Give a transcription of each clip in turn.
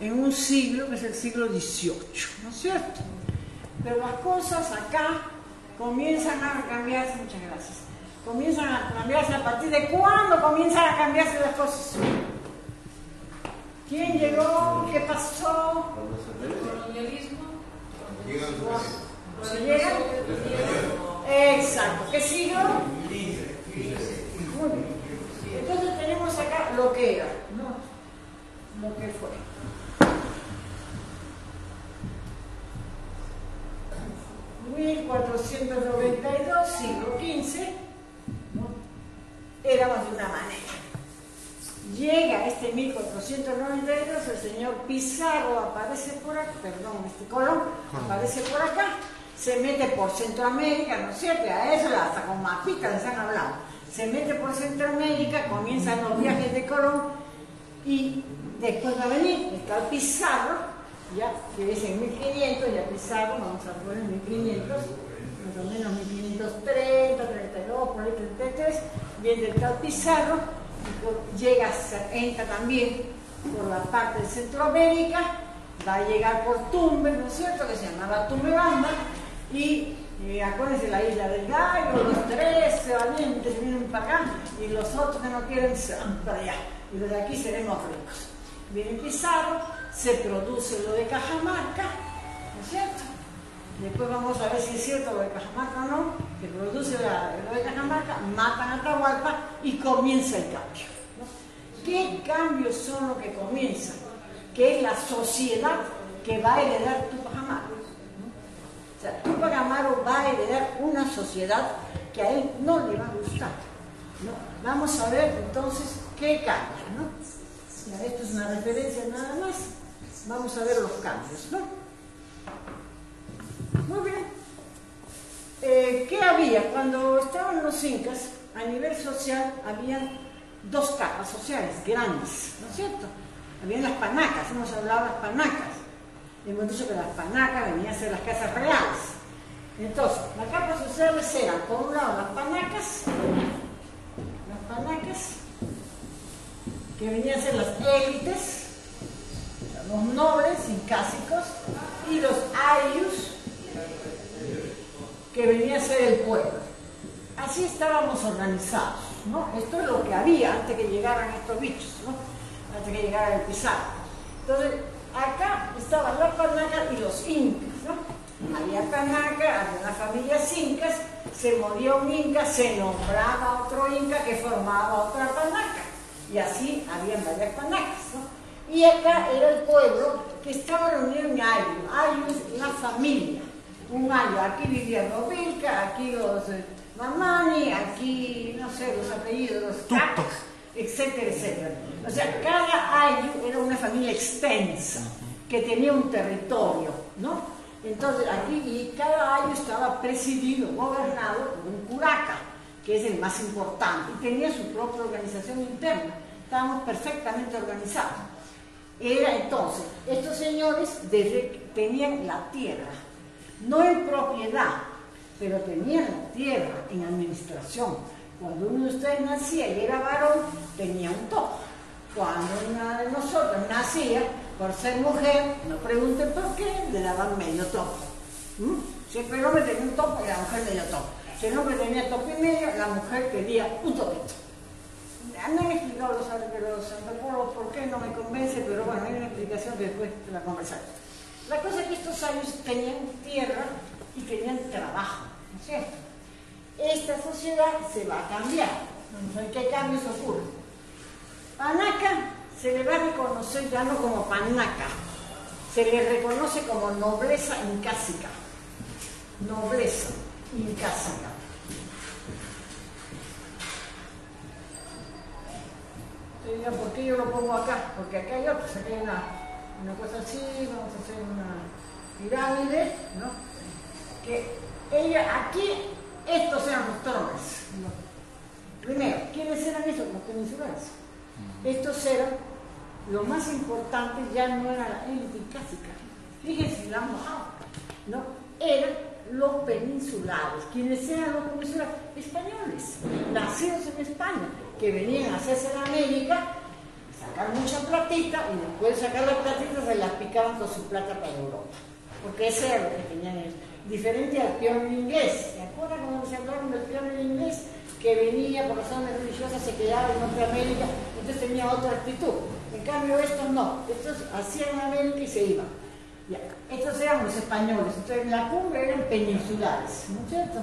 en un siglo que es el siglo XVIII, ¿no es cierto? Pero las cosas acá comienzan a cambiarse, muchas gracias, comienzan a cambiarse a partir de cuándo comienzan a cambiarse las cosas. ¿Quién llegó? ¿Qué pasó? Colonialismo. ¿Se llega? Exacto. ¿Qué siglo? Muy bien. Entonces tenemos acá lo que era, ¿no? Lo que fue. (1492), siglo XV, ¿no? Éramos de una manera. Llega este 1492, el señor Pizarro aparece por acá, Colón aparece por acá, se mete por Centroamérica, ¿no es cierto? A eso hasta con mapitas les han hablado. Se mete por Centroamérica, comienzan los viajes de Colón y después va a venir, está el Pizarro, ya, que es en 1500, ya Pizarro, vamos a poner 1500, más o menos 1530, 32, por ahí 33, viene el tal Pizarro, llega, entra también por la parte de Centroamérica, va a llegar por Tumbes, ¿no es cierto?, que se llamaba Tumbebamba, y acuérdense la isla del Gallo, los 13 valientes vienen para acá, y los otros que no quieren se van para allá, y los de aquí seremos ricos. Viene Pizarro, se produce lo de Cajamarca, ¿no es cierto? Después vamos a ver si es cierto lo de Cajamarca o no, que produce lo de Cajamarca, matan a Atahualpa y comienza el cambio, ¿no? ¿Qué cambios son los que comienzan? Que es la sociedad que va a heredar Túpac Amaru, ¿no? O sea, Túpac Amaru va a heredar una sociedad que a él no le va a gustar, ¿no? Vamos a ver entonces qué cambia, ¿no? Ya, esto es una referencia nada más. Vamos a ver los cambios, ¿no? Muy bien. ¿Qué había? Cuando estaban los incas, a nivel social, habían dos capas sociales grandes, ¿no es cierto? Habían las panacas, hemos hablado de las panacas. Hemos dicho que las panacas venían a ser las casas reales. Entonces, las capas sociales eran, por un lado, las panacas, que venían a ser las élites, los nobles incásicos, y los ayllus, que venía a ser el pueblo. Así estábamos organizados, ¿no? Esto es lo que había antes que llegaran estos bichos, ¿no? Antes que llegara el Pizarro. Entonces, acá estaban las panacas y los incas, ¿no? Había panaca, había las familias incas, se moría un inca, se nombraba otro inca que formaba otra panaca. Y así habían varias panacas, ¿no? Y acá era el pueblo que estaba reunido en ayllu. Ayllu es la familia. Un ayllu, aquí vivían los Vilca, aquí los Mamani, aquí, no sé, los apellidos, los Cacas, etcétera, etcétera. O sea, cada ayllu era una familia extensa, que tenía un territorio, ¿no? Entonces, aquí, y cada ayllu estaba presidido, gobernado por un curaca, que es el más importante, y tenía su propia organización interna. Estábamos perfectamente organizados. Era entonces, estos señores tenían la tierra, no en propiedad, pero tenían la tierra en administración. Cuando uno de ustedes nacía y era varón, tenía un topo. Cuando una de nosotros nacía, por ser mujer, no pregunten por qué, le daban medio topo. Siempre el hombre tenía un topo y la mujer medio topo. Si el hombre tenía topo y medio, la mujer quería un topito. Me han explicado los antropólogos por qué, no me convence, pero bueno, hay una explicación que después la conversaré. La cosa es que estos años tenían tierra y tenían trabajo, ¿no es cierto? Esta sociedad se va a cambiar. Vamos a ver qué cambios ocurren. Panaca se le va a reconocer ya no como panaca, se le reconoce como nobleza incásica. Nobleza incásica. ¿Por qué yo lo pongo acá? Porque acá hay otros, acá hay una cosa así, vamos a hacer una pirámide, ¿no? Que aquí, estos eran los tronos, ¿no? Primero, ¿quiénes eran esos? Los peninsulares. Estos eran, lo más importante ya no era la élite incásica, fíjense, la mojada, ¿no? Eran los peninsulares. ¿Quiénes eran los peninsulares? Españoles, nacidos en España, que venían a hacerse en América, sacar mucha platita y después de sacar la platita se las picaban con su plata para Europa. Porque ese era lo que tenían ellos. Diferente al peón inglés. ¿Se acuerdan cuando se hablaron del peón inglés? Que venía por razones religiosas, se quedaba en Norteamérica, entonces tenía otra actitud. En cambio estos no, estos hacían América y se iban. Ya. Estos eran los españoles, entonces en la cumbre eran peninsulares, ¿no es cierto?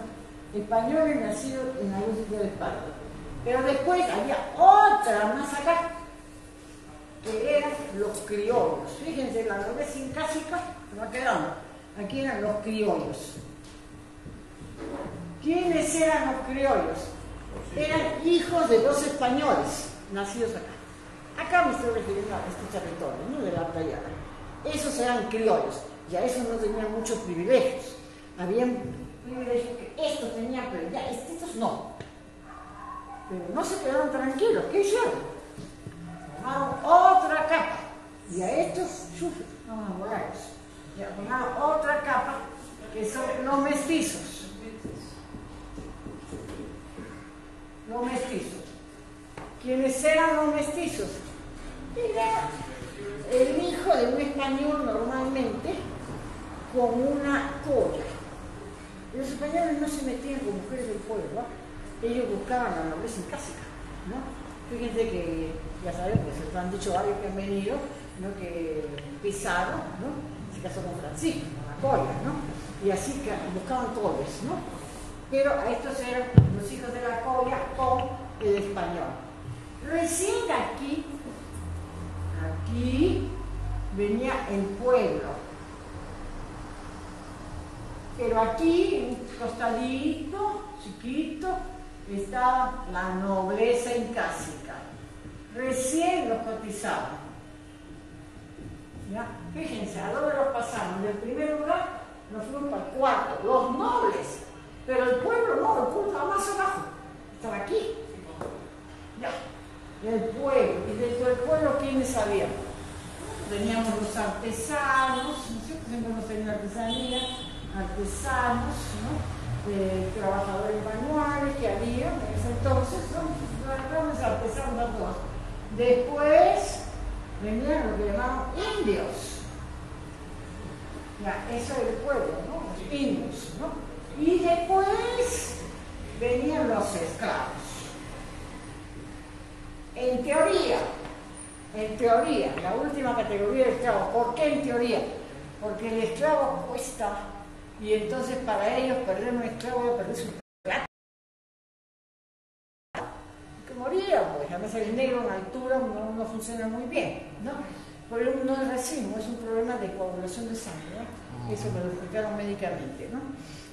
Españoles nacidos en algún sitio de España. Pero después había otra más acá, que eran los criollos. Fíjense, la nobleza incásica se va quedando. Aquí eran los criollos. ¿Quiénes eran los criollos? Eran hijos de dos españoles nacidos acá. Acá me estoy refiriendo a este territorio, ¿no? De la playa. Esos eran criollos. Ya esos no tenían muchos privilegios. Habían privilegios que estos tenían, pero ya estos no. Pero no se quedaron tranquilos. ¿Qué hicieron? Formaron otra capa. Y a estos, vamos a borrarlos. Ya formaron otra capa, que son los mestizos. Los mestizos. ¿Quiénes eran los mestizos? Era el hijo de un español normalmente con una colla. Los españoles no se metían con mujeres del pueblo, ¿no? Ellos buscaban la nobleza incásica, ¿no? Fíjense que, ya saben, pues se han dicho varios que han venido, ¿no? Que Pizarro, ¿no? Se casó con Francisco, con la colla, ¿no? Y así que buscaban collas, ¿no? Pero a estos eran los hijos de la colla con el español. Recién aquí venía el pueblo. Pero aquí, un costadito, chiquito, estaba la nobleza incásica. Recién los cotizaban. ¿Ya? Fíjense, ¿a dónde los pasamos? Del primer lugar nos fuimos para el cuarto, los nobles. Pero el pueblo no, el pueblo estaba más abajo. Estaba aquí. Ya. El pueblo. Y dentro del pueblo, ¿quiénes había? Teníamos los artesanos, ¿no es cierto? Siempre hemos tenido artesanía, artesanos, ¿no? Trabajadores manuales que había en ese entonces, ¿no? Los artesanos a todos. Después venían lo que llamaban indios. Ya, eso era el pueblo, ¿no? Los indios, ¿no? Y después venían los esclavos. En teoría, la última categoría de esclavos. ¿Por qué en teoría? Porque el esclavo cuesta y entonces para ellos perder un esclavo es perder su plata. Que moría, pues a veces el negro en altura no funciona muy bien, ¿no? Pero no es racismo, es un problema de coagulación de sangre, ¿no? Eso me lo explicaron médicamente, ¿no?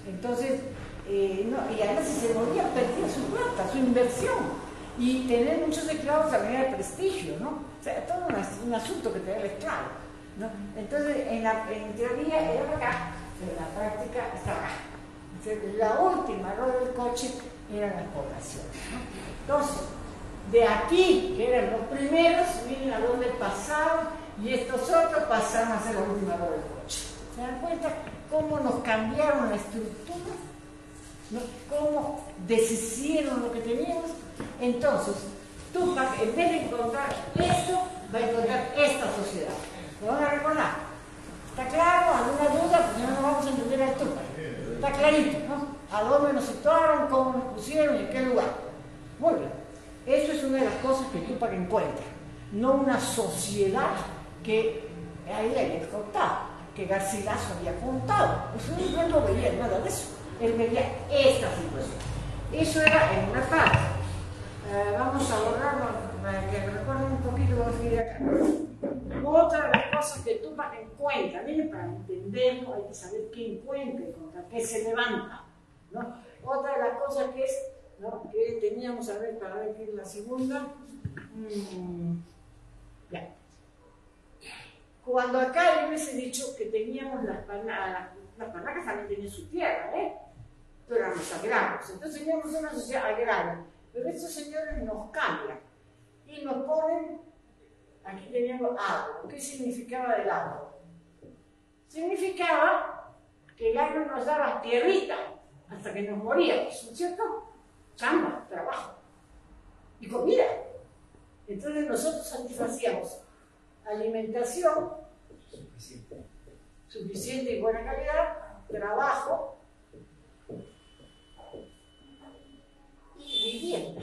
Entonces, y además si se moría perdía su plata, su inversión. Y tener muchos esclavos también era prestigio, ¿no? O sea, todo un asunto que tenía el esclavo, ¿no? Entonces, en teoría era acá, pero en la práctica estaba acá. Entonces, la última rueda del coche eran las poblaciones, ¿no? Entonces, de aquí, que eran los primeros, miren a dónde pasaron, y estos otros pasaron a ser la última rueda del coche. ¿Se dan cuenta cómo nos cambiaron la estructura? ¿No? ¿Cómo deshicieron lo que teníamos? Entonces, Tupac, en vez de encontrar esto, va a encontrar esta sociedad. ¿Lo van a recordar? ¿Está claro? ¿Alguna duda? Porque no nos vamos a entender a Tupac. Está clarito, ¿no? ¿A dónde nos situaron? ¿Cómo nos pusieron? ¿Y en qué lugar? Muy bien. Eso es una de las cosas que Tupac encuentra. No una sociedad que ahí le había contado, que Garcilaso había contado. Eso no lo veía nada de eso. Él veía esta situación. Eso era en una parte. Vamos a borrarlo para que recuerden un poquito, vamos a seguir acá. Otra de las cosas que Tupac encuentra, miren, para entenderlo hay que saber qué encuentra y contra qué se levanta, ¿no? Otra de las cosas que es, ¿no? Que teníamos, a ver, para ver qué es la segunda. Ya. Cuando acá yo les he dicho que teníamos las palacas también tenían su tierra, pero eran los agrarios. Entonces teníamos una sociedad agraria. Pero estos señores nos cambian y nos ponen, aquí teníamos agro. ¿Qué significaba el agro? Significaba que el agro nos daba tierrita hasta que nos moríamos, ¿no es cierto? Chamba, trabajo y comida. Entonces nosotros satisfacíamos alimentación suficiente y buena calidad, trabajo y vivienda.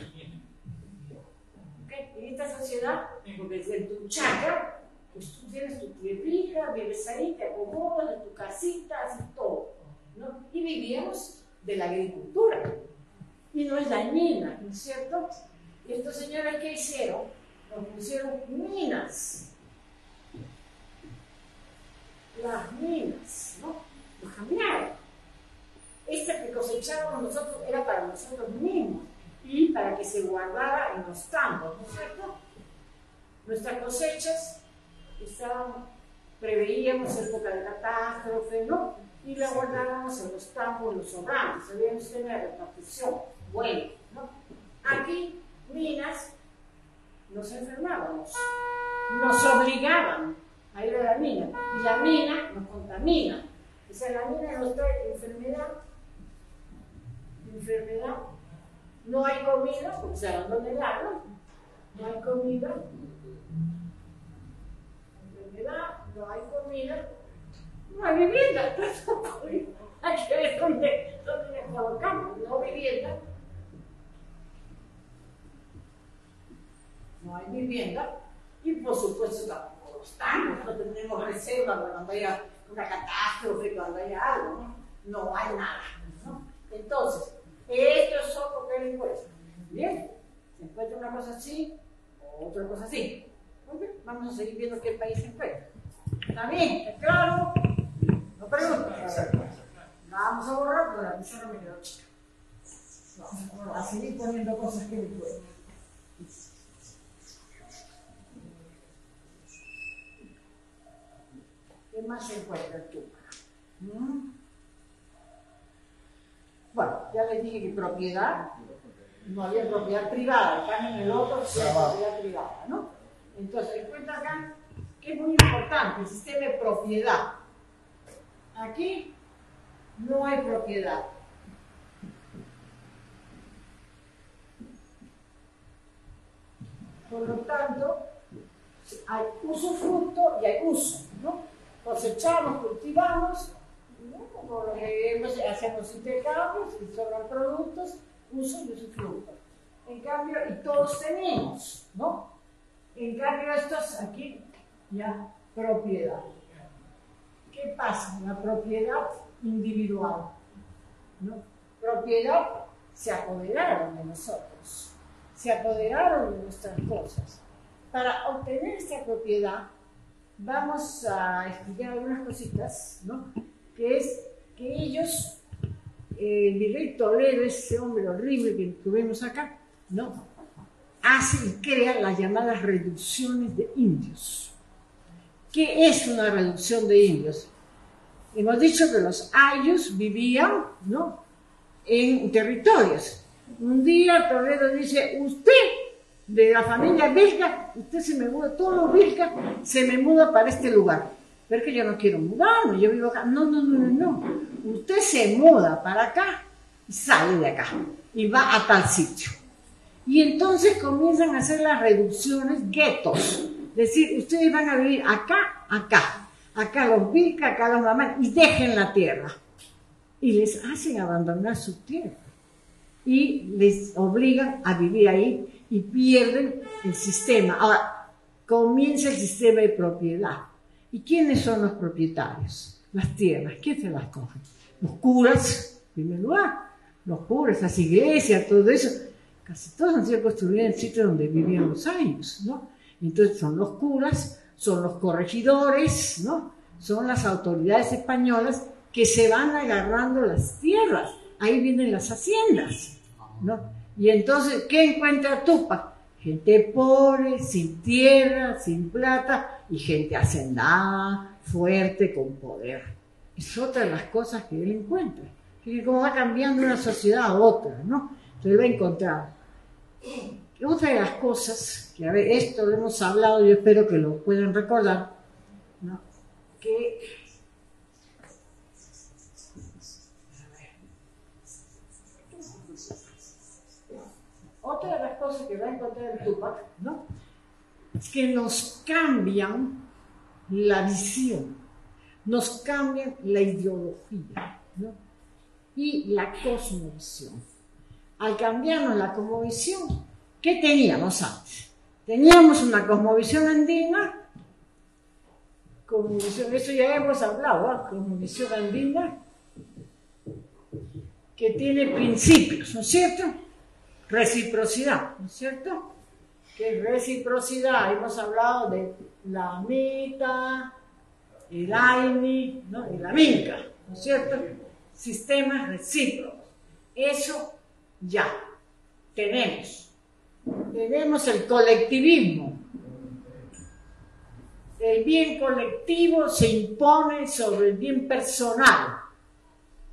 ¿Okay? En esta sociedad, porque en tu chacra, pues tú tienes tu tierrita, vives ahí, te acomodas en tu casita, haces todo, ¿no? Y vivíamos de la agricultura. Y no es dañina, ¿no es cierto? Y estos señores, ¿qué hicieron? Nos pusieron minas. Las minas, ¿no? Nos cambiaron. Esta que cosechábamos nosotros era para nosotros mismos y para que se guardara en los tambos, ¿no es cierto? Nuestras cosechas preveíamos época de catástrofe, ¿no? Y la guardábamos en los tambos, los sobrantes, debíamos tener repartición buena, ¿no? Aquí, minas, nos enfermábamos, nos obligaban a ir a la mina, y la mina nos contamina. O sea, la mina nos trae enfermedad, no hay comida, porque se abandona el agua, no hay comida, enfermedad, no hay comida, no hay vivienda, hay que ver dónde nos colocamos, no vivienda, no hay vivienda, y por supuesto tampoco estamos, no tenemos reserva cuando haya una catástrofe, cuando haya algo, no hay nada, ¿no? Entonces, esto es otro que le encuentra. Bien, se encuentra una cosa así, otra cosa así. Okay. Vamos a seguir viendo qué país se encuentra. ¿Está bien? ¿Está claro? No pregunto. Vamos a borrar, pero la pizarra me quedó chica. Vamos a seguir poniendo cosas que le encuentro. ¿Qué más se encuentra aquí? Bueno, ya les dije que propiedad, no había propiedad privada, acá en el otro sí hay propiedad privada, ¿no? Entonces, encuentra acá que es muy importante el sistema de propiedad. Aquí no hay propiedad. Por lo tanto, hay usufructo y hay uso, ¿no? Cosechamos, cultivamos, ¿no? Como lo que hacemos intercambios y sobran productos, uso y usufructo. En cambio, y todos tenemos, ¿no? En cambio, estos aquí, ya, propiedad. ¿Qué pasa? La propiedad individual, ¿no? Propiedad, se apoderaron de nosotros, se apoderaron de nuestras cosas. Para obtener esta propiedad, vamos a explicar algunas cositas, ¿no? Que es que ellos, el virrey Toledo, ese hombre horrible que tuvimos acá, ¿no? Hace y crea las llamadas reducciones de indios. ¿Qué es una reducción de indios? Hemos dicho que los ayos vivían, ¿no?, en territorios. Un día Toledo dice, usted, de la familia Vilca, usted se me muda, todos los Vilca se me muda para este lugar. Pero es que yo no quiero mudarme, yo vivo acá. No. Usted se muda para acá y sale de acá y va a tal sitio. Y entonces comienzan a hacer las reducciones, guetos. Es decir, ustedes van a vivir acá los Vilca, acá los mamás, y dejen la tierra. Y les hacen abandonar su tierra. Y les obligan a vivir ahí y pierden el sistema. Ahora, comienza el sistema de propiedad. ¿Y quiénes son los propietarios? Las tierras. ¿Quién se las coge? Los curas, en primer lugar. Los curas, las iglesias, todo eso. Casi todos han sido construidos en sitios donde vivían los ayos, ¿no? Entonces son los curas, son los corregidores, ¿no? Son las autoridades españolas que se van agarrando las tierras. Ahí vienen las haciendas, ¿no? Y entonces, ¿qué encuentra Tupac? Gente pobre, sin tierra, sin plata, y gente hacendada, fuerte, con poder. Es otra de las cosas que él encuentra. Fíjense cómo va cambiando una sociedad a otra, ¿no? Entonces va a encontrar. Otra de las cosas, que a ver, esto lo hemos hablado, yo espero que lo puedan recordar, ¿no? Que otra de las cosas que va a encontrar el Tupac, ¿no?, es que nos cambian la visión, nos cambian la ideología, ¿no? Y la cosmovisión. Al cambiarnos la cosmovisión, ¿qué teníamos antes? Teníamos una cosmovisión andina, eso ya hemos hablado, ¿eh? Cosmovisión andina, que tiene principios, ¿no es cierto? Reciprocidad, ¿no es cierto? Que reciprocidad, hemos hablado de la meta, el AINI, ¿no? Y la minca, ¿no es cierto? Sistemas recíprocos. Eso ya tenemos. Tenemos el colectivismo. El bien colectivo se impone sobre el bien personal,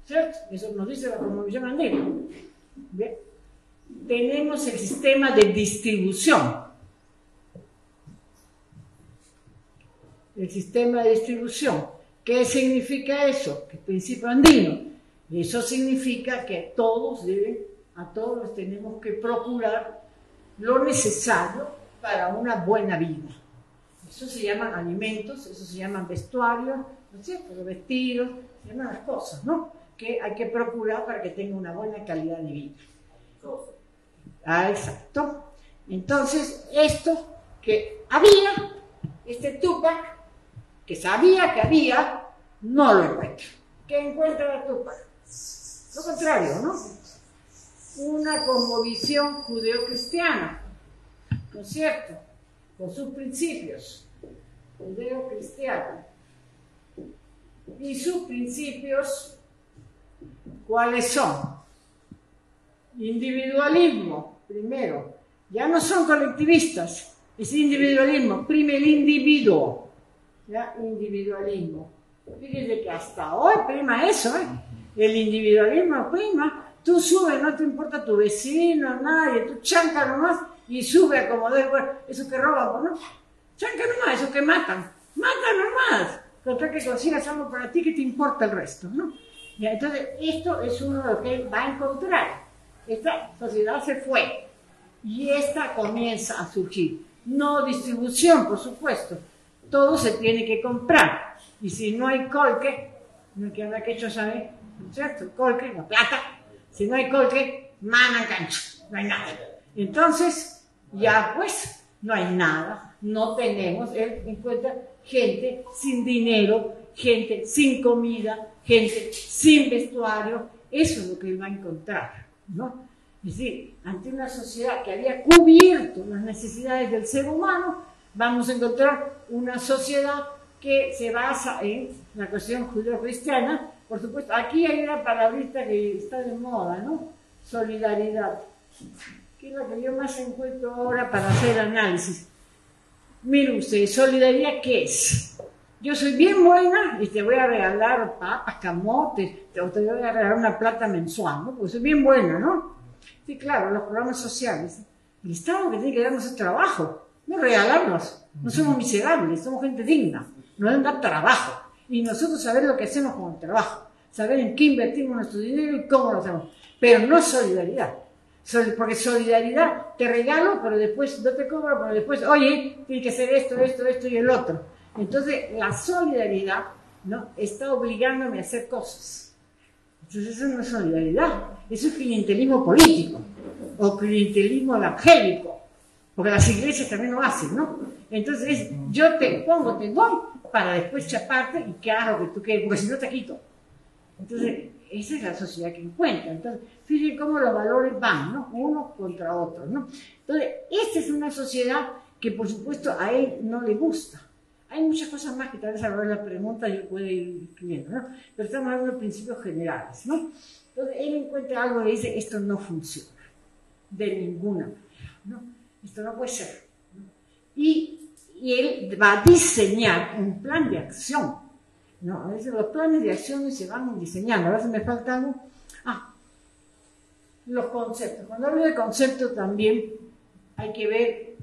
¿cierto? Eso nos dice la cosmovisión andina. ¿Bien? Tenemos el sistema de distribución. El sistema de distribución. ¿Qué significa eso? ¿Qué principio andino? Eso significa que a todos les tenemos que procurar lo necesario para una buena vida. Eso se llaman alimentos, eso se llaman vestuarios, ¿no es cierto? Los vestidos, se llaman las cosas, ¿no? Que hay que procurar para que tenga una buena calidad de vida. Ah, exacto. Entonces, esto que había, este Tupac, que sabía que había, no lo encuentra. ¿Qué encuentra Tupac? Lo contrario, ¿no? Una cosmovisión judeo-cristiana, ¿no es cierto? Con sus principios, judeo-cristianos. Y sus principios, ¿cuáles son? Individualismo, primero. Ya no son colectivistas, es individualismo, prima el individuo. ¿Ya? Individualismo. Fíjense que hasta hoy prima eso, ¿eh? El individualismo prima. Tú subes, no te importa tu vecino, nadie, tú chanca nomás y sube a como de bueno, eso que roban, ¿no? Chanca nomás, eso que matan nomás. Contra que consigas algo para ti, que te importa el resto, ¿no? Y entonces, esto es uno de lo que él va a encontrar. Esta sociedad se fue y esta comienza a surgir. No distribución, por supuesto. Todo se tiene que comprar. Y si no hay colque, no hay que hablar que hecho sabe, ¿cierto? El colque, la plata. Si no hay colque, mana cancha, no hay nada. Entonces, ya pues, no hay nada, no tenemos, él encuentra gente sin dinero, gente sin comida, gente sin vestuario, eso es lo que él va a encontrar, ¿no? Es decir, ante una sociedad que había cubierto las necesidades del ser humano, vamos a encontrar una sociedad que se basa en la cuestión judeo-cristiana. Por supuesto, aquí hay una palabrita que está de moda, ¿no? Solidaridad, que es lo que yo más encuentro ahora para hacer análisis. Mire usted, ¿solidaridad qué es? Yo soy bien buena y te voy a regalar papas, camotes, o te voy a regalar una plata mensual, ¿no? Porque soy bien buena, ¿no? Sí, claro, los programas sociales. El Estado que tiene que darnos el trabajo, no regalarnos. No somos miserables, somos gente digna. Nos deben dar trabajo. Y nosotros saber lo que hacemos con el trabajo. Saber en qué invertimos nuestro dinero y cómo lo hacemos. Pero no solidaridad. Porque solidaridad, te regalo, pero después no te cobro, pero después, oye, tiene que hacer esto, esto, esto y el otro. Entonces, la solidaridad, ¿no?, está obligándome a hacer cosas. Entonces, eso no es solidaridad. Eso es clientelismo político. O clientelismo evangélico. Porque las iglesias también lo hacen, ¿no? Entonces, yo te pongo, te doy, para después chaparte y que hagas lo que tú quieres, porque si no te quito. Entonces, esa es la sociedad que encuentra. Entonces, fíjense cómo los valores van, ¿no? Uno contra otro, ¿no? Entonces, esta es una sociedad que, por supuesto, a él no le gusta. Hay muchas cosas más que tal vez a la pregunta yo puedo ir escribiendo, ¿no? Pero estamos hablando de principios generales, ¿no? Entonces, él encuentra algo y dice, esto no funciona, de ninguna manera, ¿no? Esto no puede ser, ¿no? Y él va a diseñar un plan de acción, ¿no? A veces los planes de acción se van diseñando. A veces me falta algo. Los conceptos. Cuando hablo de conceptos también hay que ver,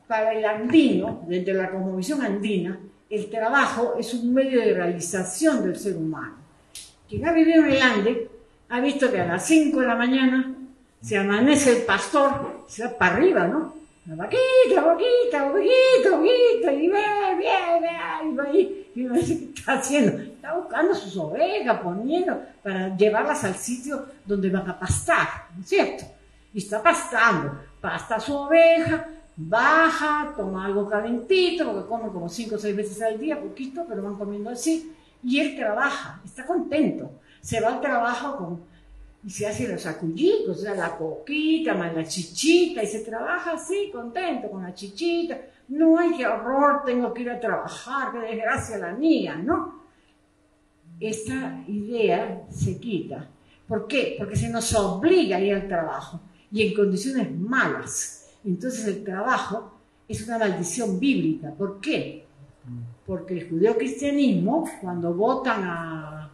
para el andino, desde la cosmovisión andina, el trabajo es un medio de realización del ser humano. Quien ha vivido en el Ande ha visto que a las 5 de la mañana se amanece el pastor, se va para arriba, ¿no? vaquita, y va ahí, y no sé qué está haciendo. Está buscando sus ovejas, poniendo, para llevarlas al sitio donde van a pastar, ¿no es cierto? Y está pastando, pasta su oveja, baja, toma algo calentito, porque comen como 5 o 6 veces al día, poquito, pero van comiendo así, y él trabaja, está contento, se va al trabajo y se hace los acullicos, o sea, la coquita, más la chichita, y se trabaja así, contento, con la chichita, no hay que horror, tengo que ir a trabajar, qué desgracia la mía, ¿no? Esta idea se quita. ¿Por qué? Porque se nos obliga a ir al trabajo, y en condiciones malas. Entonces el trabajo es una maldición bíblica. ¿Por qué? Porque el judeocristianismo, cuando votan a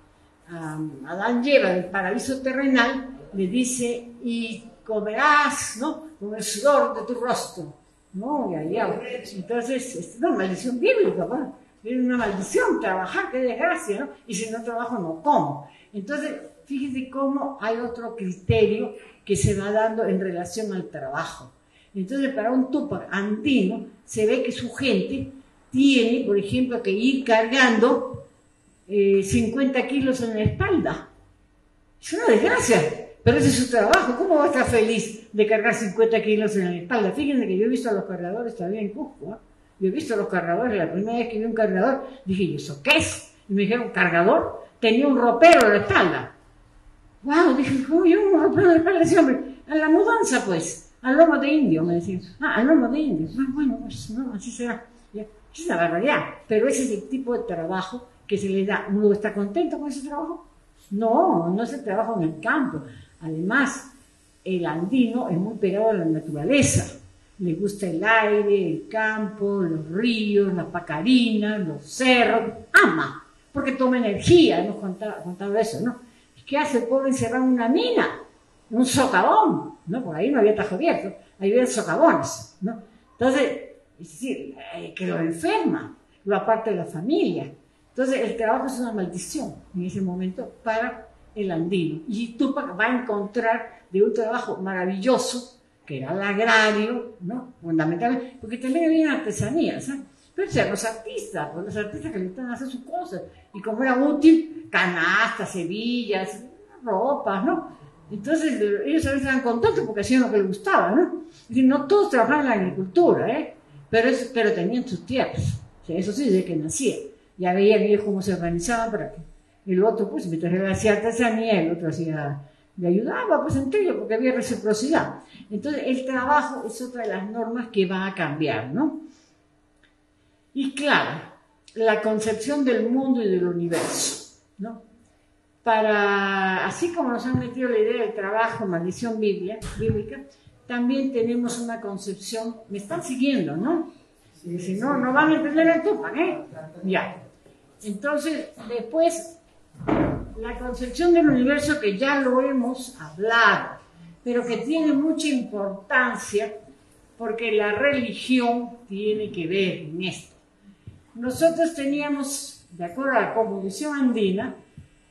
Adán y Eva del paraíso terrenal, le dice, y comerás, ¿no?, con el sudor de tu rostro, ¿no? Y allá. Entonces, es una maldición bíblica, ¿no? Es una maldición trabajar, qué desgracia, ¿no? Y si no trabajo, no como. Entonces, fíjese cómo hay otro criterio que se va dando en relación al trabajo. Entonces, para un Túpac andino, se ve que su gente tiene, por ejemplo, que ir cargando 50 kilos en la espalda. Es una desgracia, pero ese es su trabajo. ¿Cómo va a estar feliz de cargar 50 kilos en la espalda? Fíjense que yo he visto a los cargadores todavía en Cusco, ¿eh? Yo he visto a los cargadores, la primera vez que vi un cargador, dije, ¿y eso qué es? Y me dijeron, ¿cargador? Tenía un ropero en la espalda. ¡Wow! Dije, ¿cómo yo un ropero en la espalda? Ese hombre, a la mudanza, pues, al lomo de indio, me decían. Ah, al lomo de indio. Ah, bueno, pues, no, así será. Ya. Es una barbaridad, pero ese es el tipo de trabajo que se le da. ¿Uno está contento con ese trabajo? No, no es el trabajo en el campo. Además, el andino es muy pegado a la naturaleza. Le gusta el aire, el campo, los ríos, las pacarinas, los cerros. Ama, porque toma energía. Hemos contado eso, ¿no? ¿Qué hace el pobre encerrado en una mina? Un socavón, ¿no? Por ahí no había tajo abierto, ahí había socavones, ¿no? Entonces, es decir, que lo enferma, lo aparta de la familia. Entonces, el trabajo es una maldición en ese momento para el andino. Y Túpac va a encontrar de un trabajo maravilloso, que era el agrario, ¿no? Fundamentalmente, porque también había artesanías, ¿eh? Pero eran los artistas que le gustaban hacer sus cosas. Y como era útil, canastas, hebillas, ropas, ¿no? Entonces, ellos a veces eran contentos porque hacían lo que les gustaba, ¿no? Es decir, no todos trabajaban en la agricultura, ¿eh? Pero tenían sus tierras. O sea, eso sí, desde que nacía. Ya veían ellos cómo se organizaban para que el otro, pues, mientras él hacía artesanía, el otro le ayudaba, pues, entre ellos, porque había reciprocidad. Entonces, el trabajo es otra de las normas que va a cambiar, ¿no? Y claro, la concepción del mundo y del universo, ¿no? Así como nos han metido la idea del trabajo, maldición bíblica, también tenemos una concepción, me están siguiendo, ¿no? Si no, no van a entender el Túpac, ¿eh? Ya. Entonces, después, la concepción del universo que ya lo hemos hablado, pero que tiene mucha importancia porque la religión tiene que ver en esto. Nosotros teníamos, de acuerdo a la cosmovisión andina,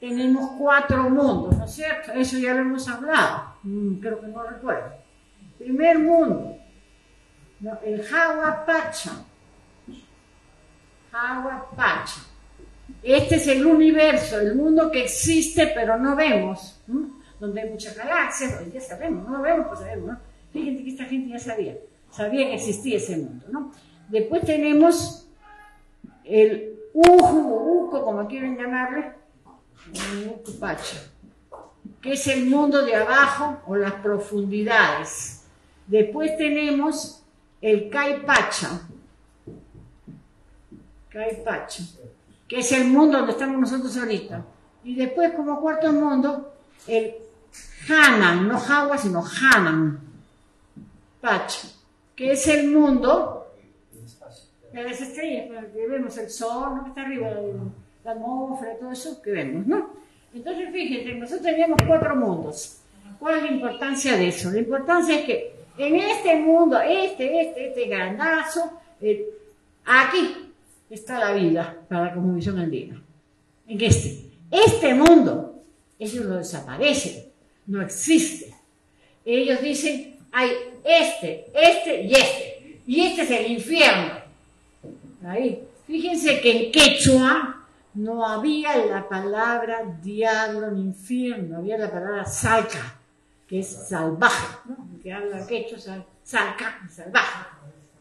tenemos 4 mundos, ¿no es cierto? Eso ya lo hemos hablado, creo que no recuerdo. Primer mundo, ¿no? El Hawa-Pacha. Hawa-Pacha. Este es el universo, el mundo que existe pero no vemos, ¿no? Donde hay muchas galaxias, ya sabemos, no lo vemos, pues sabemos, ¿no? Fíjense que esta gente ya sabía que existía ese mundo, ¿no? Después tenemos el Uco, como quieren llamarle, Pacha, que es el mundo de abajo o las profundidades. Después tenemos el Caipacha, que es el mundo donde estamos nosotros ahorita. Y después, como cuarto mundo, el Hanan, no Hawa, sino Hanan Pacha, que es el mundo de las estrellas, que vemos el sol, ¿no? Que está arriba, la atmósfera, todo eso que vemos, ¿no? Entonces, fíjense, nosotros teníamos 4 mundos. ¿Cuál es la importancia de eso? La importancia es que en este mundo, este grandazo, aquí está la vida para la cosmovisión andina. En este mundo, ellos lo desaparecen, no existe. Ellos dicen, hay este y este. Y este es el infierno. Ahí. Fíjense que en quechua no había la palabra diablo ni infierno, había la palabra salca, que es salvaje, ¿no? El que habla quechua, salca, salvaje.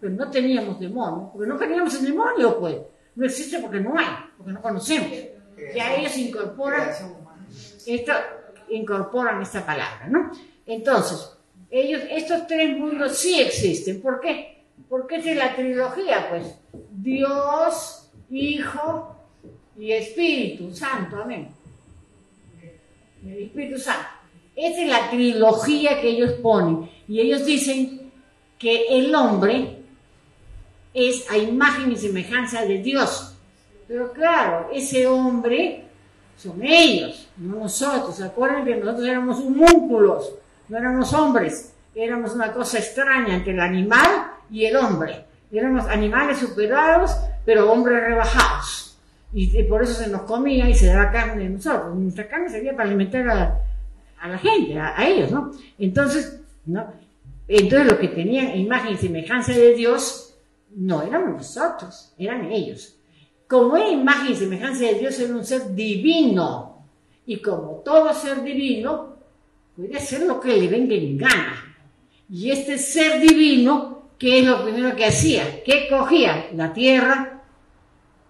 Pero no teníamos demonio, porque no queríamos el demonio, pues. No existe porque no hay, porque no conocemos. Ya ellos incorporan esta palabra, ¿no? Entonces, estos tres mundos sí existen. ¿Por qué? Porque esa es la trilogía, pues. Dios, Hijo y Espíritu Santo, amén. El Espíritu Santo. Esa es la trilogía que ellos ponen. Y ellos dicen que el hombre es a imagen y semejanza de Dios. Pero claro, ese hombre son ellos, no nosotros. ¿Se acuerdan que nosotros éramos homúnculos? No éramos hombres. Éramos una cosa extraña entre el animal y el hombre. Éramos animales superados, pero hombres rebajados. Y por eso se nos comía y se daba carne de nosotros. Nuestra carne servía para alimentar a la gente, a ellos, ¿no? Entonces, ¿no? Entonces los que tenían imagen y semejanza de Dios no éramos nosotros, eran ellos. Como era imagen y semejanza de Dios, era un ser divino. Y como todo ser divino, puede hacer lo que le venga en gana. Y este ser divino, ¿qué es lo primero que hacía? ¿Qué cogía? La tierra,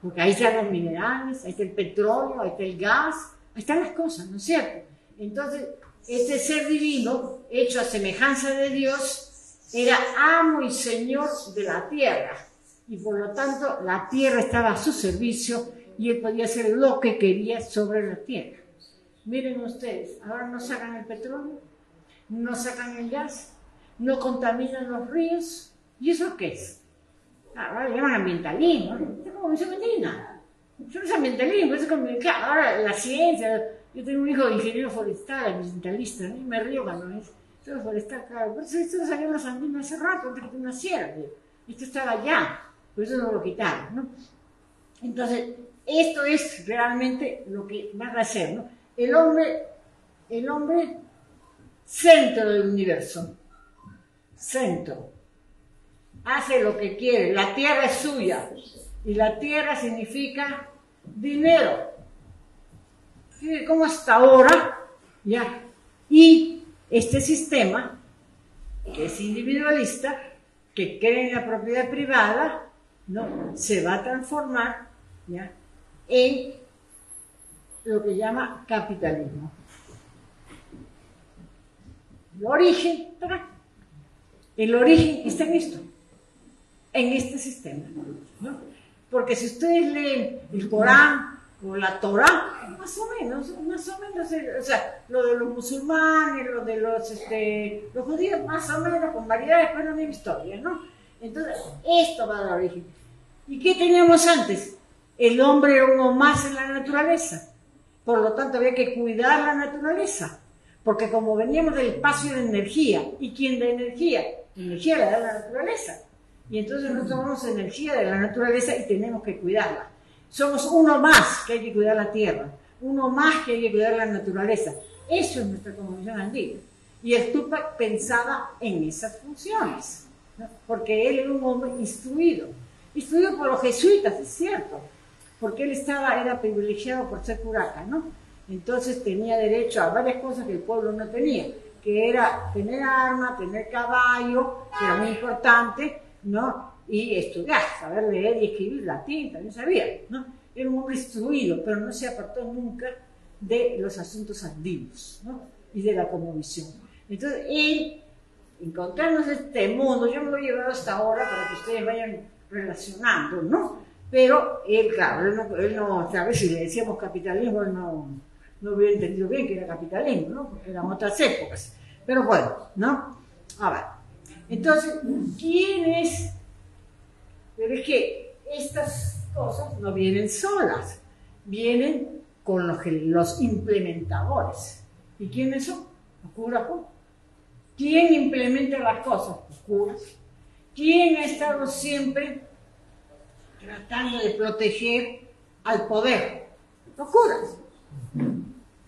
porque ahí están los minerales, ahí está el petróleo, ahí está el gas, ahí están las cosas, ¿no es cierto? Entonces, este ser divino, hecho a semejanza de Dios, era amo y señor de la tierra. Y por lo tanto, la tierra estaba a su servicio y él podía hacer lo que quería sobre la tierra. Miren ustedes, ahora no sacan el petróleo, no sacan el gas, no contaminan los ríos. ¿Y eso qué es? Ahora le llaman ambientalismo, ¿no? Es como dice Medina. Eso no es ambientalismo, es como, claro, ahora la ciencia. Yo tengo un hijo de ingeniero forestal, ambientalista, ¿no? Y me río cuando es todo forestal, claro. Pero esto salió en los andinos hace rato, antes que tú nacieras. Esto estaba allá, por eso no lo quitaron, ¿no? Entonces, esto es realmente lo que van a hacer, ¿no? El hombre, centro del universo, centro, hace lo que quiere, la tierra es suya, y la tierra significa dinero. Fíjense cómo hasta ahora, ya, y este sistema, que es individualista, que cree en la propiedad privada, ¿no? Se va a transformar, ¿ya?, en lo que llama capitalismo. El origen está en esto, en este sistema, ¿no? Porque si ustedes leen el Corán o la Torá, más o menos, o sea, lo de los musulmanes, lo de los judíos, más o menos, con variedades, pero la misma historia, ¿no? Entonces, esto va a dar origen. ¿Y qué teníamos antes? El hombre era uno más en la naturaleza. Por lo tanto, había que cuidar la naturaleza. Porque como veníamos del espacio de energía, ¿y quién da energía? Energía la da la naturaleza. Y entonces nosotros somos energía de la naturaleza y tenemos que cuidarla. Somos uno más que hay que cuidar la tierra, uno más que hay que cuidar la naturaleza. Eso es nuestra cosmovisión andina. Y el Tupac pensaba en esas funciones, ¿no? Porque él era un hombre instruido por los jesuitas, es cierto, porque él era privilegiado por ser curaca, ¿no? Entonces tenía derecho a varias cosas que el pueblo no tenía, que era tener arma, tener caballo, que era muy importante, ¿no? Y estudiar, saber leer y escribir latín, también sabía, ¿no? Era un hombre instruido, pero no se apartó nunca de los asuntos andinos, ¿no? Y de la cosmovisión. Entonces, él, encontrarnos este mundo, yo me lo he llevado hasta ahora para que ustedes vayan relacionando, ¿no? Pero él, claro, él no, a ver si le decíamos capitalismo, él no hubiera entendido bien que era capitalismo, ¿no? Porque eran otras épocas. Pero bueno, ¿no? A ver. Entonces, ¿quién es? Pero es que estas cosas no vienen solas, vienen con los implementadores. ¿Y quiénes son? Los curas. ¿Quién implementa las cosas? Los curas. ¿Quién ha estado siempre tratando de proteger al poder? Los curas.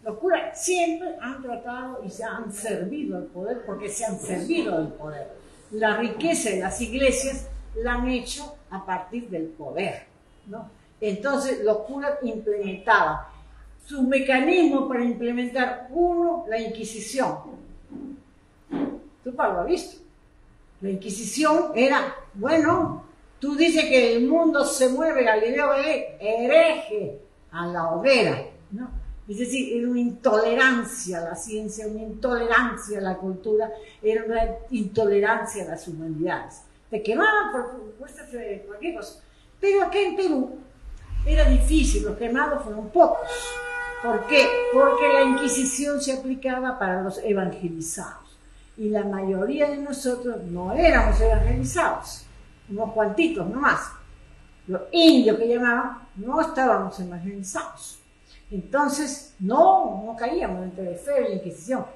Los curas siempre han tratado y se han servido al poder porque se han servido del poder. La riqueza de las iglesias la han hecho a partir del poder, ¿no? Entonces los curas implementaban su mecanismo para implementar, uno, la Inquisición. Tupac lo ha visto. La Inquisición era, bueno, tú dices que el mundo se mueve, Galileo Galilei, hereje a la hoguera, ¿no? Es decir, era una intolerancia a la ciencia, una intolerancia a la cultura, era una intolerancia a las humanidades. Te quemaban por cualquier cosa. Pero acá en Perú era difícil, los quemados fueron pocos. ¿Por qué? Porque la Inquisición se aplicaba para los evangelizados. Y la mayoría de nosotros no éramos evangelizados, unos cuantitos nomás. Los indios que llamaban no estábamos evangelizados. Entonces no caíamos entre el feo y la Inquisición.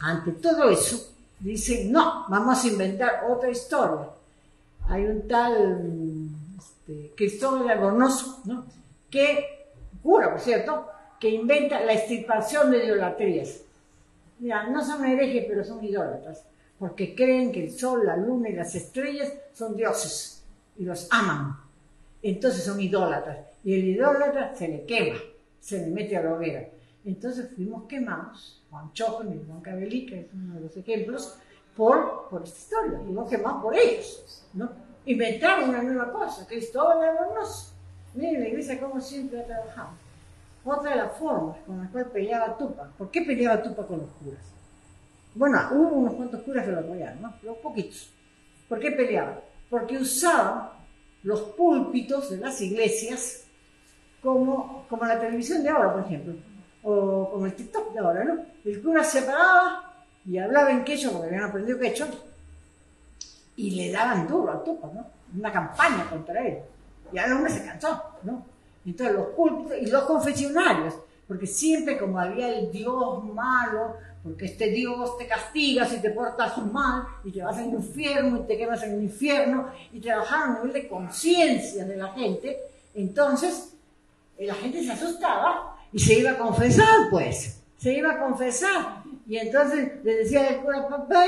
Ante todo eso, dicen, no, vamos a inventar otra historia. Hay un tal Cristóbal de Albornoz, ¿no? Que, cura por cierto, que inventa la extirpación de idolatrías. Mira, no son herejes, pero son idólatras, porque creen que el sol, la luna y las estrellas son dioses y los aman. Entonces son idólatras, y el idólatra se le quema, se le mete a la hoguera. Entonces fuimos quemados, Juan Chofen y Juan Cabelí, que es uno de los ejemplos, por esta historia, fuimos quemados por ellos, ¿no? Inventaron una nueva cosa, Cristóbal de Albornoz. Miren la iglesia como siempre ha trabajado. Otra de las formas con las cuales peleaba Tupac. ¿Por qué peleaba Tupac con los curas? Bueno, hubo unos cuantos curas que lo apoyaron, ¿no? Pero poquitos. ¿Por qué peleaban? Porque usaban los púlpitos de las iglesias como la televisión de ahora, por ejemplo, o como el TikTok de ahora, ¿no? El cura se paraba y hablaba en quechua, porque habían aprendido quechua, y le daban duro a Tupac, ¿no? Una campaña contra él. Y el hombre se cansó, ¿no? Entonces los púlpitos y los confesionarios, porque siempre como había el Dios malo, porque este Dios te castiga si te portas mal y te vas al infierno y te quedas en el infierno, y trabajaron a nivel de conciencia de la gente, entonces la gente se asustaba y se iba a confesar, pues, se iba a confesar. Y entonces le decía el cura, papá,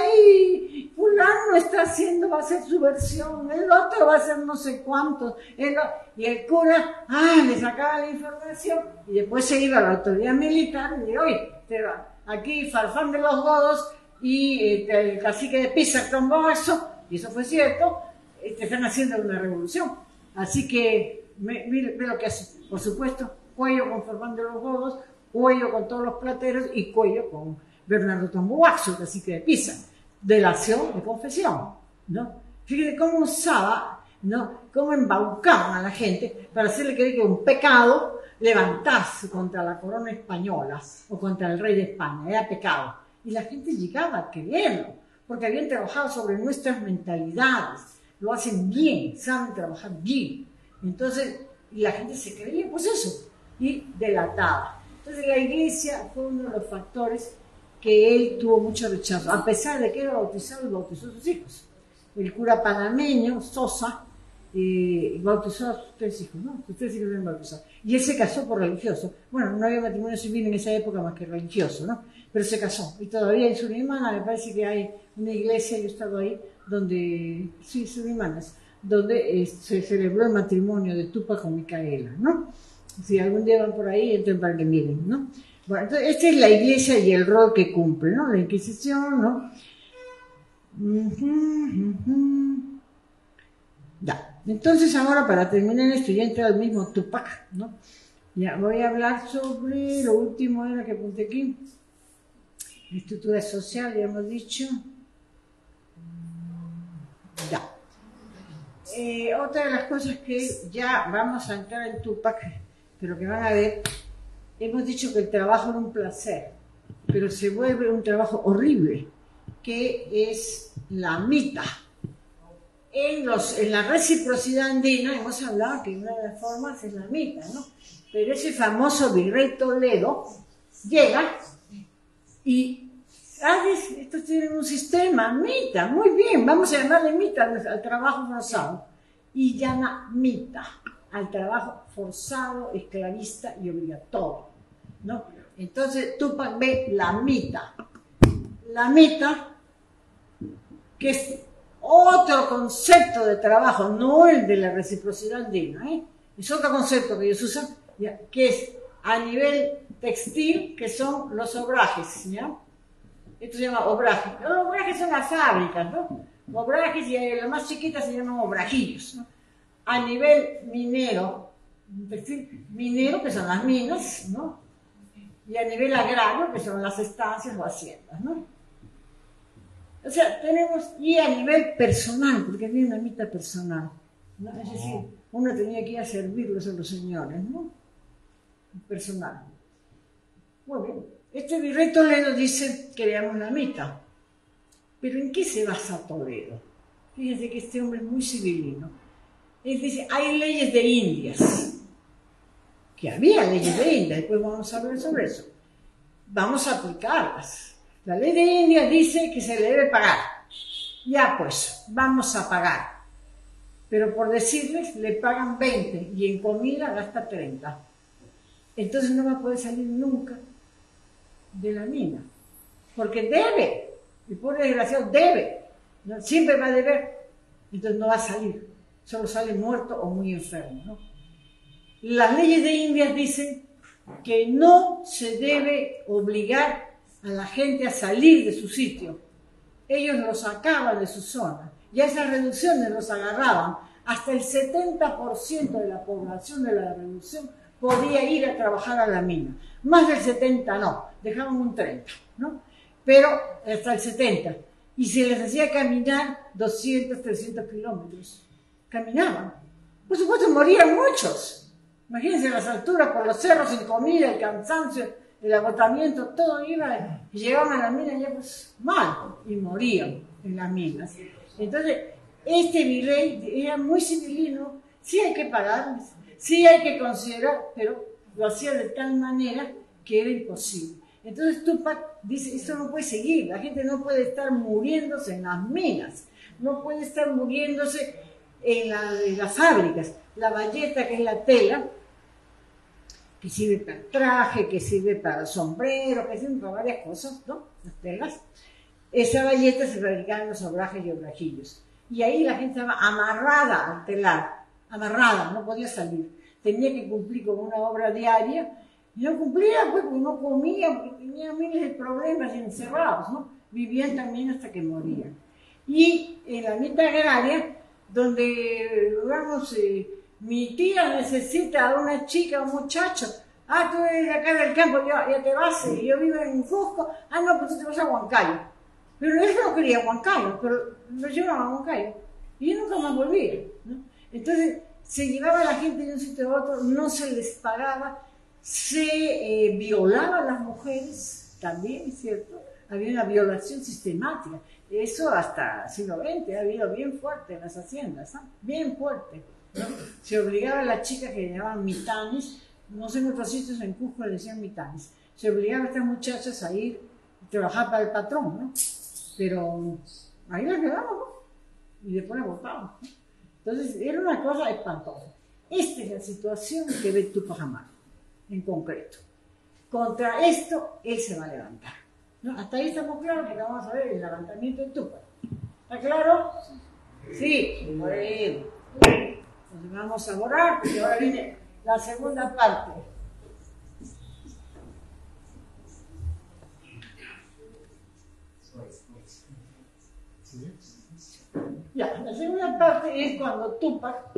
fulano está haciendo, va a hacer su versión, el otro va a hacer no sé cuántos, y el cura, le sacaba la información, y después se iba a la autoridad militar y le oye, aquí Farfán de los Godos y el cacique de Pisa tomó eso, y eso fue cierto, están haciendo una revolución. Así que, ve lo que hace, por supuesto, Cuello con Farfán de los Godos, Cuello con todos los plateros y Cuello con Bernardo Tamboaxo, cacique de Pisa, delación de confesión, ¿no? Fíjate cómo usaba, ¿no? Cómo embaucaban a la gente para hacerle creer que un pecado levantarse contra la corona española o contra el rey de España, era pecado. Y la gente llegaba a creerlo, porque habían trabajado sobre nuestras mentalidades, lo hacen bien, saben trabajar bien. Entonces, y la gente se creía, pues eso, y delataba. Entonces la iglesia fue uno de los factores que él tuvo mucho rechazo, a pesar de que era bautizado y bautizó a sus hijos. El cura panameño, Sosa, bautizó a sus 3 hijos, ¿no? Sus 3 hijos eran bautizados. Y él se casó por religioso. Bueno, no había matrimonio civil en esa época más que religioso, ¿no? Pero se casó. Y todavía en Surimana me parece que hay una iglesia, yo he estado ahí, donde, sí, Surimanas, donde se celebró el matrimonio de Tupac con Micaela, ¿no? Si algún día van por ahí, entren para que miren, ¿no? Bueno, entonces, esta es la iglesia y el rol que cumple, ¿no? La Inquisición, ¿no? Ya. Entonces, ahora, para terminar esto, ya entra el mismo Tupac, ¿no? Ya, voy a hablar sobre lo último, era que apunté aquí. Estructura social, ya hemos dicho. Ya. Otra de las cosas que ya vamos a entrar en Tupac, pero que van a ver, hemos dicho que el trabajo era un placer, pero se vuelve un trabajo horrible, que es la mita. En la reciprocidad andina hemos hablado que una de las formas es la mita, ¿no? Pero ese famoso virrey Toledo llega y estos tienen un sistema, mita, muy bien, vamos a llamarle mita al trabajo forzado, y llama mita al trabajo forzado, esclavista y obligatorio, ¿no? Entonces Tupac ve la mita, que es otro concepto de trabajo, no el de la reciprocidad andina, es otro concepto que ellos usan, ¿ya? Que es a nivel textil, que son los obrajes, ¿ya? Esto se llama obraje. Los obrajes son las fábricas, ¿no? Obrajes, y las más chiquitas se llaman obrajillos, ¿no? A nivel minero, textil minero, que son las minas, ¿no? Y a nivel agrario, que son las estancias o haciendas, ¿no? O sea, tenemos, y a nivel personal, porque había una mitad personal, ¿no? Es decir, uno tenía que ir a servirlos a los señores, ¿no? Personal. Muy bien. Este virrey Toledo dice que veamos la mitad. Pero ¿en qué se basa Toledo? Fíjense que este hombre es muy civilino. Él dice, hay leyes de Indias. Que había leyes de Indias, después vamos a hablar sobre eso. Vamos a aplicarlas. La ley de Indias dice que se le debe pagar. Ya pues, vamos a pagar. Pero por decirles, le pagan 20 y en comida gasta 30. Entonces no va a poder salir nunca de la mina. Porque debe. El pobre desgraciado debe. ¿No? Siempre va a deber. Entonces no va a salir. Solo sale muerto o muy enfermo, ¿no? Las leyes de Indias dicen que no se debe obligar a la gente a salir de su sitio. Ellos los sacaban de su zona. Ya esas reducciones los agarraban. Hasta el 70% de la población de la reducción podía ir a trabajar a la mina. Más del 70 no, dejaban un 30, ¿no? Pero hasta el 70. Y se les hacía caminar 200, 300 kilómetros. Caminaban. Por supuesto, morían muchos. Imagínense las alturas por los cerros, sin comida, el cansancio, el agotamiento, todo iba, y llegaban a la mina ya pues mal, y morían en las minas. Entonces, este virrey era muy civilino, sí hay que pagarles, sí hay que considerar, pero lo hacía de tal manera que era imposible. Entonces Túpac dice, esto no puede seguir, la gente no puede estar muriéndose en las minas, no puede estar muriéndose en las fábricas. La bayeta, que es la tela, que sirve para traje, que sirve para sombrero, que sirve para varias cosas, ¿no? Las telas. Esa bayeta se fabricaba en los obrajes y obrajillos. Y ahí la gente estaba amarrada al telar, amarrada, no podía salir. Tenía que cumplir con una obra diaria, y no cumplía, pues, porque no comía, porque tenía miles de problemas encerrados, ¿no? Vivían también hasta que morían. Y en la mitad agraria, donde, digamos, mi tía necesita a una chica, un muchacho. Ah, tú eres de acá del campo, ya te vas, yo vivo en Cusco. Ah, no, pues tú te vas a Huancayo. Pero él no quería Huancayo, pero lo llevaban a Huancayo. Y yo nunca más volvía, ¿no? Entonces, se llevaba a la gente de un sitio a otro, no se les pagaba, se violaba a las mujeres, también, ¿cierto? Había una violación sistemática. Eso hasta el siglo XX ha habido bien fuerte en las haciendas, ¿no? Bien fuerte, ¿no? Se obligaba a las chicas que llamaban mitanis, no sé, en otros sitios en Cusco le decían mitanis, se obligaba a estas muchachas a ir a trabajar para el patrón, ¿no? Pero ahí las quedamos, ¿no? Y después las botaban, ¿no? Entonces era una cosa espantosa. Esta es la situación que ve Túpac Amaru, en concreto. Contra esto, él se va a levantar, ¿no? Hasta ahí estamos claros, que vamos a ver el levantamiento de Túpac. ¿Está claro? Sí, muy bien. Entonces vamos a borrar, porque ahora viene la segunda parte. Ya, la segunda parte es cuando Túpac,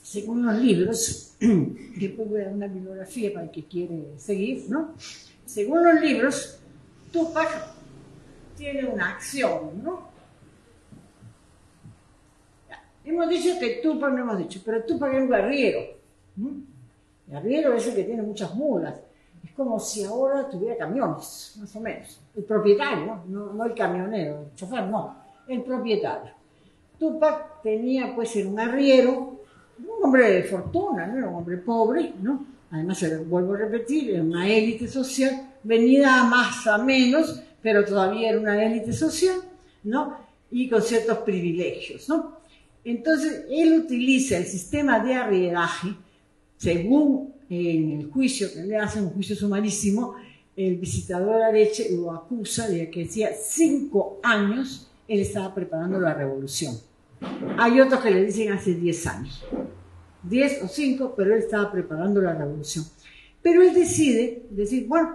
según los libros, después voy a dar una bibliografía para el que quiere seguir, ¿no? Según los libros, Túpac tiene una acción, ¿no? Ya, hemos dicho que Túpac, no hemos dicho, pero Túpac es un guerrillero. El arriero es el que tiene muchas mulas. Es como si ahora tuviera camiones, más o menos. El propietario, no el camionero, el chofer, no, el propietario. Túpac tenía, pues, ser un arriero, un hombre de fortuna, no era un hombre pobre, ¿no? Además, vuelvo a repetir, era una élite social, venida a más a menos, pero todavía era una élite social, ¿no? Y con ciertos privilegios, ¿no? Entonces, él utiliza el sistema de arrieraje, según en el juicio que le hacen, un juicio sumarísimo, el visitador Areche lo acusa de que hacía 5 años él estaba preparando la revolución. Hay otros que le dicen hace 10 años, 10 o 5, pero él estaba preparando la revolución. Pero él decide decir, bueno,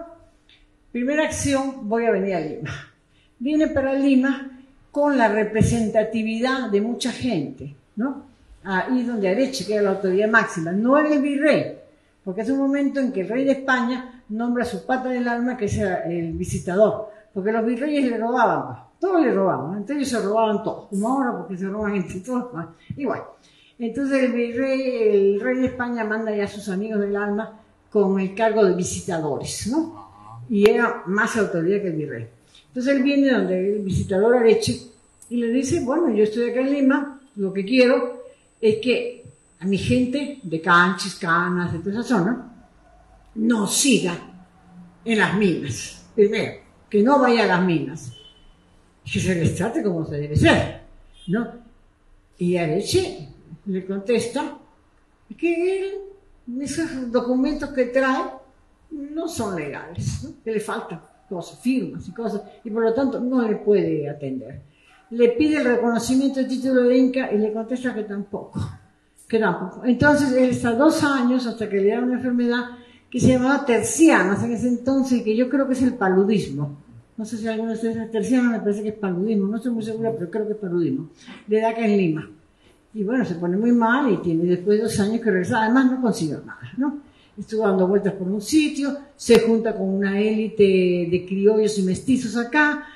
primera acción, voy a venir a Lima. Viene para Lima con la representatividad de mucha gente, ¿no? Ahí donde Areche, que era la autoridad máxima, no era el virrey, porque es un momento en que el rey de España nombra a su pata del alma, que es el visitador, porque los virreyes le robaban, todos le robaban, entre ellos se robaban todos, como ahora porque se roban entre todos, igual. Entonces el rey de España manda ya a sus amigos del alma con el cargo de visitadores, ¿no? Y era más autoridad que el virrey. Entonces él viene donde el visitador Areche y le dice, bueno, yo estoy acá en Lima, lo que quiero es que a mi gente de Canchis, Canas, de toda esa zona, no siga en las minas. Primero, que no vaya a las minas, que se les trate como se debe ser, ¿no? Y Areche le contesta que él, esos documentos que trae no son legales, ¿no? Que le faltan cosas, firmas y cosas, y por lo tanto no le puede atender. Le pide el reconocimiento del título de Inca y le contesta que tampoco. Entonces él está 2 años hasta que le da una enfermedad que se llamaba tercianas en ese entonces, que yo creo que es el paludismo. No sé si alguno de ustedes es terciana, me parece que es paludismo, no estoy muy segura, pero creo que es paludismo. Le da acá en Lima. Y bueno, se pone muy mal y tiene después de 2 años que regresar. Además no consiguió nada, ¿no? Estuvo dando vueltas por un sitio, se junta con una élite de criollos y mestizos acá,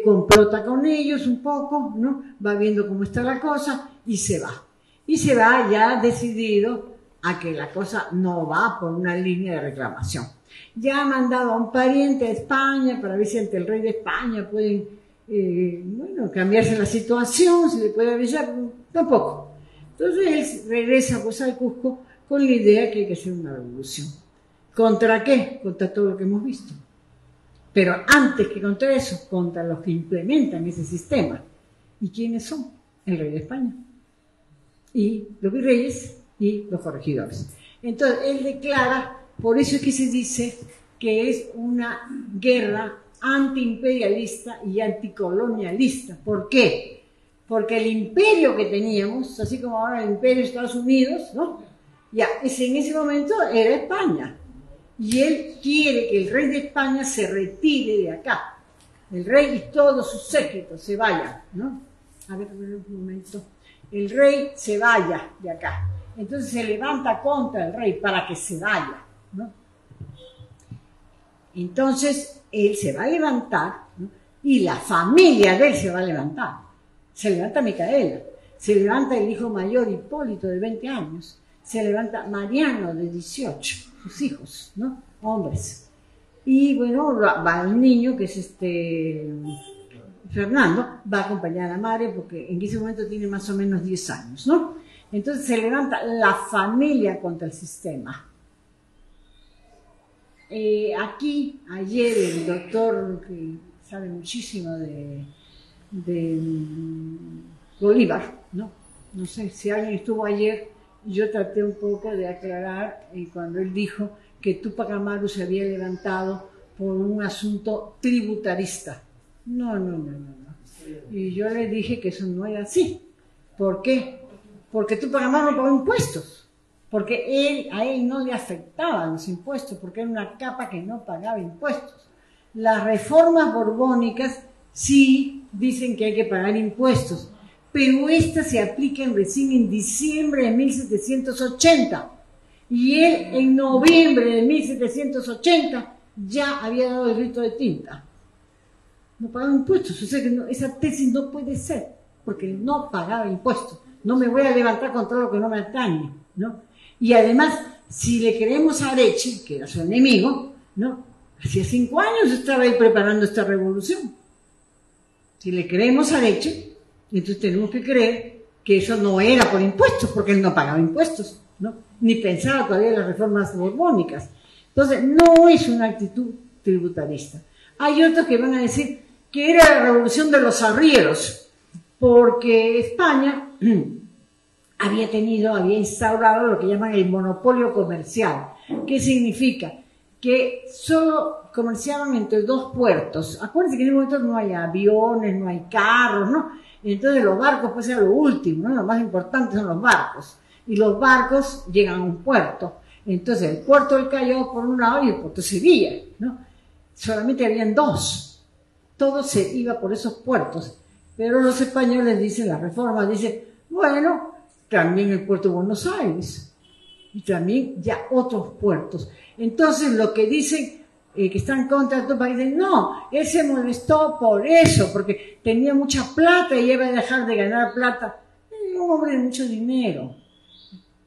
complota con ellos un poco, ¿no? Va viendo cómo está la cosa y se va. Y se va ya decidido a que la cosa no va por una línea de reclamación. Ya ha mandado a un pariente a España para ver si ante el rey de España pueden, cambiarse la situación, si le puede avisar, tampoco. Entonces él regresa pues al Cusco con la idea que hay que hacer una revolución. ¿Contra qué? Contra todo lo que hemos visto. Pero antes que contra eso, contra los que implementan ese sistema. ¿Y quiénes son? El rey de España. Y los virreyes y los corregidores. Entonces él declara, por eso es que se dice que es una guerra antiimperialista y anticolonialista. ¿Por qué? Porque el imperio que teníamos, así como ahora el imperio de Estados Unidos, ¿no? Ya, en ese momento era España. Y él quiere que el rey de España se retire de acá. El rey y todos sus séquitos se vayan, ¿no? A ver, un momento. El rey se vaya de acá. Entonces se levanta contra el rey para que se vaya, ¿no? Entonces él se va a levantar, ¿no? Y la familia de él se va a levantar. Se levanta Micaela, se levanta el hijo mayor Hipólito de 20 años, se levanta Mariano de 18, sus hijos, ¿no? Hombres. Y bueno, va el niño que es Fernando, va a acompañar a la madre porque en ese momento tiene más o menos 10 años, ¿no? Entonces se levanta la familia contra el sistema. Aquí, ayer, el doctor que sabe muchísimo de Bolívar, ¿no? No sé si alguien estuvo ayer, yo traté un poco de aclarar cuando él dijo que Túpac Amaru se había levantado por un asunto tributarista. No. Y yo le dije que eso no era así. ¿Por qué? Porque Túpac Amaru no pagó impuestos. Porque a él no le afectaban los impuestos, porque era una capa que no pagaba impuestos. Las reformas borbónicas sí dicen que hay que pagar impuestos, pero estas se aplican recién en diciembre de 1780. Y él en noviembre de 1780 ya había dado el grito de tinta. No pagaba impuestos, o sea que esa tesis no puede ser, porque no pagaba impuestos. No me voy a levantar contra lo que no me atañe, ¿no? Y además, si le creemos a Areche, que era su enemigo, ¿no? Hacía 5 años estaba él preparando esta revolución. Si le creemos a Areche, entonces tenemos que creer que eso no era por impuestos, porque él no pagaba impuestos, ¿no? Ni pensaba todavía en las reformas borbónicas. Entonces, no es una actitud tributarista. Hay otros que van a decir que era la revolución de los arrieros, porque España había instaurado lo que llaman el monopolio comercial. ¿Qué significa? que solo comerciaban entre dos puertos. Acuérdense que en ese momento no hay aviones, no hay carros, ¿no? Entonces los barcos pues era lo último, ¿no? Lo más importante son los barcos. Y los barcos llegan a un puerto. Entonces el puerto del Callao por un lado y el puerto de Sevilla, ¿no? Solamente habían dos. Todo se iba por esos puertos. Pero los españoles dicen, la reforma dice, bueno, también el puerto de Buenos Aires. Y también ya otros puertos. Entonces lo que dicen que están en contra de todo país, dicen, no, él se molestó por eso, porque tenía mucha plata y iba a dejar de ganar plata. Era un hombre de mucho dinero.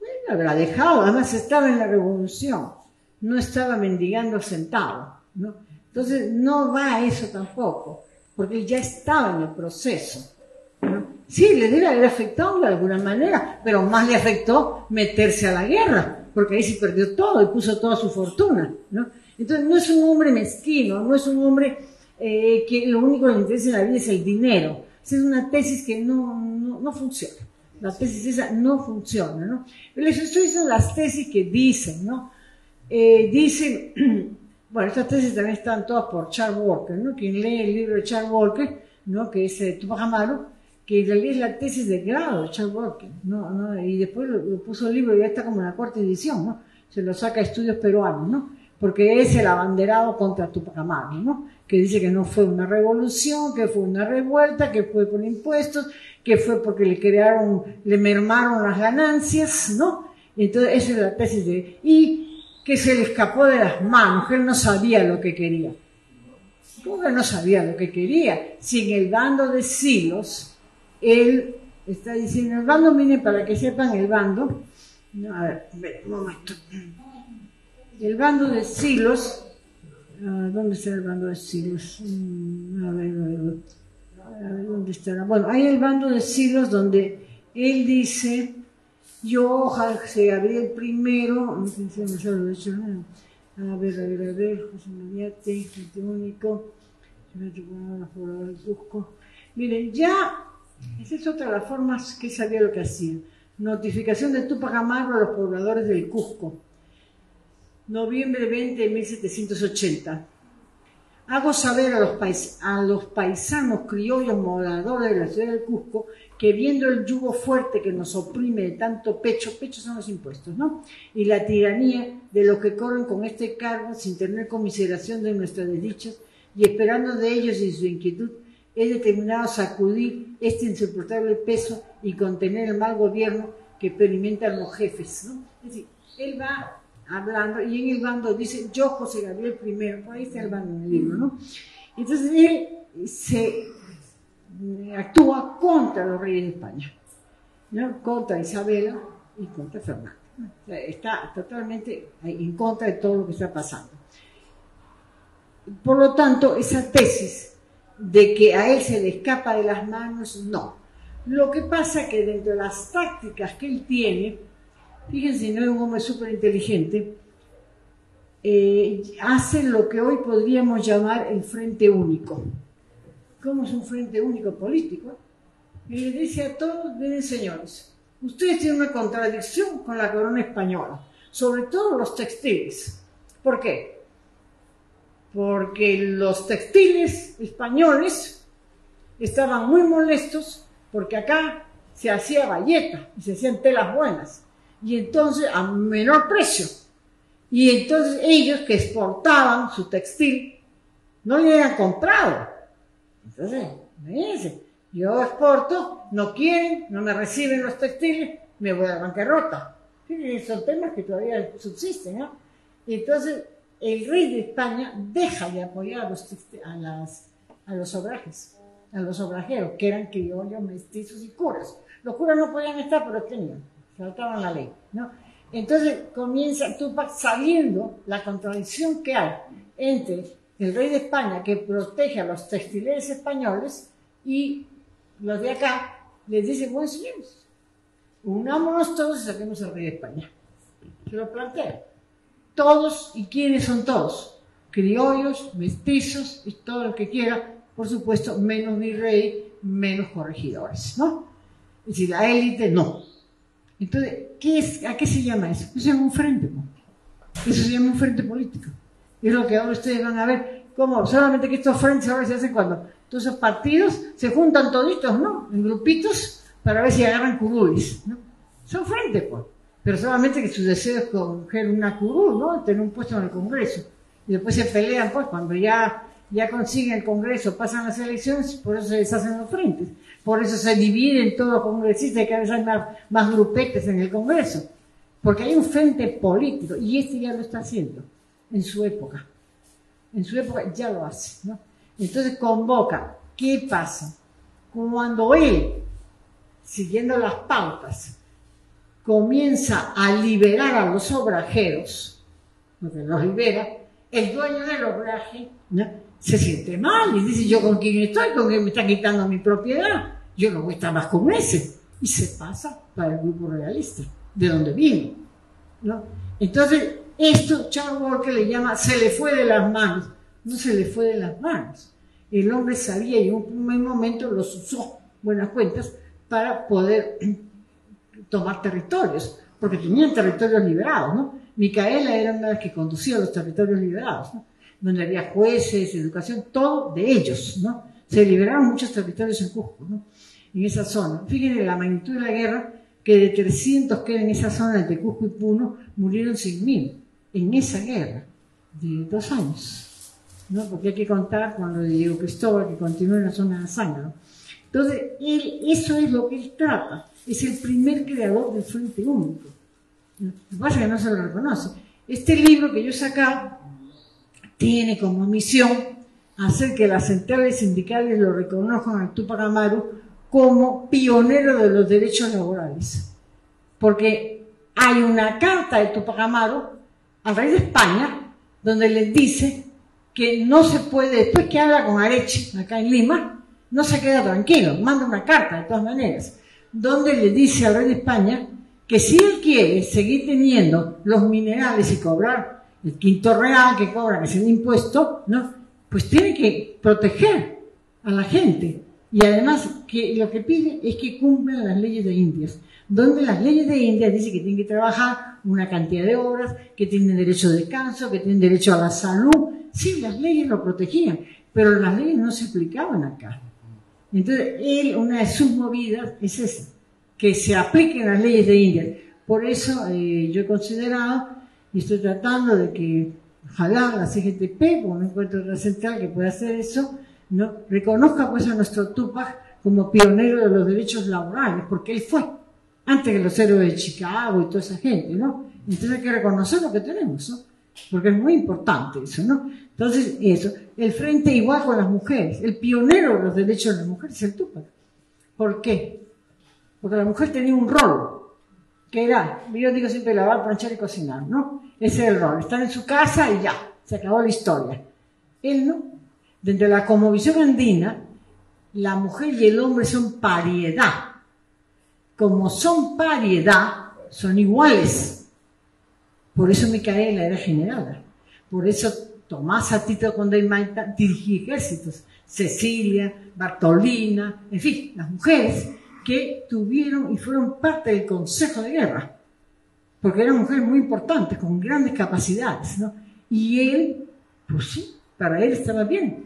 Bueno, habrá dejado, además estaba en la revolución, no estaba mendigando centavos, ¿no? Entonces no va a eso tampoco, porque él ya estaba en el proceso, ¿no? Sí, le debe haber afectado de alguna manera, pero más le afectó meterse a la guerra, porque ahí se perdió todo y puso toda su fortuna, ¿no? Entonces no es un hombre mezquino, no es un hombre que lo único que le interesa en la vida es el dinero. Esa es una tesis que no funciona. La tesis esa no funciona, ¿no? Pero les estoy diciendo las tesis que dicen, ¿no? Dicen, bueno, estas tesis también están todas por Charles Walker, ¿no? Quien lee el libro de Charles Walker, ¿no? Que es Tupac Amaru, que en realidad es la tesis de grado de Charles Walker, ¿no? Y después lo puso el libro y ya está como en la 4ª edición, ¿no? Se lo saca a Estudios Peruanos, ¿no? Porque es el abanderado contra Tupac Amaru, ¿no? Que dice que no fue una revolución, que fue una revuelta, que fue por impuestos, que fue porque le mermaron las ganancias, ¿no? Entonces esa es la tesis y que se le escapó de las manos, que él no sabía lo que quería. ¿Cómo que no sabía lo que quería? Si en el bando de Silos, él está diciendo, el bando, miren, para que sepan el bando, no, a ver, un momento. El bando de Silos, ¿dónde está el bando de Silos? A ver, ¿dónde estará? Bueno, hay el bando de Silos donde él dice, yo, José Gabriel I, a ver, José Mariate, gente único, del Cusco. Miren, ya, esa es otra de las formas que sabía lo que hacía. Notificación de Tupac Amaru a los pobladores del Cusco. Noviembre 20 de 1780. Hago saber a los paisanos criollos moradores de la ciudad del Cusco que viendo el yugo fuerte que nos oprime de tanto pecho son los impuestos, ¿no? Y la tiranía de los que corren con este cargo sin tener conmiseración de nuestras desdichas y esperando de ellos y su inquietud, he determinado sacudir este insoportable peso y contener el mal gobierno que experimentan los jefes, ¿no? Es decir, él va hablando, y en el bando dice, yo, José Gabriel I, por ahí está el bando en el libro, ¿no? Entonces él se actúa contra los reyes de España, ¿no? Contra Isabela y contra Fernando, ¿no? O sea, está totalmente en contra de todo lo que está pasando. Por lo tanto, esa tesis de que a él se le escapa de las manos, no. Lo que pasa es que dentro de las tácticas que él tiene, fíjense, no es un hombre súper inteligente, hace lo que hoy podríamos llamar el frente único. ¿Cómo es un frente único político? Y le dice a todos, miren señores, ustedes tienen una contradicción con la corona española, sobre todo los textiles. ¿Por qué? Porque los textiles españoles estaban muy molestos porque acá se hacía bayeta y se hacían telas buenas. Y entonces a menor precio. Y entonces ellos que exportaban su textil no le eran comprado. Entonces, fíjense, yo exporto, no quieren, no me reciben los textiles, me voy a la bancarrota. Fíjense, son temas que todavía subsisten, ¿no? Y entonces el rey de España deja de apoyar a los obrajes, a los obrajeros, que eran criollos, mestizos y curas. Los curas no podían estar, pero tenían. Faltaban la ley, ¿no? Entonces comienza Tupac sabiendo la contradicción que hay entre el rey de España que protege a los textileros españoles y los de acá les dice, bueno señores, unámonos todos y saquemos al rey de España. Se lo plantea. Todos, ¿y quiénes son todos? Criollos, mestizos y todo lo que quiera, por supuesto, menos virrey, menos corregidores, ¿no? Es decir, la élite no. Entonces, ¿a qué se llama eso? Eso se llama un frente, ¿no? Eso se llama un frente político. Es lo que ahora ustedes van a ver, como solamente que estos frentes ahora se hacen cuando todos esos partidos se juntan toditos, ¿no? En grupitos para ver si agarran curules, ¿no? Son frentes, pues. Pero solamente que su deseo es coger una curul, ¿no? Tener un puesto en el Congreso. Y después se pelean, pues, cuando ya consiguen el Congreso, pasan las elecciones, por eso se deshacen los frentes. Por eso se dividen todos los congresistas y cada vez hay más grupetes en el Congreso. Porque hay un frente político, y este ya lo está haciendo en su época. En su época ya lo hace, ¿no? Entonces convoca. ¿Qué pasa? Cuando él, siguiendo las pautas, comienza a liberar a los obrajeros, porque los libera, el dueño del obraje, ¿no?, se siente mal y dice, ¿yo con quién estoy? ¿Con quién me está quitando mi propiedad? Yo no voy a estar más con ese. Y se pasa para el grupo realista, de donde vino, ¿no? Entonces, esto Charles Walker le llama, se le fue de las manos. No se le fue de las manos. El hombre sabía y en un primer momento los usó, buenas cuentas, para poder tomar territorios, porque tenían territorios liberados, ¿no? Micaela era una de las que conducía los territorios liberados, ¿no? Donde había jueces, educación, todo de ellos, ¿no? Se liberaron muchos territorios en Cusco, ¿no? En esa zona. Fíjense la magnitud de la guerra, que de 300 que era en esa zona entre Cusco y Puno, murieron 100.000 en esa guerra de 2 años, ¿no? Porque hay que contar con lo de Diego Cristóbal, que continuó en la zona de Sangre, ¿no? Entonces, eso es lo que él trata. Es el primer creador del Frente Único. Lo que pasa es que no se lo reconoce. Este libro que yo he sacado tiene como misión hacer que las centrales sindicales lo reconozcan a Túpac Amaru como pionero de los derechos laborales. Porque hay una carta de Túpac Amaru al rey de España donde les dice que no se puede, después que habla con Arechi, acá en Lima, no se queda tranquilo, manda una carta de todas maneras, donde le dice al rey de España que si él quiere seguir teniendo los minerales y cobrar el quinto real que cobra, que es el impuesto, ¿no?, pues tiene que proteger a la gente. Y además que lo que pide es que cumplan las leyes de Indias, donde las leyes de Indias dicen que tienen que trabajar una cantidad de horas, que tienen derecho a descanso, que tienen derecho a la salud. Sí, las leyes lo protegían, pero las leyes no se aplicaban acá. Entonces, una de sus movidas es esa, que se apliquen las leyes de India. Por eso yo he considerado y estoy tratando de que ojalá la CGTP, como no encuentro otra central que pueda hacer eso, ¿no?, reconozca pues a nuestro Túpac como pionero de los derechos laborales, porque él fue, antes que los héroes de Chicago y toda esa gente, ¿no? Entonces hay que reconocer lo que tenemos, ¿no?, porque es muy importante eso, ¿no? Entonces, eso, el frente igual con las mujeres, el pionero de los derechos de las mujeres es el Túpac. ¿Por qué? Porque la mujer tenía un rol, que era, yo digo siempre, lavar, planchar y cocinar, ¿no? Ese era el rol, estar en su casa y ya, se acabó la historia. Él no. Dentro de la cosmovisión andina, la mujer y el hombre son pariedad. Como son pariedad, son iguales. Por eso Micaela era generala. Por eso Tomasa Tito Condeimaita dirigía ejércitos. Cecilia, Bartolina, en fin, las mujeres que tuvieron y fueron parte del Consejo de Guerra, porque eran mujeres muy importantes, con grandes capacidades, ¿no? Y él, pues sí, para él estaba bien,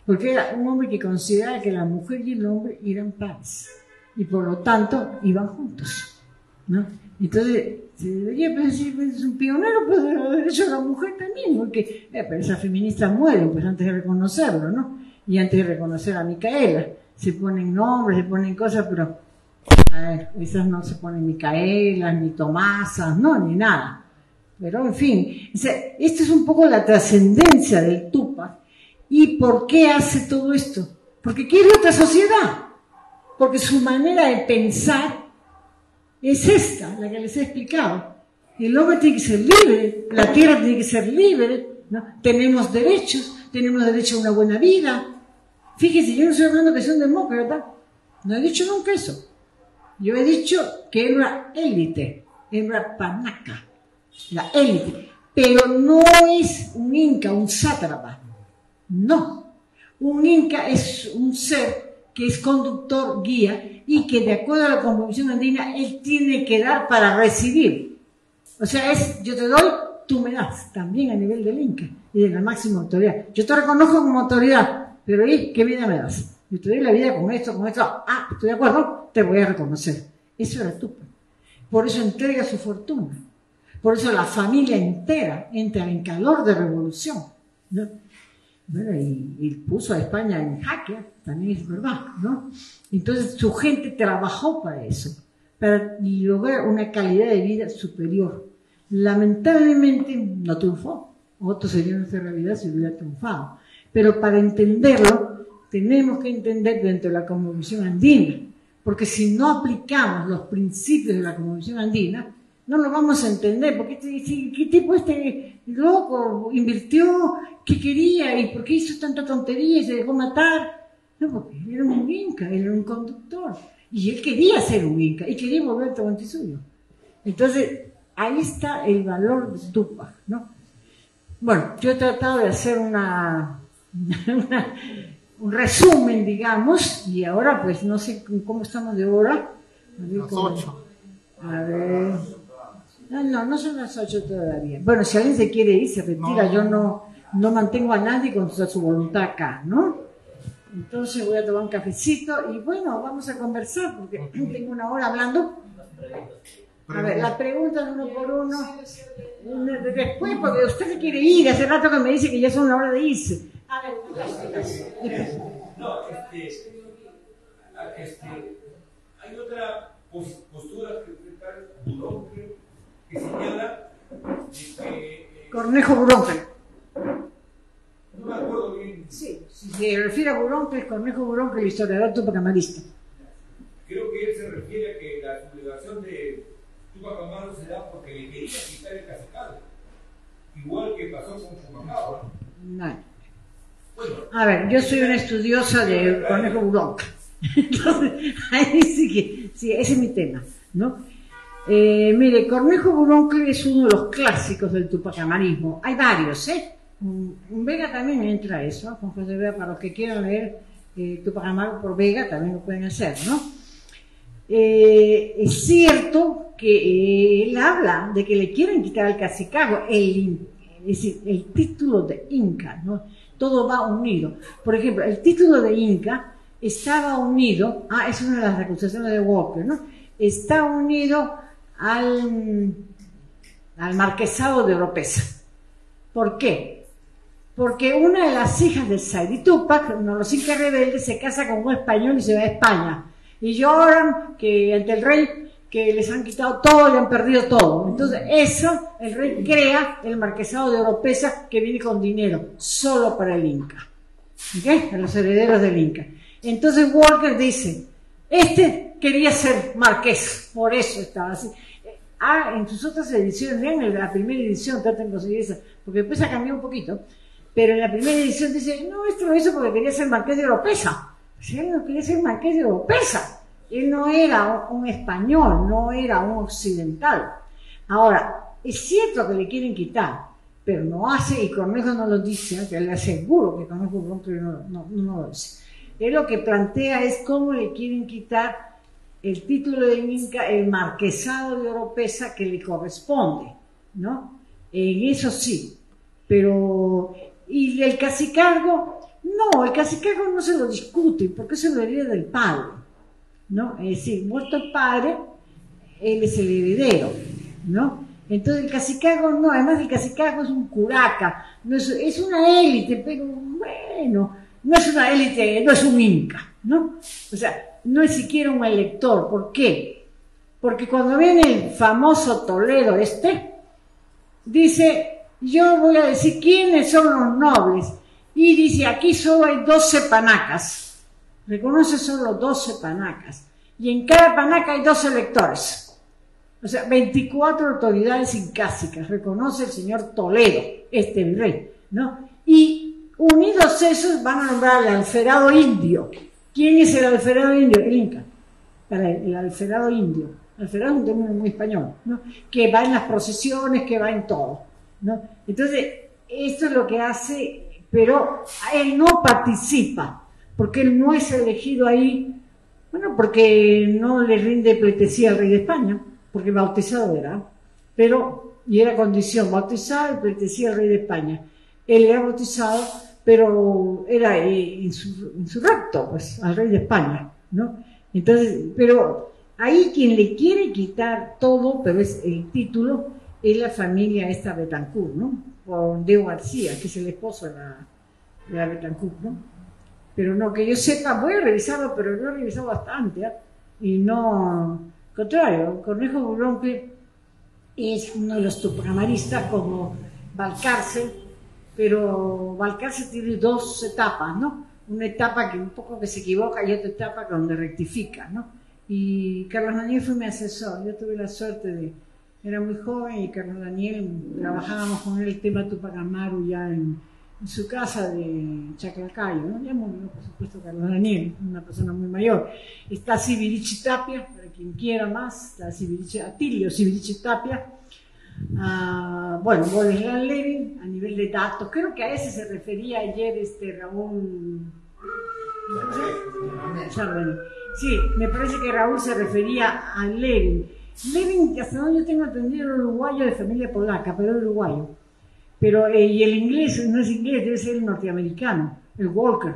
porque era un hombre que consideraba que la mujer y el hombre eran pares, y por lo tanto iban juntos, ¿no? Entonces, se debería decir, pues, es un pionero pues, de los derechos de la mujer también, porque pero esas feministas mueren pues, antes de reconocerlo, ¿no? Y antes de reconocer a Micaela. Se ponen nombres, se ponen cosas, pero a ver, esas no se ponen Micaelas, ni Tomasas, no, ni nada. Pero en fin, o sea, esto es un poco la trascendencia del Túpac. ¿Y por qué hace todo esto? Porque quiere otra sociedad. Porque su manera de pensar es esta, la que les he explicado. El hombre tiene que ser libre, la tierra tiene que ser libre, ¿no? Tenemos derecho a una buena vida. Fíjese, yo no estoy hablando que sea un demócrata, no he dicho nunca eso. Yo he dicho que era élite, era panaca, la élite. Pero no es un inca, un sátrapa. No. Un inca es un ser que es conductor, guía, y que de acuerdo a la Constitución andina, él tiene que dar para recibir. O sea, yo te doy tú me das, también a nivel del Inca y de la máxima autoridad. Yo te reconozco como autoridad, pero ¿qué vida me das? Yo te doy la vida con esto, estoy de acuerdo, te voy a reconocer. Eso era Tupac. Por eso entrega su fortuna. Por eso la familia entera entra en calor de revolución, ¿no? Bueno, y puso a España en jaque, también es verdad, ¿no? Entonces su gente trabajó para eso, para lograr una calidad de vida superior. Lamentablemente no triunfó, otros serían nuestra realidad si hubiera triunfado. Pero para entenderlo, tenemos que entender dentro de la cosmovisión andina, porque si no aplicamos los principios de la cosmovisión andina, no lo vamos a entender, porque ¿qué tipo loco invirtió? ¿Qué quería? ¿Y por qué hizo tanta tontería y se dejó matar? No, porque él era un inca, él era un conductor. Y él quería ser un inca y quería volver a suyo. Entonces, ahí está el valor de Tupac, ¿no? Bueno, yo he tratado de hacer un resumen, digamos, y ahora pues no sé cómo estamos de hora. Las 8. A ver... No son las 8 todavía. Bueno, si alguien se quiere ir, se retira. No. Yo no mantengo a nadie con su voluntad acá, ¿no? Entonces voy a tomar un cafecito y bueno, vamos a conversar porque tengo una hora hablando. A ver, las preguntas uno por uno. Después, porque usted se quiere ir. Hace rato que me dice que ya son la hora de irse. A ver, no, hay otra postura que Burón, creo, que señala de que... Cornejo Burón. No me acuerdo bien. Sí, si se refiere a Burón, que es Cornejo Burón, que el historiador tupacamarista. Creo que él se refiere a que la sublevación de Tupac Amaru se da porque le quería quitar el cacicado. Igual que pasó con Fumacao. No. Bueno, a ver, yo soy una estudiosa de Cornejo Burón. Entonces, ahí sí, ese es mi tema, ¿no? Mire, Cornejo Burón es uno de los clásicos del tupacamarismo. Hay varios, ¿eh? Un Vega también entra a eso, con José Vega, para los que quieran leer Tupac Amaru por Vega, también lo pueden hacer, ¿no? Es cierto que él habla de que le quieren quitar al Cacicagua es decir, el título de Inca, ¿no? Todo va unido. Por ejemplo, el título de Inca estaba unido, es una de las acusaciones de Walker, ¿no? Está unido al marquesado de Oropesa. ¿Por qué? Porque una de las hijas de Saidi Tupac, uno de los incas rebeldes, se casa con un español y se va a España. Y lloran que ante el rey que les han quitado todo y han perdido todo. Entonces el rey crea el marquesado de Oropesa que viene con dinero, solo para el Inca. ¿Ok? Para los herederos del Inca. Entonces Walker dice, quería ser marqués, por eso estaba así. En sus otras ediciones, en la primera edición, traten de conseguir esa, porque después ha cambiado un poquito, pero en la primera edición dice, no, esto lo hizo porque quería ser marqués de Oropesa. Pues él no quería ser marqués de Oropesa. Él no era un español, no era un occidental. Ahora, es cierto que le quieren quitar, pero no hace, y Cornejo no lo dice, que le aseguro que Cornejo no lo dice. Él lo que plantea es cómo le quieren quitar el título de Inca, el marquesado de Oropesa que le corresponde, ¿no? En eso sí, pero... ¿Y el cacicazgo? No, el cacicazgo no se lo discute, porque eso lo hereda del padre, ¿no? Es decir, muerto el padre, él es el heredero, ¿no? Entonces el cacicazgo no, además el cacicazgo es un curaca, no es una élite, pero bueno, no es una élite, no es un inca, ¿no? O sea, no es siquiera un elector. ¿Por qué? Porque cuando viene el famoso Toledo dice, yo voy a decir quiénes son los nobles, y dice, aquí solo hay 12 panacas, reconoce solo 12 panacas, y en cada panaca hay 2 electores, o sea, 24 autoridades incásicas, reconoce el señor Toledo, virrey, ¿no? Y unidos esos van a nombrar al alferado indio. ¿Quién es el alferado indio? El Inca. Para el alferado indio. Alferado es un término muy español, ¿no? Que va en las procesiones, que va en todo, ¿no? Entonces, esto es lo que hace, pero él no participa, porque él no es elegido ahí, bueno, porque no le rinde pleitesía al rey de España, porque bautizado era, pero y era condición bautizado y pertenecía al rey de España. Él era bautizado, pero era insurrecto, pues, al rey de España, ¿no? Entonces, pero ahí quien le quiere quitar todo, pero es el título, es la familia esta Betancourt, ¿no? Con Diego García, que es el esposo de la Betancourt, ¿no? Pero no, que yo sepa, voy a revisarlo, pero lo he revisado bastante, ¿eh? Y no, contrario, Cornejo Burlón es uno de los tupacamaristas como Valcárcel, pero Valcárcel tiene dos etapas, ¿no? Una etapa que un poco que se equivoca y otra etapa donde rectifica, ¿no? Y Carlos Daniel fue mi asesor, yo tuve la suerte era muy joven y Carlos Daniel, trabajábamos con él el tema Tupac Amaru ya en su casa de Chaclacayo, ¿no? Ya murió, por supuesto, Carlos Daniel, una persona muy mayor. Está Sibirichi Tapia, para quien quiera más, está Atilio Sibirichi Tapia, bueno, Boleslan Levin, a nivel de datos, creo que a ese se refería ayer Raúl. Sí, me parece que Raúl se refería a Levin. Levin, hasta donde yo tengo entendido, era uruguayo de familia polaca, pero era uruguayo. Pero, y el inglés, no es inglés, debe ser el norteamericano, el Walker,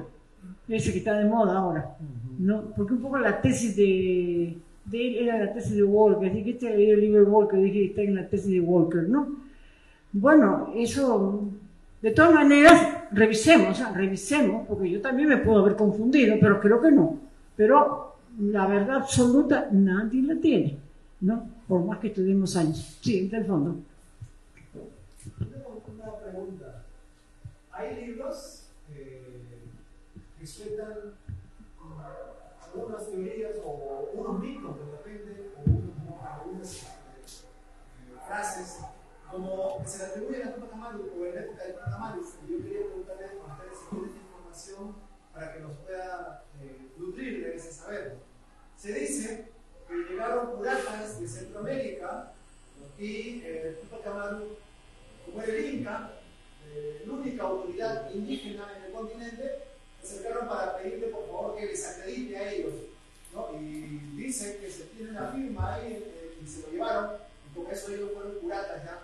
ese que está de moda ahora, ¿no? Porque un poco la tesis de él era la tesis de Walker, así que este ha leído el libro de Walker, dije que está en la tesis de Walker, ¿no? Bueno, eso, de todas maneras, revisemos, porque yo también me puedo haber confundido, pero creo que no. Pero la verdad absoluta nadie la tiene, ¿no? Por más que estuvimos años. Sí, en el fondo. Una pregunta. ¿Hay libros que sueltan algunas teorías o unos mitos de repente, o algunas frases como que se le atribuyen a Tupac Amaru o en la época de Tupac Amaru? Y yo quería preguntarle a ustedes si tienen información para que nos pueda nutrir de ese saber. Se dice que llegaron piratas de Centroamérica y Tupac Amaru, como era el Inca, la única autoridad indígena en el continente, se acercaron para pedirle por favor que les acredite a ellos, ¿no? Y dicen que se tiene una firma ahí y se lo llevaron, y con eso ellos fueron curatas ya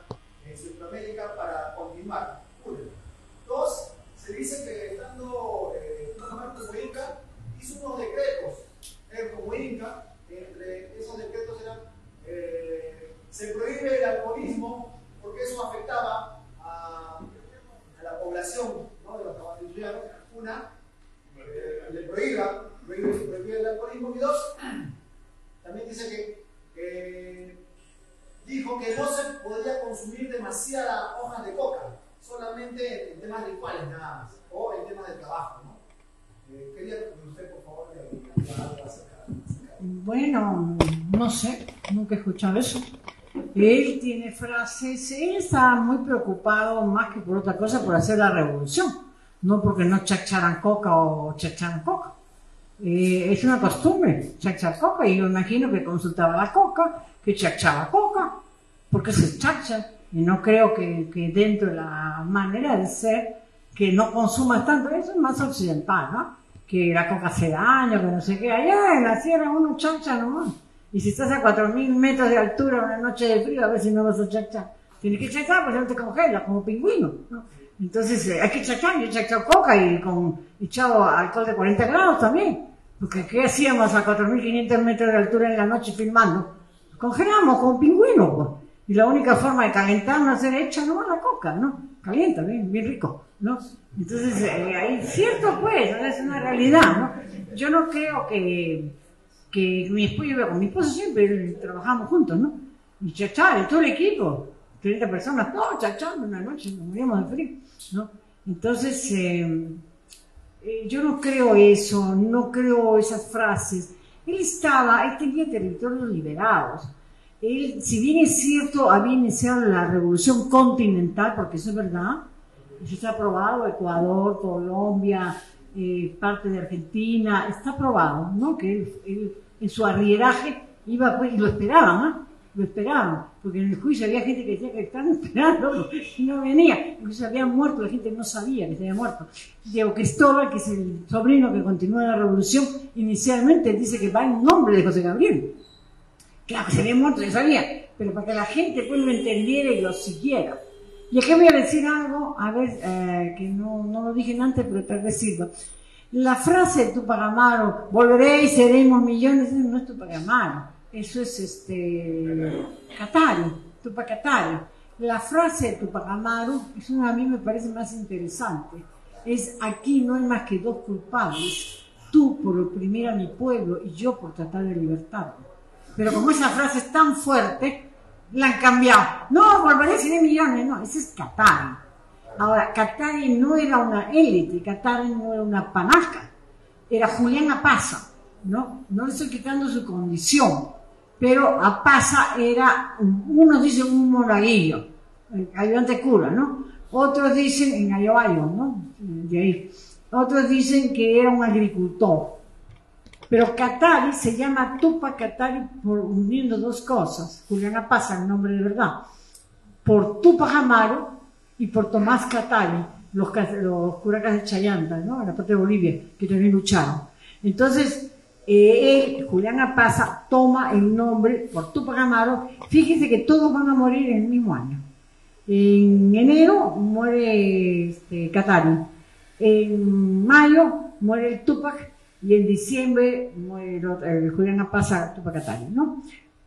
en Centroamérica para continuar. Uno. Dos, se dice que estando como Inca, hizo unos decretos, como Inca, entre esos decretos eran, se prohíbe el alcoholismo porque eso afectaba a la población, ¿no? De los caballeros. Una, le prohíbe el alcoholismo. Y dos, también dice que dijo que no se podía consumir demasiadas hojas de coca, solamente en temas rituales nada más, o en temas de trabajo, ¿no? Quería que usted, por favor, le diga algo acerca de Bueno, no sé, nunca he escuchado eso. Él tiene frases, él está muy preocupado más que por otra cosa por hacer la revolución, no porque no chacharan coca o chacharan coca. Es una costumbre, chachar coca, y yo imagino que consultaba la coca, que chachaba coca, porque se chacha, y no creo que dentro de la manera de ser, que no consumas tanto, eso es más occidental, ¿no? Que la coca hace daño, que no sé qué, allá en la sierra uno chacha nomás. Y si estás a 4.000 metros de altura una noche de frío, a ver si no vas a chachar. Tienes que chachar porque no te congelas, como pingüino, ¿no? Entonces hay que chachar, yo he chachado coca y echado alcohol de 40 grados también. Porque ¿qué hacíamos a 4.500 metros de altura en la noche filmando? Congelamos como pingüino, pues. Y la única forma de calentarnos era echar nomás la coca, ¿no? Calienta, bien rico, ¿no? Entonces, hay cierto, pues, es una realidad, ¿no? Yo no creo que mi esposo, yo con mi esposo siempre trabajamos juntos, ¿no? Y chachar, todo el equipo, 30 personas, todos chachando una noche, nos moríamos de frío, ¿no? Entonces, yo no creo eso, no creo esas frases. Él tenía territorios liberados. Él, si bien es cierto, había iniciado la revolución continental, porque eso es verdad, eso está aprobado, Ecuador, Colombia, parte de Argentina, está aprobado, ¿no? Que él en su arrieraje iba, pues, y lo esperaban, ¿no? Lo esperaban, porque en el juicio había gente que decía que estaban esperando y no venía, porque se habían muerto, la gente no sabía que se había muerto. Diego Cristóbal, que es el sobrino que continúa la revolución, inicialmente dice que va en nombre de José Gabriel. Claro que se había muerto, ya sabía, pero para que la gente pues lo entendiera y lo siguiera. Y aquí voy a decir algo, a ver, que no lo dije antes, pero tal vez sirva. La frase de Tupac Amaru, volveré y seremos millones, no es Tupac Amaru, eso es Katari, Tupac Katari. La frase de Tupac Amaru es una, a mí me parece más interesante. Es: aquí no hay más que dos culpables, tú por oprimir a mi pueblo y yo por tratar de libertarlo. Pero como esa frase es tan fuerte, la han cambiado. No, volveré a 100 millones, no, ese es Katari. Ahora, Katari no era una élite, Katari no era una panaca, era Julián Apaza, ¿no? No le estoy quitando su condición, pero Apaza era, unos dicen un monaguillo, ayudante cura, ¿no? Otros dicen, en Ayoayo, ¿no? De ahí. Otros dicen que era un agricultor. Pero Katari se llama Tupac Katari por uniendo dos cosas. Julián Apaza, el nombre de verdad. Por Tupac Amaru y por Tomás Katari, los curacas de Chayanta, ¿no? En la parte de Bolivia, que también lucharon. Entonces, él, Julián Apaza, toma el nombre por Tupac Amaru. Fíjense que todos van a morir en el mismo año. En enero muere Katari. En mayo muere el Tupac. Y en diciembre muere el Julián Apaza, Tupac Katari, ¿no?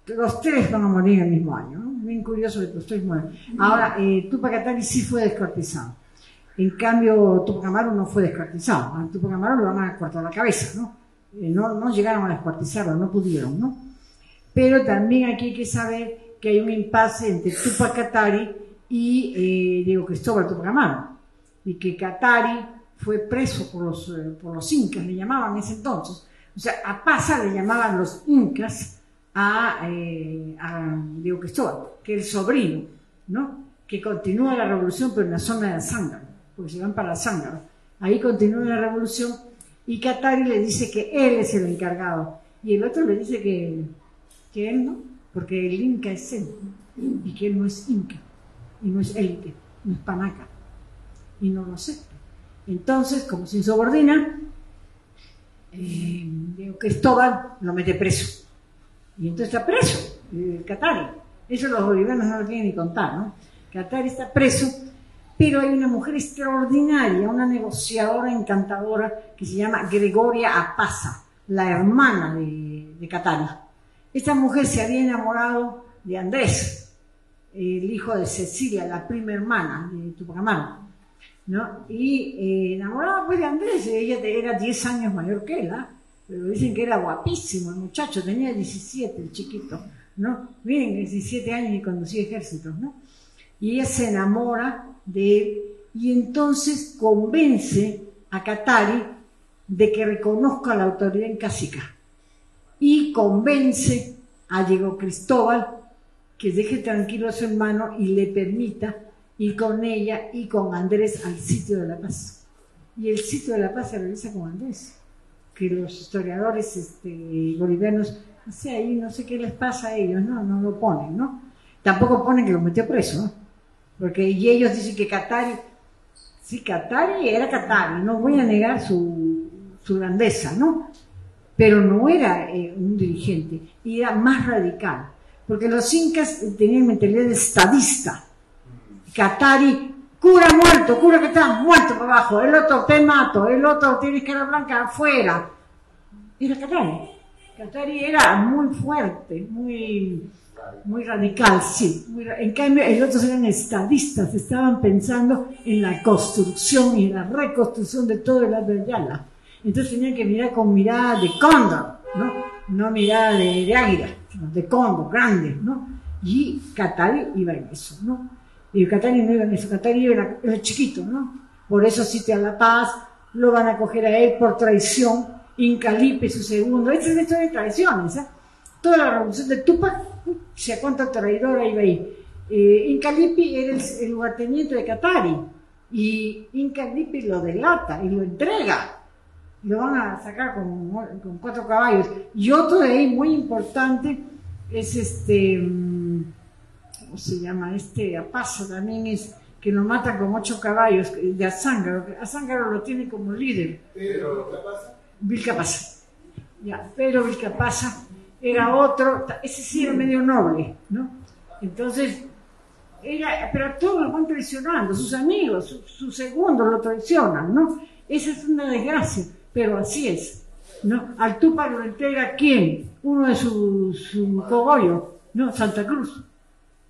Los tres van a morir el mismo año, ¿no? Bien curioso que los tres mueren. Ahora, Tupac Katari sí fue descuartizado. En cambio, Tupac Amaru no fue descuartizado. A Tupac Amaru lo van a cortar la cabeza, ¿no? No llegaron a descuartizarlo, no pudieron, ¿no? Pero también aquí hay que saber que hay un impasse entre Tupac Katari y Diego Cristóbal Tupac Amaru. Y que Katari fue preso por los incas, le llamaban en ese entonces. O sea, a Paza le llamaban los incas a Diego Cristóbal, que es el sobrino, ¿no? Que continúa la revolución, pero en la zona de Zángaro, porque se van para Zángaro. Ahí continúa la revolución y Katari le dice que él es el encargado. Y el otro le dice que él no, porque el inca es él, y que él no es inca, y no es élite, no es panaca, y no lo acepta. Entonces, como se insubordina, Diego Cristóbal lo mete preso. Y entonces está preso, Katari. Eso los bolivianos no lo tienen ni contar, ¿no? Katari está preso, pero hay una mujer extraordinaria, una negociadora encantadora que se llama Gregoria Apaza, la hermana de Katari. Esta mujer se había enamorado de Andrés, el hijo de Cecilia, la prima hermana de Tupac Amaru, ¿no? Y enamorada pues de Andrés, ella era 10 años mayor que él, ¿eh? Pero dicen que era guapísimo el muchacho, tenía 17, el chiquito, ¿no? Miren, 17 años y conducía ejércitos, ¿no? Y ella se enamora de él y entonces convence a Katari de que reconozca la autoridad incásica y convence a Diego Cristóbal que deje tranquilo a su hermano y le permita ir con ella y con Andrés al sitio de la paz. Y el sitio de la paz se realiza con Andrés, que los historiadores bolivianos, no sé, ahí no sé qué les pasa a ellos, no lo ponen, ¿no? Tampoco ponen que lo metió preso, ¿no? Porque y ellos dicen que Katari, sí, Katari era Katari, no voy a negar su grandeza, ¿no? Pero no era un dirigente, y era más radical, porque los incas tenían mentalidad de estadista. Katari, cura muerto, cura que está muerto para abajo, el otro te mato, el otro tienes cara blanca afuera. Era Katari. Katari era muy fuerte, muy radical, sí. En cambio, los otros eran estadistas, estaban pensando en la construcción y en la reconstrucción de todo el Alto de Yala. Entonces tenían que mirar con mirada de cóndor, ¿no? No mirada de águila, sino de cóndor, grande, ¿no? Y Katari iba en eso, ¿no? Y Katari no iba en eso, Katari era chiquito, ¿no? Por eso sitio a la paz, lo van a coger a él por traición, Incalipe su segundo, esta es una historia de traiciones, ¿eh? Toda la revolución de Tupac, se cuánta traidora iba ahí. Incalipe era el lugarteniente de Katari, y Incalipe lo delata y lo entrega. Lo van a sacar con 4 caballos. Y otro de ahí muy importante es ¿cómo se llama? Apaza también es, que lo matan con 8 caballos de Azángaro. Azángaro lo tiene como líder. Pedro Vilcapasa. Ya, Pedro Vilcapasa era otro, ese sí era medio noble, ¿no? Entonces, pero a todos los van traicionando, sus amigos, sus segundos lo traicionan, ¿no? Esa es una desgracia, pero así es, ¿no? Al Túpac lo entrega ¿quién? Uno de sus cogollos, ¿no? Santa Cruz.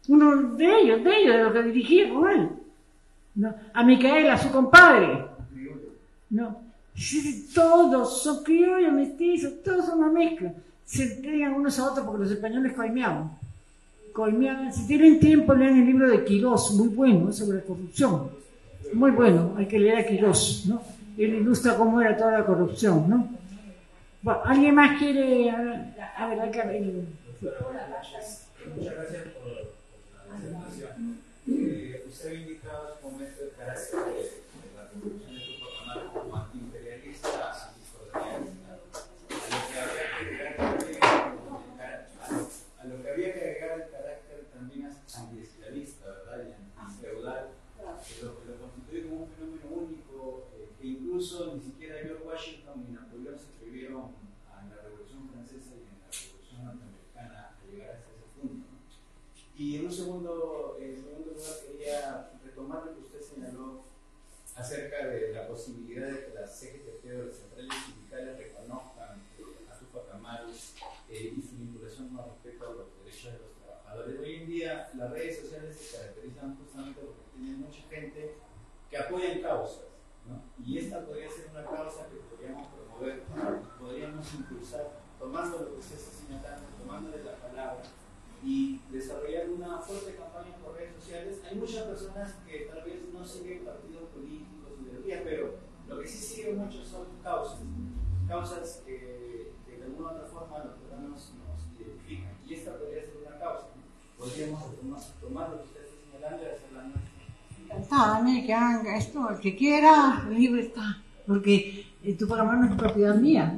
Uno de ellos, de los que dirigía con él, ¿no? A Micaela, su compadre, ¿no? Sí, todos son criollos, mestizos, todos son una mezcla. Se entregan unos a otros porque los españoles coimeaban. Si tienen tiempo, lean el libro de Quirós, muy bueno, sobre la corrupción. Muy bueno, hay que leer a Quirós, ¿no? Él ilustra cómo era toda la corrupción, ¿no? Bueno, ¿alguien más quiere? A ver, acá. Muchas gracias por la presentación. Usted ha indicado en un momento el carácter de la revolución de Túpac Amaru como antiimperialista, anticolonialista. A lo que había que agregar el carácter también antiesclavista, ¿verdad? Y antifeudal, que lo constituye como un fenómeno único, que incluso ni siquiera George Washington ni Napoleón se atrevieron en la Revolución Francesa y en la Revolución Norteamericana a llegar hasta ese punto, ¿no? Y en segundo lugar quería retomar lo que usted señaló acerca de la posibilidad de que las CGTP o las centrales sindicales reconozcan a Túpac Amaru y su vinculación con respecto a los derechos de los trabajadores. Hoy en día las redes sociales se caracterizan justamente porque tienen mucha gente que apoya causas, ¿no? Y esta podría ser una causa que podríamos promover, podríamos impulsar, tomando lo que usted está señalando, tomándole la palabra y desarrollar una fuerte campaña por redes sociales. Hay muchas personas que tal vez no siguen partidos políticos, ideología, pero lo que sí siguen mucho son causas que de alguna u otra forma los peruanos nos identifican. Y esta podría ser una causa, ¿no? Podríamos tomar lo que usted está señalando y hacerla nuestra. Encantada, mire, que hagan esto, el que quiera, libre está, porque Túpac Amaru no es propiedad mía,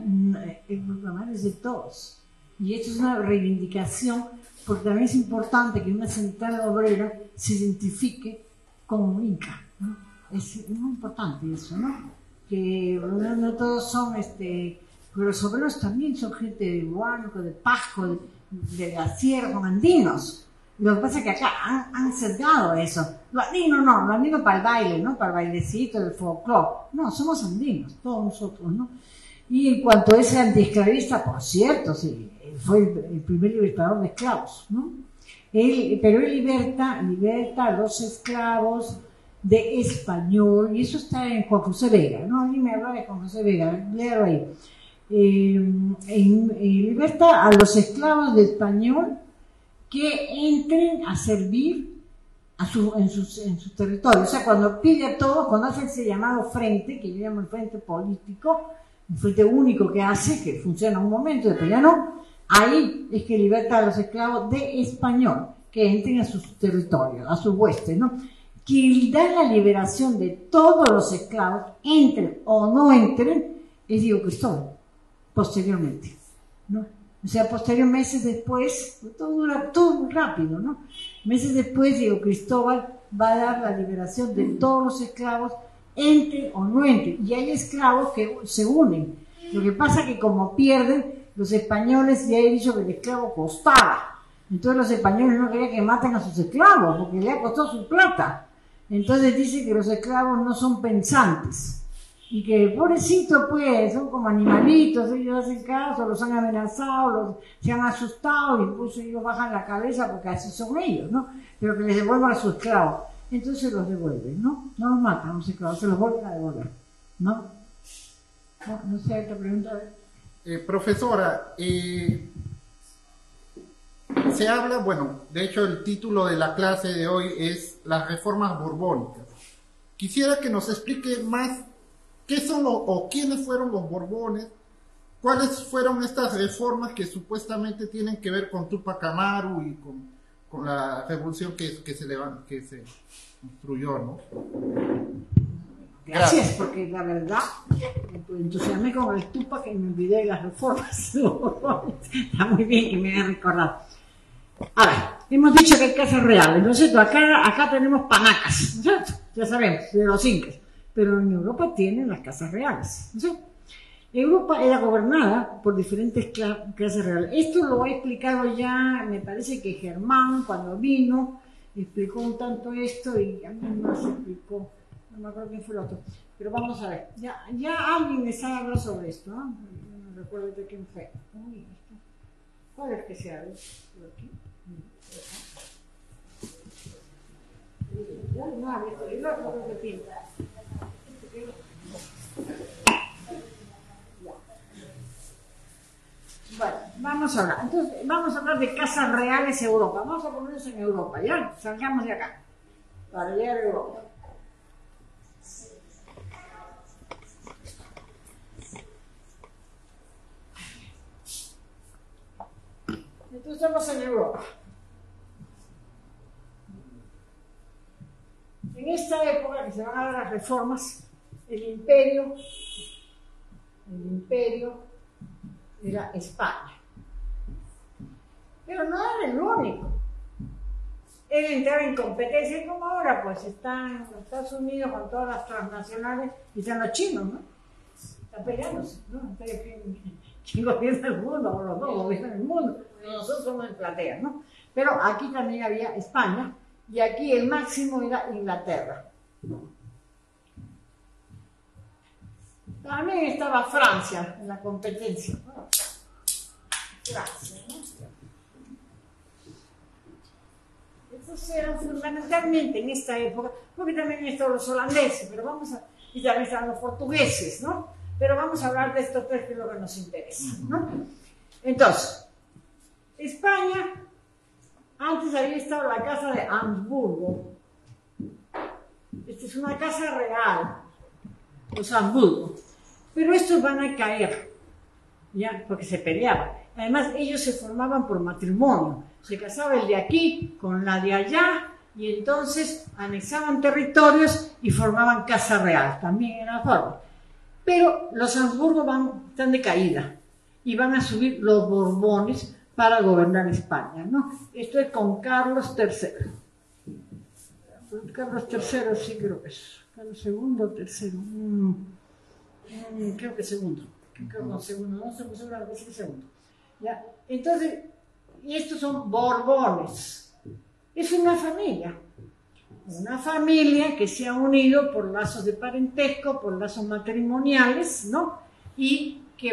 el Túpac Amaru es de todos. Y esto es una reivindicación, porque también es importante que una central obrera se identifique como inca, ¿no? Es muy importante eso, ¿no? Que no todos son, pero los obreros también son gente de Huánuco, de Pasco, de la sierra, son andinos. Lo que pasa es que acá han sesgado eso. Los andinos para el baile, ¿no? Para el bailecito, el folclore. No, somos andinos, todos nosotros, ¿no? Y en cuanto a ese antiesclavista, por cierto, sí, fue el primer libertador de esclavos, ¿no? Pero él liberta a los esclavos de español, y eso está en Juan José Vega, ¿no? Alguien me habla de Juan José Vega, léalo ahí. Liberta a los esclavos de español que entren a servir en sus territorios. O sea, cuando pide a todos, cuando hace ese llamado frente, que yo llamo el frente político, un frente único que hace, que funciona un momento, después ya no, ahí es que liberta a los esclavos de español, que entren a sus territorios, a sus huestes, ¿no? Quien da la liberación de todos los esclavos, entren o no entren, es Diego Cristóbal, posteriormente, ¿no? O sea, meses después, todo muy rápido, ¿no? Meses después, Diego Cristóbal va a dar la liberación de todos los esclavos, entren o no entren. Y hay esclavos que se unen. Lo que pasa es que como pierden, los españoles, ya he dicho que el esclavo costaba. Entonces los españoles no querían que maten a sus esclavos, porque le ha costado su plata. Entonces dice que los esclavos no son pensantes. Y que pobrecito, pues, son como animalitos, ellos hacen caso, los han amenazado, se han asustado y pues ellos bajan la cabeza porque así son ellos, ¿no? Pero que les devuelvan a sus esclavos. Entonces los devuelven, ¿no? No los matan a los esclavos, se los vuelven a devolver, ¿no? No sé, otra pregunta. Profesora, se habla, bueno, de hecho el título de la clase de hoy es las reformas borbónicas. Quisiera que nos explique más qué son o quiénes fueron los Borbones, cuáles fueron estas reformas que supuestamente tienen que ver con Túpac Amaru y con la revolución que se construyó, ¿no? Gracias, porque la verdad me entusiasmé con el Túpac que me olvidé de las reformas. Está muy bien que me haya recordado. A ver, hemos dicho que hay casas reales, ¿no es cierto? Acá tenemos panacas, ¿no es cierto? Ya sabemos, de los incas. Pero en Europa tienen las casas reales, ¿no es cierto? Europa era gobernada por diferentes clases reales. Esto lo he explicado ya, me parece que Germán, cuando vino, explicó un tanto esto y a mí más explicó, no me acuerdo quién fue el otro. Pero vamos a ver, ya alguien me sabe hablar sobre esto, ¿no? No me recuerdo de quién fue. Uy, ¿cuál es que se habla? Aquí. Bueno, vamos a hablar. Entonces, vamos a hablar de casas reales en Europa. Vamos a ponernos en Europa, ¿ya? Salgamos de acá para llegar a Europa. Entonces estamos en Europa. En esta época que se van a dar las reformas, el imperio era España. Pero no era el único. Él entraba en competencia, y como ahora, pues están los Estados Unidos con todas las transnacionales y están los chinos, ¿no? Están peleándose, ¿no? ¿Quién gobierna el mundo? O los dos gobiernan el mundo. Nosotros somos el platea, ¿no? Pero aquí también había España y aquí el máximo era Inglaterra. También estaba Francia en la competencia. Francia, ¿no? Estos eran fundamentalmente en esta época, porque también estaban los holandeses, pero y también estaban los portugueses, ¿no? Pero vamos a hablar de estos tres, que es lo que nos interesa, ¿no? Entonces, España, antes había estado la casa de Habsburgo. Esta es una casa real, los Habsburgo. Pero estos van a caer, ¿ya? Porque se peleaban. Además, ellos se formaban por matrimonio. Se casaba el de aquí con la de allá y entonces anexaban territorios y formaban casa real. También era forma. Pero los Habsburgo están de caída y van a subir los Borbones para gobernar España, ¿no? Esto es con Carlos III. Carlos III sí creo que es. Carlos II o III. Creo que segundo. Creo que segundo. No estoy segura que es segundo. ¿Ya? Entonces, y estos son Borbones. Es una familia. Una familia que se ha unido por lazos de parentesco, por lazos matrimoniales, ¿no? Y que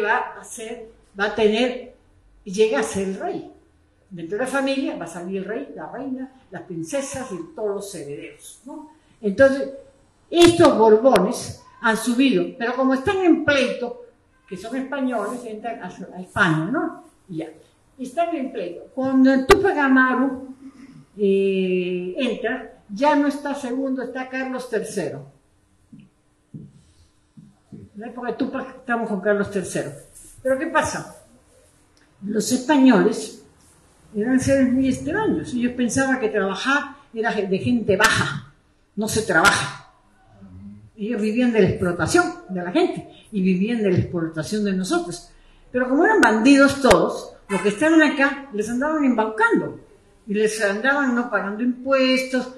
llega a ser el rey. Dentro de la familia va a salir el rey, la reina, las princesas y todos los herederos, ¿no? Entonces, estos Borbones han subido, pero como están en pleito, que son españoles, entran a España, ¿no? Y ya. Están en pleito. Cuando el Túpac Amaru entra, ya no está segundo, está Carlos III. En la época de Túpac estamos con Carlos III. Pero ¿qué pasa? Los españoles eran seres muy extraños. Ellos pensaban que trabajar era de gente baja. No se trabaja. Ellos vivían de la explotación de la gente y vivían de la explotación de nosotros. Pero como eran bandidos todos, los que estaban acá les andaban embaucando y les andaban no pagando impuestos.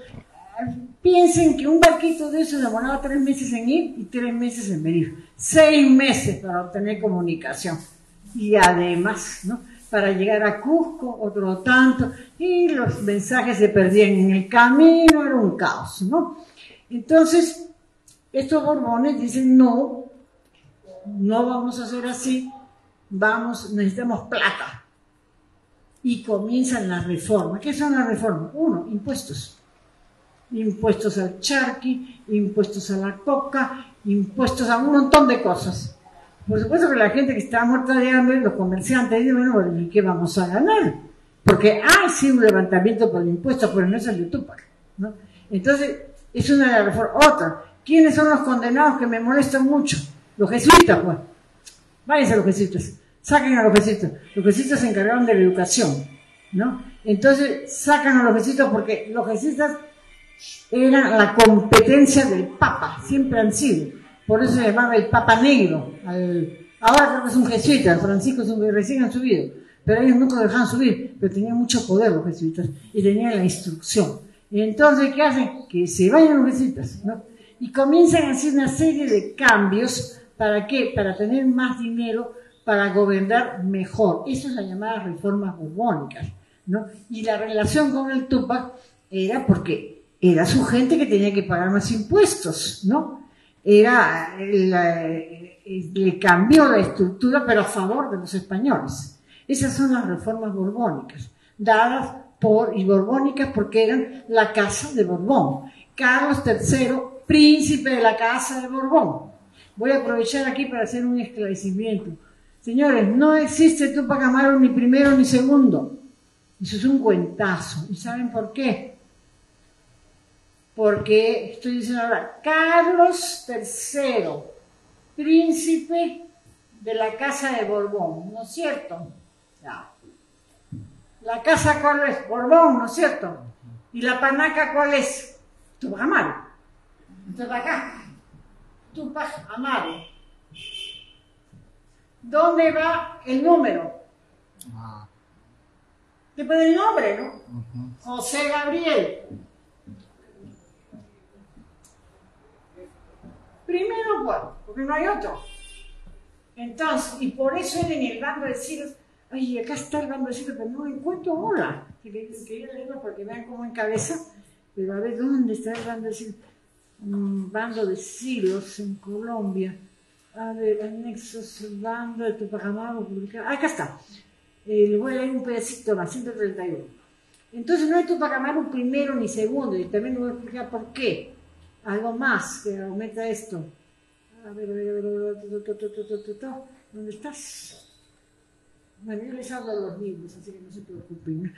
Piensen que un barquito de eso demoraba 3 meses en ir y 3 meses en venir. 6 meses para obtener comunicación. Y además, ¿no? Para llegar a Cusco, otro tanto, y los mensajes se perdían en el camino, era un caos, ¿no? Entonces, estos Borbones dicen, no vamos a hacer así, necesitamos plata. Y comienzan las reformas. ¿Qué son las reformas? 1, impuestos. Impuestos al charqui, impuestos a la coca, impuestos a un montón de cosas. Por supuesto que la gente que estaba muerta de hambre, los comerciantes, dicen, bueno, ¿y qué vamos a ganar? Porque hay sí un levantamiento por el impuesto, pero no es el de Túpac, ¿no? Entonces, es una de las reformas. Otra, ¿quiénes son los condenados que me molestan mucho? Los jesuitas, pues. Váyanse a los jesuitas, saquen a los jesuitas. Los jesuitas se encargaron de la educación, ¿no? Entonces, sacan a los jesuitas porque los jesuitas eran la competencia del Papa, siempre han sido. Por eso se llamaba el Papa Negro. Ahora creo que es un jesuita, Francisco es un recién han subido, pero ellos nunca lo dejaban subir, pero tenían mucho poder los jesuitas y tenían la instrucción. Y entonces, ¿qué hacen? Que se vayan los jesuitas, ¿no? Y comienzan a hacer una serie de cambios ¿para qué? Para tener más dinero, para gobernar mejor. Eso es la llamada reformas borbónicas, ¿no? Y la relación con el Tupac era porque era su gente que tenía que pagar más impuestos, ¿no? Le cambió la estructura, pero a favor de los españoles. Esas son las reformas borbónicas, dadas y borbónicas porque eran la casa de Borbón. Carlos III, príncipe de la casa de Borbón. Voy a aprovechar aquí para hacer un esclarecimiento. Señores, no existe Tupac Amaru ni primero ni segundo. Eso es un cuentazo. ¿Y saben por qué? Porque, estoy diciendo ahora, Carlos III, príncipe de la casa de Borbón, ¿no es cierto? Ya. La casa, ¿cuál es? Borbón, ¿no es cierto? ¿Y la panaca cuál es? Tupac Amaru. Entonces acá, Tupac Amaru. ¿Dónde va el número? Después del nombre, ¿no? José Gabriel. Primero, ¿cuál? Porque no hay otro. Entonces, y por eso él en el bando de Silos, ay, acá está el bando de Silos, pero no lo encuentro ahora. Quería leerlo porque vean cómo encabeza, pero a ver dónde está el bando de Silos. Bando de Silos en Colombia. A ver, anexos, bando de Tupac Amaru publicado. Acá está. Le voy a leer un pedacito más, 131. Entonces no hay Tupac Amaru primero ni segundo, y también le voy a explicar por qué. Algo más que aumenta esto. A ver, ¿dónde estás? Bueno, yo les hablo de los libros, así que no se preocupen.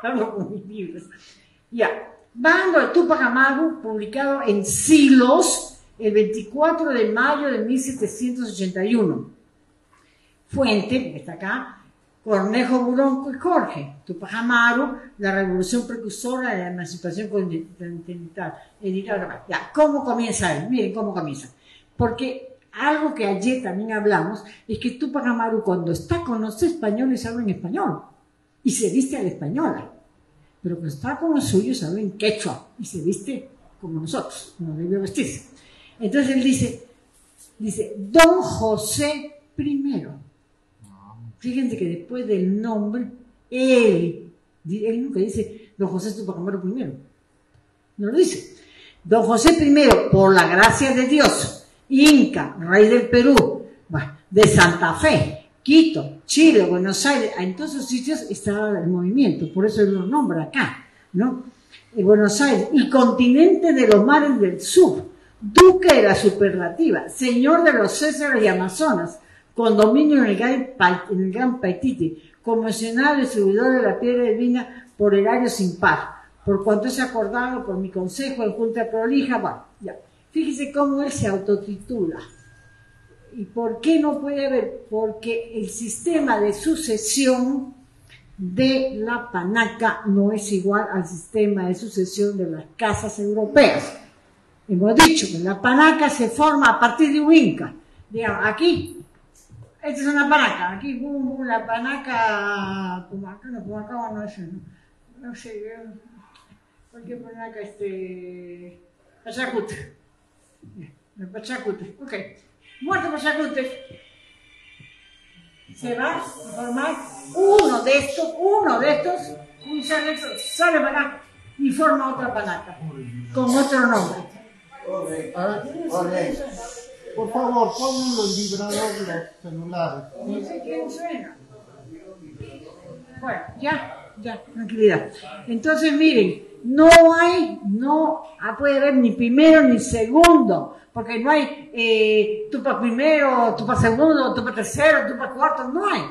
Hablo con mis libros. Ya. Bando de Tupac Amaru, publicado en Silos, el 24 de mayo de 1781. Fuente, que está acá, Cornejo Buronco y Jorge. Tupac Amaru, la revolución precursora de la emancipación continental. Ya, ¿cómo comienza él? Miren cómo comienza. Porque algo que ayer también hablamos es que Tupac Amaru, cuando está con los españoles, habla en español y se viste a la española. Pero cuando está con los suyos, habla en quechua y se viste como nosotros, no debió vestirse. Entonces él dice, Don José I. Fíjense que después del nombre, él nunca dice Don José Tupac Amaru I. No lo dice. Don José I, por la gracia de Dios, Inca, rey del Perú, de Santa Fe, Quito, Chile, Buenos Aires, en todos esos sitios estaba el movimiento, por eso él lo nombra acá, ¿no? En Buenos Aires, y continente de los mares del sur, duque de la superlativa, señor de los Césares y Amazonas, con dominio en el Gran Paititi, conmocionado distribuidor de la piedra divina por erario sin par, por cuanto es acordado por mi consejo en junta prolija. Bueno, ya. Fíjese cómo él se autotitula. ¿Y por qué no puede haber? Porque el sistema de sucesión de la panaca no es igual al sistema de sucesión de las casas europeas. Hemos dicho que la panaca se forma a partir de un inca. Digamos, aquí, esta es una panaca, aquí la panaca, Pumacao no es, no sé, cualquier panaca, Pachacute. El Pachacute, ok. Muerto Pachacute. Se va a formar uno de estos, un sale para acá y forma otra panaca, con otro nombre. Por favor, pongan los vibradores de los celulares. No sé quién suena. Bueno, ya, tranquilidad. Entonces, miren, no puede haber ni primero ni segundo, porque no hay Tupac primero, Tupac segundo, Tupac tercero, Tupac cuarto, no hay.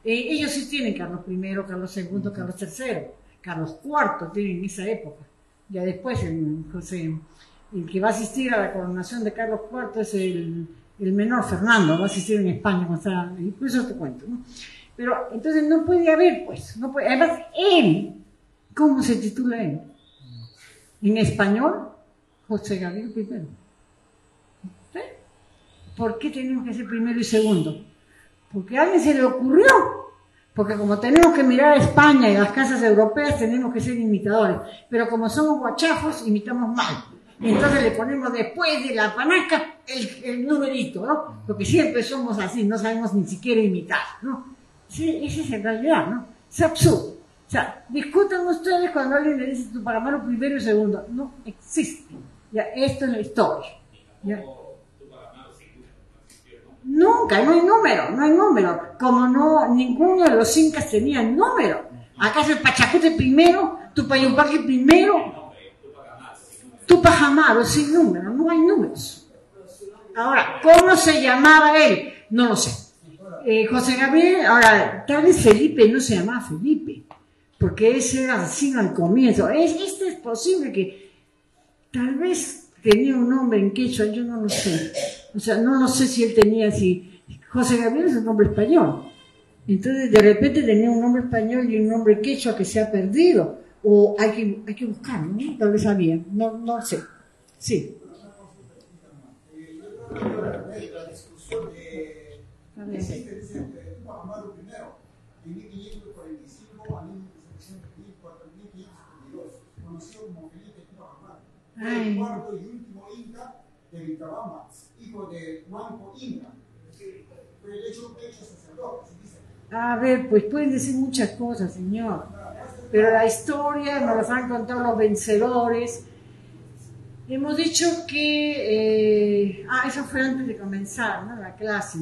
Ellos sí tienen Carlos I, Carlos II, Carlos III, Carlos IV tienen en esa época. Ya después, el que va a asistir a la coronación de Carlos IV es el menor Fernando, va a asistir en España, y por eso te cuento, ¿no? Pero entonces no puede haber, pues, no puede. Además, él, ¿cómo se titula él? En español, José Gabriel I. ¿Sí? ¿Por qué tenemos que ser primero y segundo? Porque a alguien se le ocurrió. Porque como tenemos que mirar a España y las casas europeas, tenemos que ser imitadores. Pero como somos guachafos, imitamos mal. Entonces le ponemos después de la panaca el numerito, ¿no? Porque siempre somos así, no sabemos ni siquiera imitar, ¿no? Sí, esa es en realidad, ¿no? Es absurdo. O sea, discutan ustedes cuando alguien le dice Tupac Amaru primero y segundo. No existe. Ya, esto es la historia. ¿Ya? Nunca, no hay número. Como no, ninguno de los incas tenía número. ¿Acaso el Pachacute primero? ¿Tupayumpaqui primero? Tupac Amaru sin número, no hay números. Ahora, ¿cómo se llamaba él? No lo sé. José Gabriel, ahora, tal vez Felipe no se llamaba Felipe, porque ese era así al comienzo. Es posible que tal vez tenía un nombre en quechua, yo no lo sé. O sea, no lo sé si él tenía así. José Gabriel es un nombre español. Entonces, de repente tenía un nombre español y un nombre quechua que se ha perdido. O hay que buscarlo, ¿no? Tal vez había, no sé. Sí. La discusión de existe Tupac Amaru primero, en 1545 a 1552, conocido como Felipe Tupac Amaru. Fue el cuarto y último inca de Vilcabamba, hijo de Manco Inca. Fue el hecho sacerdote, se dice. A ver, pues pueden decir muchas cosas, señor. Pero la historia nos las han contado los vencedores. Hemos dicho que... eso fue antes de comenzar, ¿no? La clase.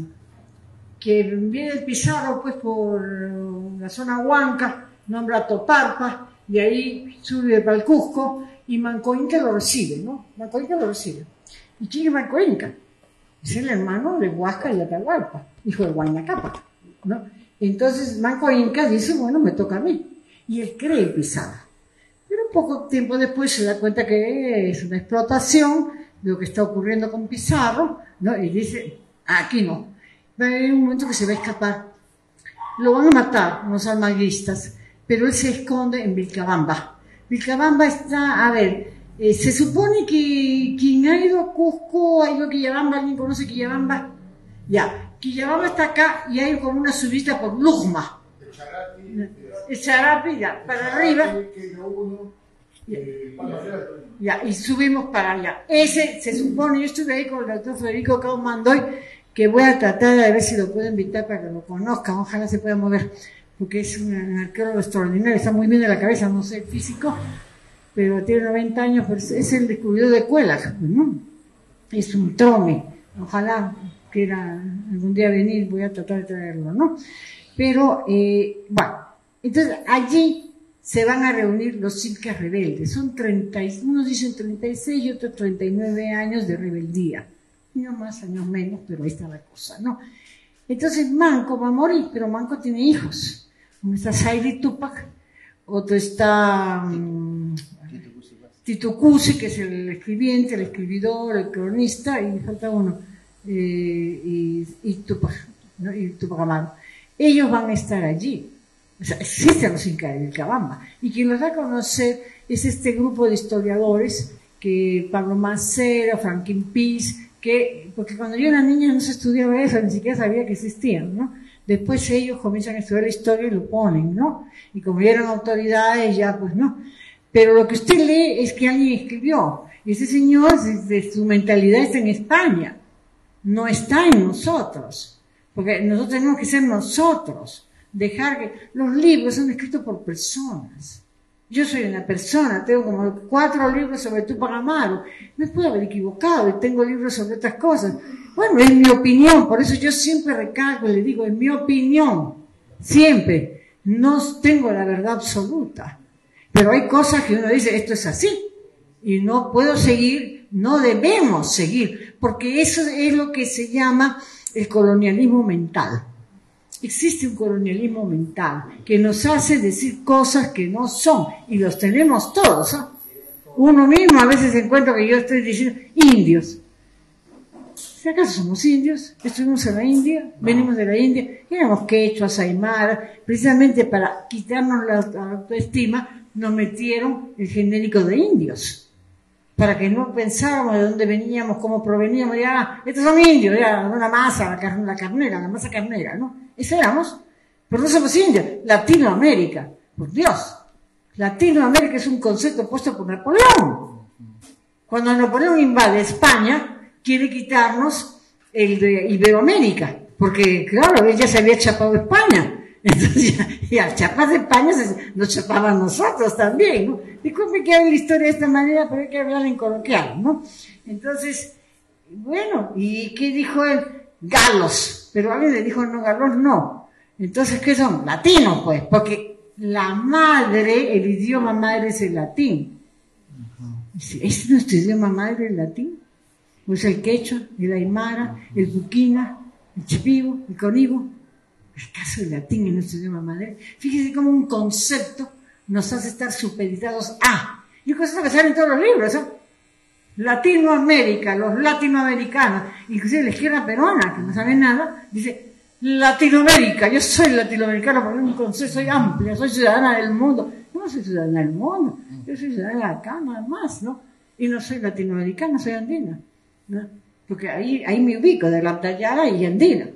Que viene el Pizarro, pues, por la zona Huanca, nombra a Toparpa, y ahí sube para el Cusco, y Manco Inca lo recibe, ¿no? Manco Inca lo recibe. ¿Y quién es Manco Inca? Es el hermano de Huasca y Atahualpa, hijo de Huayna Cápac, ¿no? Entonces Manco Inca dice, bueno, me toca a mí. Y él cree en Pizarro. Pero poco tiempo después se da cuenta que es una explotación de lo que está ocurriendo con Pizarro, ¿no? Y dice, aquí no. Va a haber un momento que se va a escapar. Lo van a matar los almagristas, pero él se esconde en Vilcabamba. Vilcabamba está, a ver, se supone que quien ha ido a Cusco, ha ido a Quillabamba, ¿alguien conoce Quillabamba? Ya, Quillabamba está acá y hay como una subida por Lujma. El Charapi, ya, para arriba. Ya, y subimos para allá. Ese se supone, yo estuve ahí con el doctor Federico Caumandoy, que voy a tratar de ver si lo puedo invitar para que lo conozcan, ojalá se pueda mover, porque es un arqueólogo extraordinario, está muy bien de la cabeza, no sé físico, pero tiene 90 años, pero es el descubridor de Cuellar, ¿no? Es un trome, ojalá quiera algún día venir, voy a tratar de traerlo, ¿no? Pero, bueno, entonces allí se van a reunir los incas rebeldes. Son unos dicen 36 y otros 39 años de rebeldía. Años más, años menos, pero ahí está la cosa, ¿no? Entonces Manco va a morir, pero Manco tiene hijos. Uno está Saidi Tupac, otro está Tito Cusi, que es el escribiente, el escribidor, el cronista, y falta uno, y Tupac, ¿no? Y Tupac Amaru. Ellos van a estar allí. O sea, existen los incas de Vilcabamba. Y quien los da a conocer es este grupo de historiadores, que Pablo Macera, Franklin Pease, porque cuando yo era niña no se estudiaba eso, ni siquiera sabía que existían, ¿no? Después ellos comienzan a estudiar la historia y lo ponen, ¿no? Y como ya eran autoridades, ya pues no. Pero lo que usted lee es que alguien escribió. Y ese señor, desde su mentalidad, está en España. No está en nosotros. Porque nosotros tenemos que ser nosotros. Dejar que... Los libros son escritos por personas. Yo soy una persona, tengo como 4 libros sobre Tupac Amaru. Me puedo haber equivocado y tengo libros sobre otras cosas. Bueno, es mi opinión, por eso yo siempre recalco y le digo, es mi opinión. Siempre. No tengo la verdad absoluta. Pero hay cosas que uno dice, esto es así. Y no puedo seguir, no debemos seguir, porque eso es lo que se llama el colonialismo mental. Existe un colonialismo mental que nos hace decir cosas que no son, y los tenemos todos, ¿eh? Uno mismo a veces encuentra que yo estoy diciendo indios. ¿Si acaso somos indios? Estuvimos en la India, venimos de la India, éramos quechuas, aymara, precisamente para quitarnos la autoestima, nos metieron el genérico de indios, para que no pensáramos de dónde veníamos, cómo proveníamos, ya, estos son indios, ya, una masa, la masa carnera, ¿no? Eso éramos, pero no somos indios. Latinoamérica, por Dios, Latinoamérica es un concepto puesto por Napoleón. Cuando Napoleón invade España, quiere quitarnos el de Iberoamérica, porque claro, él ya se había chapado España. Entonces, y al chapar de España nos chapaban nosotros también, ¿no? Disculpe que hable la historia de esta manera, pero hay que hablar en coloquial, ¿no? Entonces, bueno, ¿y qué dijo él? Galos. Pero alguien le dijo, no, galos no. Entonces, ¿qué son? Latinos, pues, porque la madre, el idioma madre es el latín. ¿Es nuestro idioma madre el latín? Pues el quechua, el aymara, el buquina, el chipivo, el conibo. ¿Acaso el latín es nuestro idioma madre? Fíjese cómo un concepto nos hace estar supeditados a. Y cosas que salen en todos los libros, ¿no? Latinoamérica, los latinoamericanos, inclusive la izquierda peruana, que no sabe nada, dice Latinoamérica, yo soy latinoamericano porque un concepto, soy amplia, soy ciudadana del mundo. No soy ciudadana del mundo, yo soy ciudadana de acá nada más, ¿no? Y no soy latinoamericana, soy andina, ¿no? Porque ahí me ubico, de la Tayara y andina.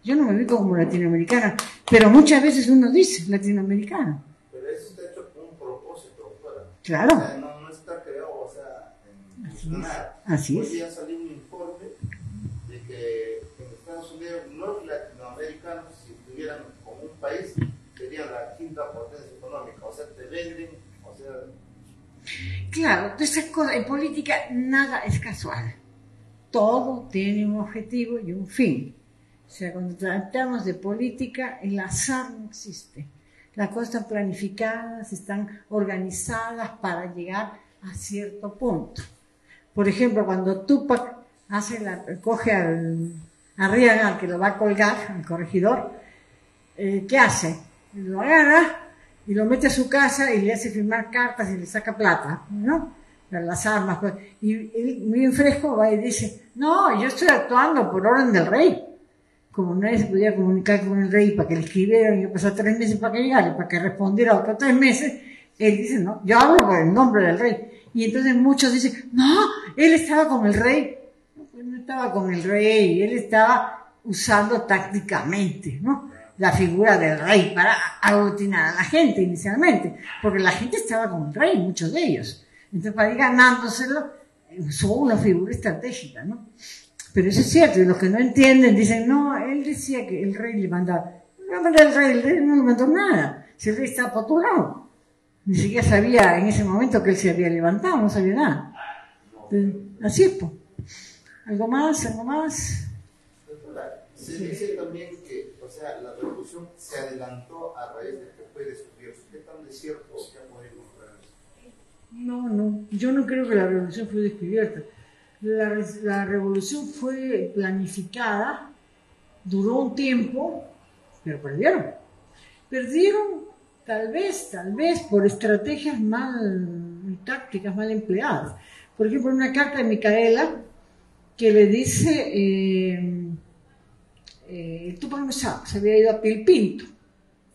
Yo no me ubico como latinoamericana, pero muchas veces uno dice latinoamericana. Pero eso está hecho con un propósito, doctora. Claro. O sea, no está creado, o sea, en nada. Así es. Hoy día salió un informe de que en Estados Unidos los latinoamericanos, si estuvieran como un país, serían la quinta potencia económica. O sea, te venden, o sea... Claro, estas cosas, en política nada es casual. Todo tiene un objetivo y un fin. O sea, cuando tratamos de política, el azar no existe. Las cosas están planificadas, están organizadas para llegar a cierto punto. Por ejemplo, cuando Tupac coge a Reagan, que lo va a colgar, al corregidor, ¿qué hace? Lo agarra y lo mete a su casa y le hace firmar cartas y le saca plata, ¿no? Las armas. Pues. Y él, muy en fresco, va y dice, no, yo estoy actuando por orden del rey. Como nadie se podía comunicar con el rey para que le escribieran, y pasó 3 meses para que llegara, para que respondiera otros 3 meses, él dice, no, yo hablo por el nombre del rey. Y entonces muchos dicen, no, él estaba con el rey. No, pues no estaba con el rey, él estaba usando tácticamente, ¿no? La figura del rey para aglutinar a la gente inicialmente, porque la gente estaba con el rey, muchos de ellos. Entonces para ir ganándoselo, usó una figura estratégica, ¿no? Pero eso es cierto, y los que no entienden dicen, no, él decía que el rey le mandaba. No, el rey no le mandó nada, si el rey estaba por otro lado. Ni siquiera sabía en ese momento que él se había levantado, no sabía nada. Entonces, así es, pues. ¿Algo más? Doctora, se dice también que, o sea, la revolución se adelantó a raíz de que fue descubierto. ¿Qué tan de cierto que ha podido encontrar eso? No, yo no creo que la revolución fue descubierta. La revolución fue planificada, duró un tiempo, pero perdieron. Perdieron tal vez por estrategias tácticas mal empleadas. Por ejemplo, una carta de Micaela que le dice, Tupac no sabe, se había ido a Pilpinto.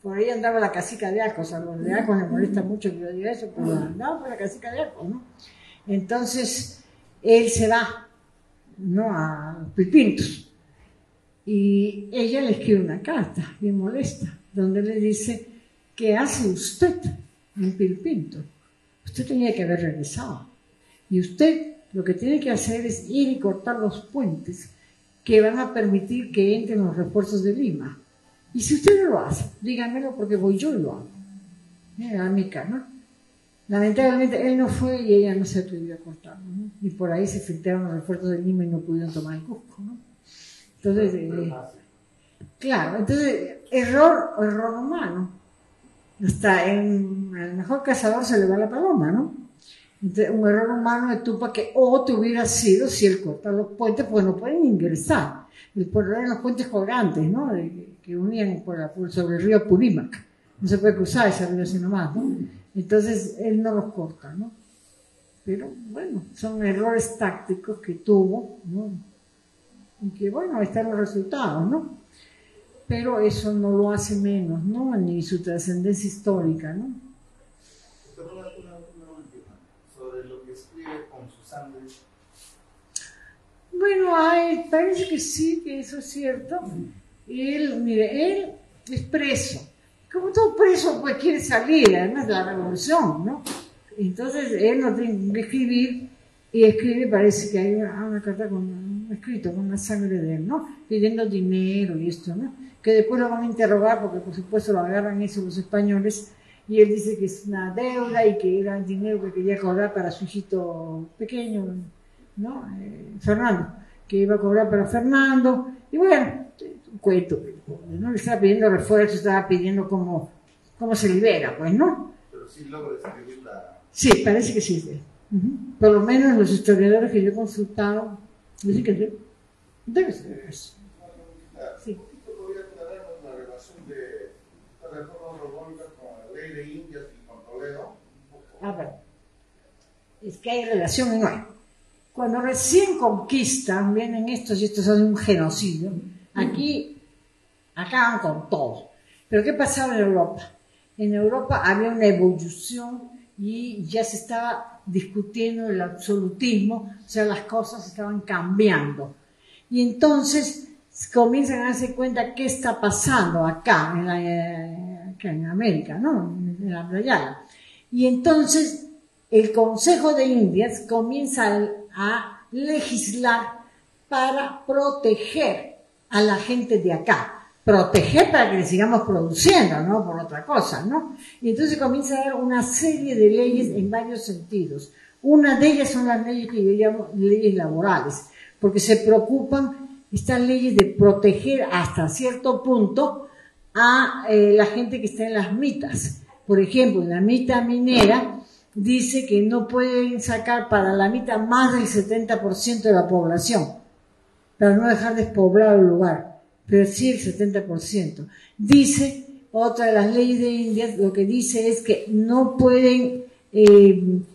Por ahí andaba la cacica de Arcos, a los de Arcos les molesta mucho que yo diga eso, pero andaba por la cacica de Arcos, ¿no? Entonces, él se va, ¿no? A Pilpintos. Y ella le escribe una carta, bien molesta, donde le dice, ¿qué hace usted en Pilpinto? Usted tenía que haber regresado. Y usted lo que tiene que hacer es ir y cortar los puentes que van a permitir que entren los refuerzos de Lima. Y si usted no lo hace, díganmelo porque voy yo y lo hago. Amiga, ¿no? Lamentablemente él no fue y ella no se atrevió a cortarlo, ¿no? Y por ahí se filtraron los refuerzos de Lima y no pudieron tomar el Cusco, ¿no? Entonces, claro, entonces, error humano. Hasta el mejor cazador se le va la paloma, ¿no? Entonces, un error humano de Tupac que otro hubiera sido si él corta los puentes, pues no pueden ingresar. Por los puentes colgantes, ¿no? Que unían sobre el río Purímac. No se puede cruzar ese río así nomás, ¿no? Entonces, él no los corta, ¿no? Pero, bueno, son errores tácticos que tuvo, ¿no? Y que, bueno, ahí están los resultados, ¿no? Pero eso no lo hace menos, ¿no? Ni su trascendencia histórica, ¿no? Una última, sobre lo que escribe con su sangre. Bueno, parece que sí, que eso es cierto. Él es preso. Como todo preso, pues quiere salir, además de la revolución, ¿no? Entonces, él no tiene que escribir y escribe, parece que hay una carta escrito con la sangre de él, ¿no? Pidiendo dinero y esto, ¿no? Que después lo van a interrogar porque por supuesto lo agarran eso los españoles y él dice que es una deuda y que era el dinero que quería cobrar para su hijito pequeño, ¿no? Fernando, que iba a cobrar para Fernando, y bueno, un cuento, ¿no? Le estaba pidiendo refuerzo, estaba pidiendo cómo se libera, pues, ¿no? Pero sí logro describir la... Sí, parece que sí. Por lo menos los historiadores que yo he consultado dicen que debe ser eso. Sí. ¿Podría aclararnos la relación de la reforma borbónica con la ley de Indias y con Toledo? A ver, es que hay relación y no hay. Cuando recién conquistan, vienen estos y estos hacen un genocidio, aquí acaban con todo. Pero ¿qué pasaba en Europa? En Europa había una evolución y ya se estaba discutiendo el absolutismo, o sea, las cosas estaban cambiando. Y entonces comienzan a darse cuenta qué está pasando acá en América, ¿no? En la playa. Y entonces el Consejo de Indias comienza a legislar para proteger a la gente de acá. Proteger para que le sigamos produciendo, no por otra cosa, ¿no? Y entonces comienza a dar una serie de leyes en varios sentidos. Una de ellas son las leyes que yo llamo leyes laborales, porque se preocupan estas leyes de proteger hasta cierto punto a la gente que está en las mitas. Por ejemplo, en la mita minera dice que no pueden sacar para la mita más del 70% de la población, para no dejar despoblado el lugar. Pero sí el 70%. Dice, otra de las leyes de Indias, lo que dice es que no pueden,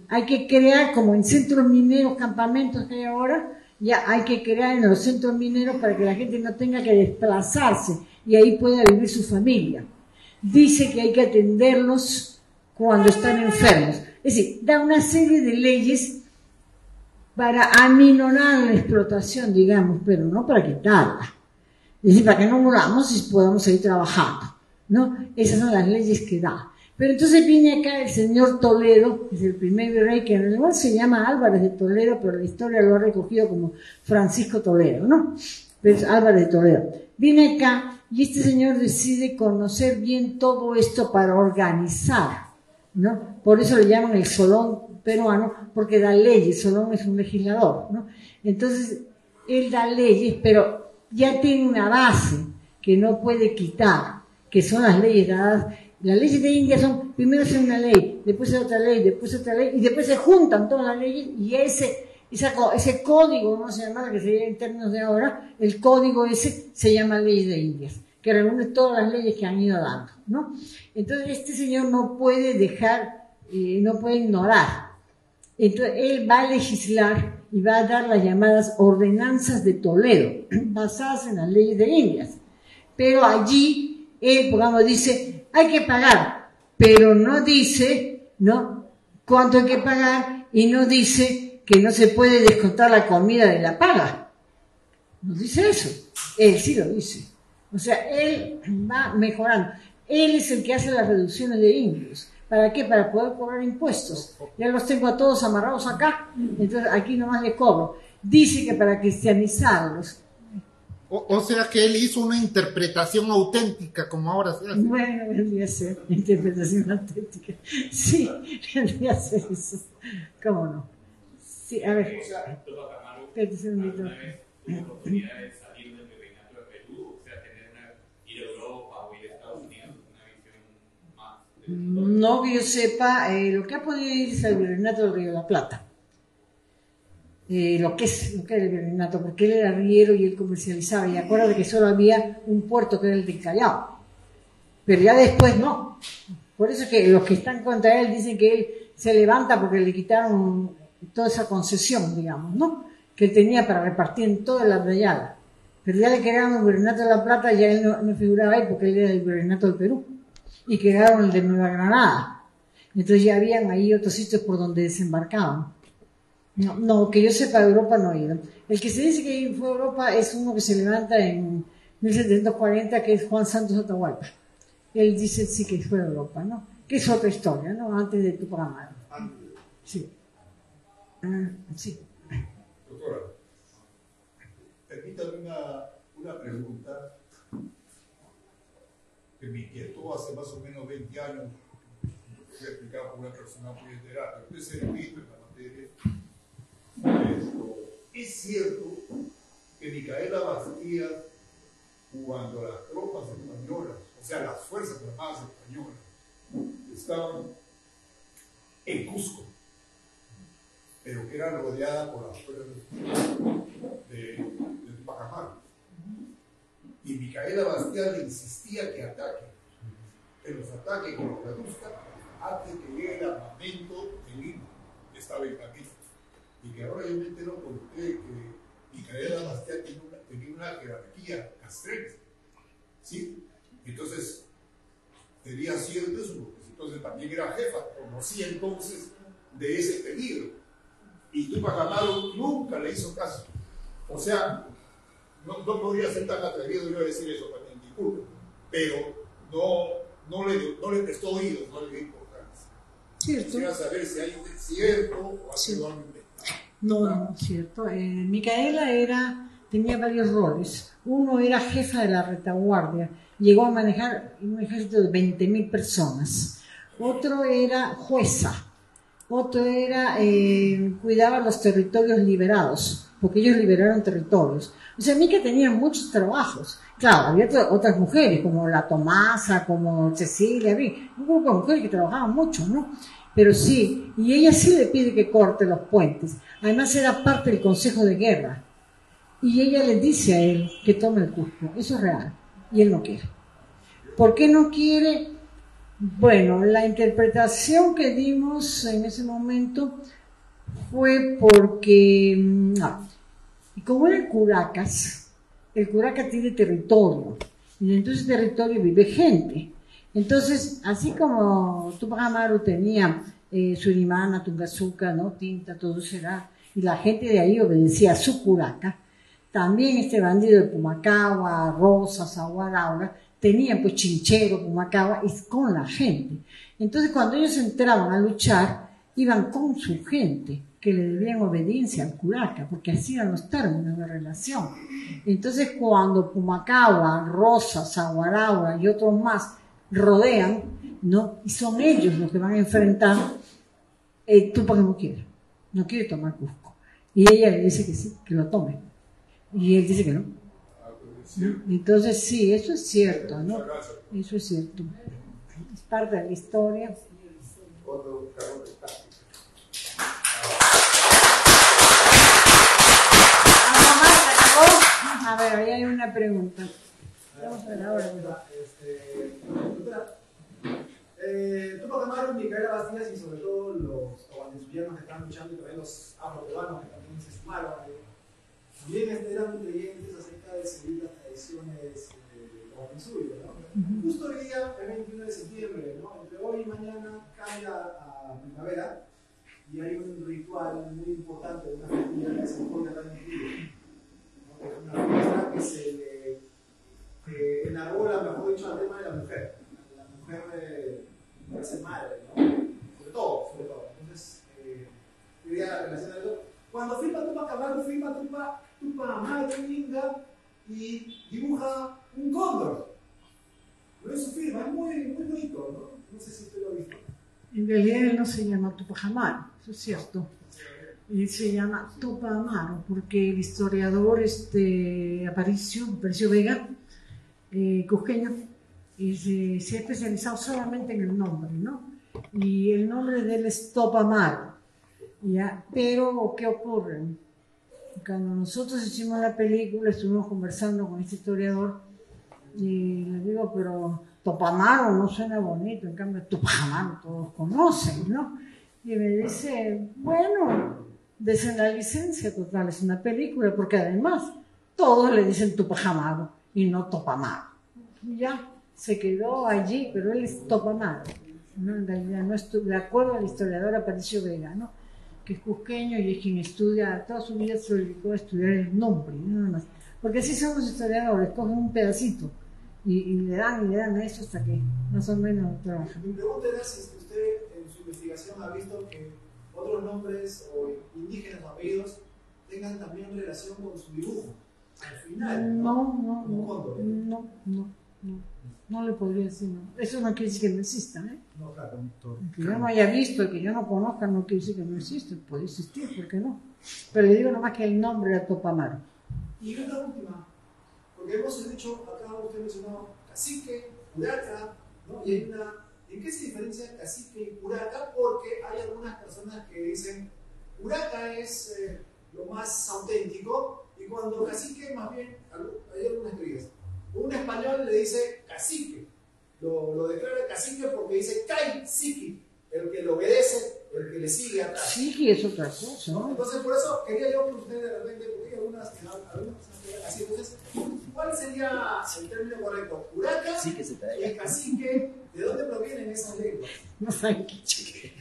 hay que crear, como en centros mineros, campamentos que hay ahora, ya hay que crear en los centros mineros para que la gente no tenga que desplazarse y ahí pueda vivir su familia. Dice que hay que atenderlos cuando están enfermos. Es decir, da una serie de leyes para aminorar la explotación, digamos, pero no para quitarla. Es decir, para que no muramos y podamos seguir trabajando, ¿no? Esas son las leyes que da. Pero entonces viene acá el señor Toledo, que es el primer virrey, que en realidad se llama Álvarez de Toledo, pero la historia lo ha recogido como Francisco Toledo, ¿no? Pero es Álvarez de Toledo. Viene acá y este señor decide conocer bien todo esto para organizar, ¿no? Por eso le llaman el Solón peruano, porque da leyes. Solón es un legislador, ¿no? Entonces, él da leyes, pero ya tiene una base que no puede quitar, que son las leyes dadas. Las leyes de India son, primero es una ley, después es otra ley, después otra ley, y después se juntan todas las leyes, y ese código, no se llama, que sería en términos de ahora, el código ese se llama Ley de Indias, que reúne todas las leyes que han ido dando, ¿no? Entonces este señor no puede dejar, no puede ignorar. Entonces él va a legislar y va a dar las llamadas ordenanzas de Toledo, basadas en las leyes de Indias. Pero allí él, digamos, dice, hay que pagar, pero no dice, ¿no?, cuánto hay que pagar, y no dice que no se puede descontar la comida de la paga. No dice eso. Él sí lo dice. O sea, él va mejorando. Él es el que hace las reducciones de indios. ¿Para qué? Para poder cobrar impuestos. Ya los tengo a todos amarrados acá, entonces aquí nomás les cobro. Dice que para cristianizarlos. O sea que él hizo una interpretación auténtica, como ahora se hace. Bueno, vendría a ser interpretación auténtica. Sí, vendría a ser eso. ¿Cómo no? Sí, a ver. Espérate un segundito. ¿Tuvo oportunidad de salir del virreinato de Perú? O sea, ir a Europa o ir a Estados Unidos, una visión más. No que yo sepa, lo que ha podido ir es el virreinato del Río de la Plata. Lo que es el virreinato, porque él era arriero y él comercializaba. Y acuérdate que solo había un puerto que era el del Callao. Pero ya después no. Por eso es que los que están contra él dicen que él se levanta porque le quitaron toda esa concesión, digamos, ¿no?, que él tenía para repartir en toda la Playa. Pero ya le crearon el virreinato de la Plata, ya él no figuraba ahí porque él era el virreinato del Perú. Y crearon el de Nueva Granada. Entonces ya habían ahí otros sitios por donde desembarcaban. No, que yo sepa, Europa no ha ido. El que se dice que fue a Europa es uno que se levanta en 1740, que es Juan Santos Atahualpa. Él dice sí que fue a Europa, ¿no? Que es otra historia, ¿no? Antes de Tupac Amaru. Sí. Sí. Doctora, permítame una pregunta que me inquietó hace más o menos 20 años. Fui explicado por una persona muy enterada, pero usted se erudito en la materia. Es cierto que Micaela Bastía, cuando las tropas españolas, o sea, las fuerzas armadas españolas, estaban en Cusco, pero que era rodeada por las fuerzas de Tupac Amaru. Y Micaela Bastía le insistía que ataque, que los ataque, que los reduzca, antes que llegue el armamento de Lima, que estaba en camino. Y que ahora yo me entero por usted que Micaela Bastía tenía una jerarquía castrense, ¿sí? Entonces, sería cierto eso, porque entonces también era jefa, conocía entonces de ese peligro. Y Tupac Amaru nunca le hizo caso. O sea, no podría ser tan atrevido yo a decir eso también, disculpe, pero no le prestó oídos, no le dio importancia. Cierto. Quisiera saber si hay un cierto o ha sido algo inventado. No, cierto. Micaela tenía varios roles. Uno era jefa de la retaguardia, llegó a manejar un ejército de 20.000 personas. Otro era jueza. Otro era, cuidaba los territorios liberados, porque ellos liberaron territorios. O sea, Mica tenía muchos trabajos. Claro, había otras mujeres, como la Tomasa, como Cecilia, había un grupo de mujeres que trabajaban mucho, ¿no? Pero sí, y ella sí le pide que corte los puentes. Además era parte del Consejo de Guerra. Y ella le dice a él que tome el Cusco. Eso es real. Y él no quiere. ¿Por qué no quiere? Bueno, la interpretación que dimos en ese momento fue porque, como era el Curaca tiene territorio, y dentro de ese territorio vive gente. Entonces, así como Tupac Amaru tenía Surimana, Tungazuca, ¿no? Tinta, todo eso era, y la gente de ahí obedecía a su Curaca, también este bandido de Pumacahua, Rosas, Aguaraura, tenían pues Chinchero, Pumacahua, y con la gente. Entonces, cuando ellos entraban a luchar, iban con su gente, que le debían obediencia al Curaca, porque así eran los términos de relación. Entonces, cuando Pumacahua, Rosas, Aguaraura y otros más rodean, ¿no? Y son ellos los que van a enfrentar, Tupac no quiere tomar Cusco. Y ella le dice que sí, que lo tome. Y él dice que no. ¿No? Entonces sí, eso es cierto, ¿no? Eso es cierto. Es parte de la historia. A ver, ahí hay una pregunta. Vamos a ver ahora. Tupac Amaru, Micaela Bastías y sobre todo los guanezuyanos que están luchando y también los afroperuanos que también se sumaron, también eran creyentes acerca de seguir las tradiciones de Guanezuyo, ¿no? Justo hoy día, el 21 de septiembre, ¿no? Entre hoy y mañana cambia a primavera y hay un ritual muy importante de una festividad que se pone acá en el río, ¿no? Es una fiesta que enarbola, mejor dicho, el tema de la mujer. La mujer de ser madre, ¿no? Sobre todo. Entonces, quería relacionar eso. Cuando firma Tupac Amaru, firma Tupac Amaru, Inga, y dibuja un cóndor. Pero eso firma, es muy bonito, ¿no? No sé si usted lo ha visto. En realidad él no se llama Tupac Amaru, eso es cierto. Él se llama Tupac Amaru porque el historiador Aparicio Vega, cusqueño, se ha especializado solamente en el nombre, ¿no? Y el nombre de él es Tupac Amaru, ¿ya? Pero, ¿qué ocurre? Cuando nosotros hicimos la película, estuvimos conversando con este historiador y le digo, pero Tupac Amaru no suena bonito, en cambio Tupac Amaru todos conocen, ¿no? Y me dice, bueno, desen la licencia, total, es una película, porque además todos le dicen Tupac Amaru y no Tupac Amaru. Y ya se quedó allí, pero él es Tupac Amaru, ¿no? En realidad no es, de acuerdo al historiador Aparicio Vega, ¿no? Que es cusqueño y es quien estudia, toda su vida se dedicó a estudiar el nombre, nada más. Porque así son los historiadores, cogen un pedacito y le dan a eso hasta que más o menos trabajan. Mi pregunta era si usted en su investigación ha visto que otros nombres o indígenas o apellidos tengan también relación con su dibujo. Al final, no le podría decir, no. Eso no quiere decir que no exista, ¿eh? No, claro. Que yo no haya visto, que yo no conozca, no quiere decir que no existe, puede existir, ¿por qué no? Pero le digo nomás que el nombre era Tupamaru. Y una última, porque hemos dicho, acá usted mencionó cacique, curaca, ¿no? Y hay una, ¿en qué se diferencia cacique y curaca? Porque hay algunas personas que dicen, curaca es lo más auténtico, y cuando cacique, más bien, hay algunas teorías. Un español le dice cacique, lo declara cacique porque dice kai siki, el que lo obedece, el que le sigue atrás. Siki es otra cosa, ¿no? Entonces, por eso quería yo que usted de repente, porque hay algunas personas así, entonces, ¿cuál sería el término correcto? ¿Curaca? Sí, que se te ¿Y el cacique? ¿De dónde provienen esas lenguas? No saben qué.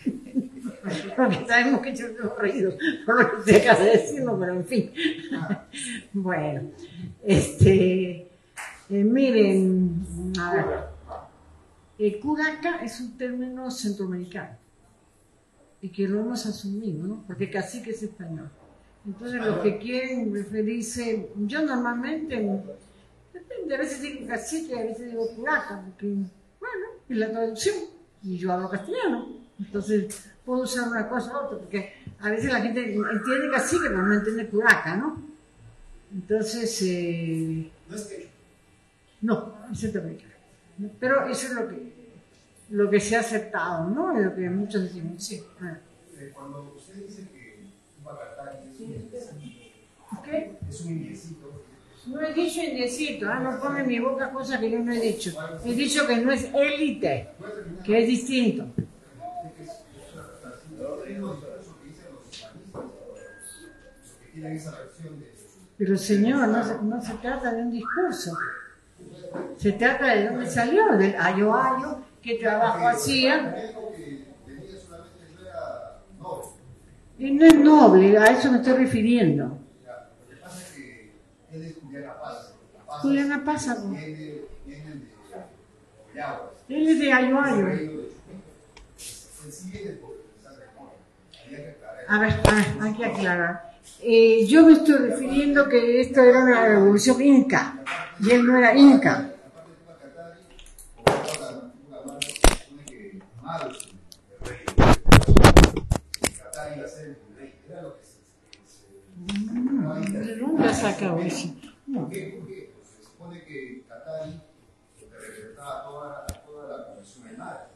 Porque sabemos que yo no he reído por lo que usted acaba de decirlo, pero en fin. Bueno, miren, a ver, curaca es un término centroamericano y que lo hemos asumido, ¿no? Porque cacique es español. Entonces los que quieren referirse, yo normalmente, depende, a veces digo cacique, a veces digo curaca, porque, bueno, es la traducción, y yo hablo castellano, entonces puedo usar una cosa u otra, porque a veces la gente entiende cacique, pero no entiende curaca, ¿no? Entonces, No es que no, es centroamericano. Pero eso es lo que se ha aceptado, ¿no? Es lo que muchos decimos, sí. cuando usted dice que Tupacatari es un indiecito, ¿Qué? es un indiecito, No he dicho indiecito, no pone en mi boca cosas que yo no he dicho. He dicho que no es élite, que es distinto. Pero señor, no se trata de un discurso. Se trata de dónde salió, del ayo ayo, qué trabajo hacía. Y no es noble, a eso me estoy refiriendo. Lo que pasa es que él es Juliana Paz. Juliana Paz, Viene de Ollaguas. él es de ayo ayo. A ver, hay que aclarar. Yo me estoy refiriendo que esto era una revolución inca, y él no era inca. ¿De dónde ha sacado eso? No. ¿Por qué? Porque se supone que Catari representaba toda la conversión en mar.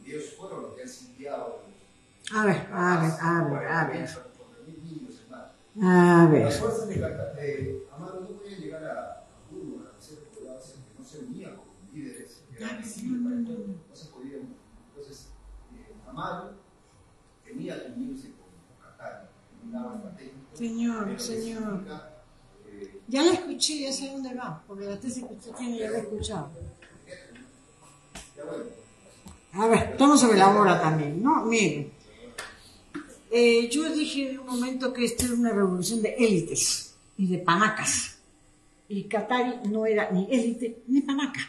Y ellos fueron los que han sitiado. A ver. Las fuerzas de Amado no podían llegar a Puno, a ser poblados que no se unían con líderes que eran visibles para el pueblo. No se podían. Entonces, Amado tenía que unirse con Catari. Señor. Ya la escuché, ya sé dónde va, porque la tesis que usted tiene ya la he escuchado. A ver, estamos sobre la hora también, ¿no? Miren, yo dije en un momento que esto era una revolución de élites y de panacas. Y Catari no era ni élite ni panaca.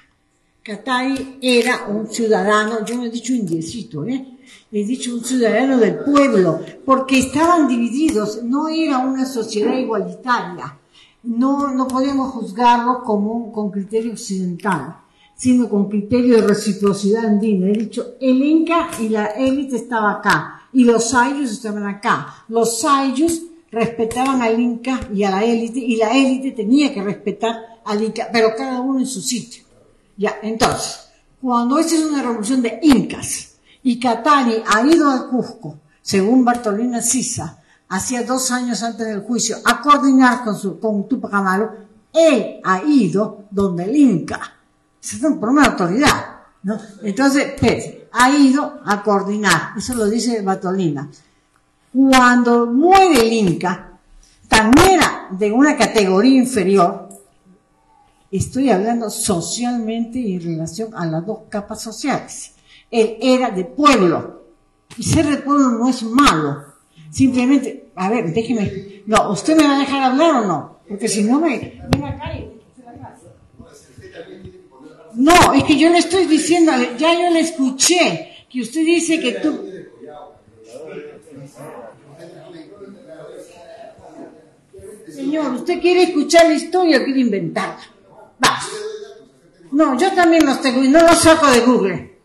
Catari era un ciudadano, yo no he dicho indiecito, he dicho un ciudadano del pueblo, porque estaban divididos, no era una sociedad igualitaria, no podíamos juzgarlo con criterio occidental, sino con criterio de reciprocidad andina. He dicho, el Inca y la élite estaba acá, y los ayllus estaban acá. Los ayllus respetaban al Inca y a la élite, y la élite tenía que respetar al Inca, pero cada uno en su sitio. Ya, entonces, cuando esta es una revolución de incas y Catari ha ido al Cusco, según Bartolina Sisa, hacía 2 años antes del juicio, a coordinar con Tupac Amaru, él ha ido donde el Inca. Eso es un problema de autoridad, ¿no? Entonces, ha ido a coordinar, eso lo dice Bartolina. Cuando muere el Inca, también era de una categoría inferior. Estoy hablando socialmente y en relación a las 2 capas sociales. Él era de pueblo. Y ser de pueblo no es malo. Simplemente, a ver, déjeme. No, ¿usted me va a dejar hablar o no? Porque si no me acá y no, es que yo le estoy diciendo, ya yo le escuché, que usted dice que tú... señor, usted quiere escuchar la historia o quiere inventarla. Va. No, yo también los tengo y no los saco de Google.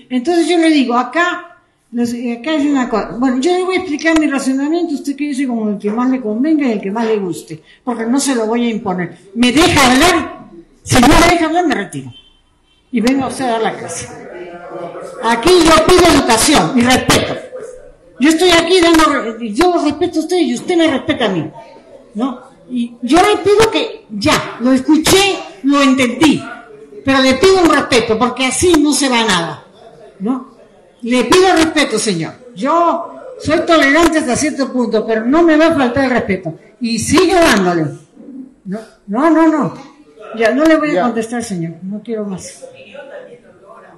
Entonces yo le digo, acá es una cosa. Bueno, yo le voy a explicar mi razonamiento, usted quédese como el que más le convenga y el que más le guste, porque no se lo voy a imponer. ¿Me deja hablar? Si no me deja hablar, me retiro. Y venga usted a dar la clase. Aquí yo pido educación y respeto. Yo estoy aquí yo respeto a usted y usted me respeta a mí, ¿no? Y yo le pido que ya, lo escuché, lo entendí, pero le pido un respeto, porque así no se va nada, ¿no? Le pido respeto, señor. Yo soy tolerante hasta cierto punto, pero no me va a faltar el respeto. Y sigue dándole. No. Ya, no le voy a contestar, señor. No quiero más.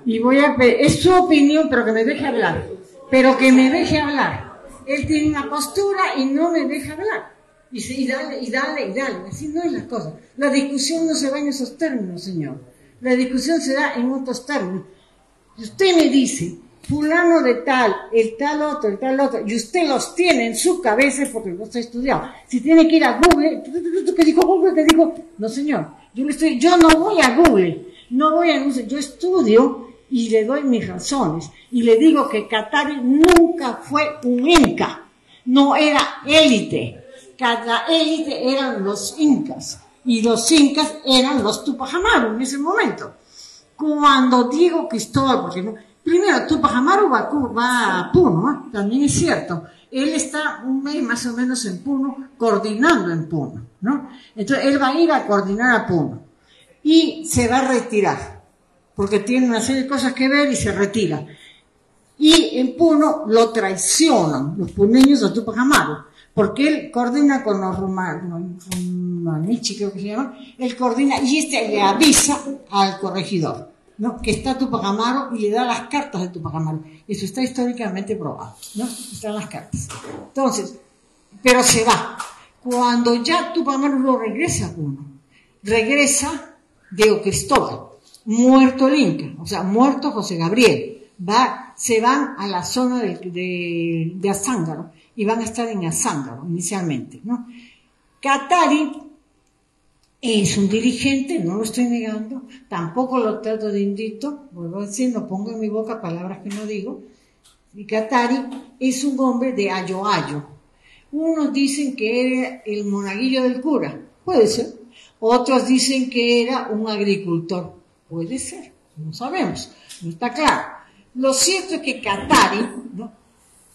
Y es su opinión, pero que me deje hablar. Él tiene una postura y no me deja hablar. Y dale. Así no es la cosa. La discusión no se va en esos términos, señor. La discusión se da en otros términos. Si usted me dice, fulano de tal, el tal otro, y usted los tiene en su cabeza porque no está estudiado. Si tiene que ir a Google, ¿qué dijo Google? ¿Qué dijo? No, señor. Yo no voy a Google. Yo estudio y le doy mis razones. Y le digo que Qatari nunca fue un inca. No era élite. Cada élite eran los incas. Y los incas eran los Tupac Amaru en ese momento. Cuando Diego Cristóbal, porque no, primero Tupac Amaru va a Puno, ¿eh? También es cierto. Él está un mes más o menos en Puno, coordinando en Puno, ¿no? Entonces él va a ir a coordinar a Puno. Y se va a retirar, porque tiene una serie de cosas que ver y se retira. Y en Puno lo traicionan los puneños a Tupac Amaru, porque él coordina con los Rumanichi, creo que se llama, él coordina y le avisa al corregidor, ¿no? Que está Tupac Amaru y le da las cartas de Tupac Amaru. Eso está históricamente probado, ¿no? Están las cartas. Entonces, pero se va. Cuando ya Tupac Amaru no regresa a Puno, regresa Diego Cristóbal, muerto el Inca, o sea, muerto José Gabriel. Se van a la zona de Azángaro y van a estar en Azángaro inicialmente, ¿no? Qatari es un dirigente, no lo estoy negando, tampoco lo trato de indito, vuelvo a decir, no pongo en mi boca palabras que no digo. Y Qatari es un hombre de Ayo Ayo. Unos dicen que era el monaguillo del cura, puede ser. Otros dicen que era un agricultor, puede ser, no sabemos, no está claro. Lo cierto es que Qatari, ¿no?,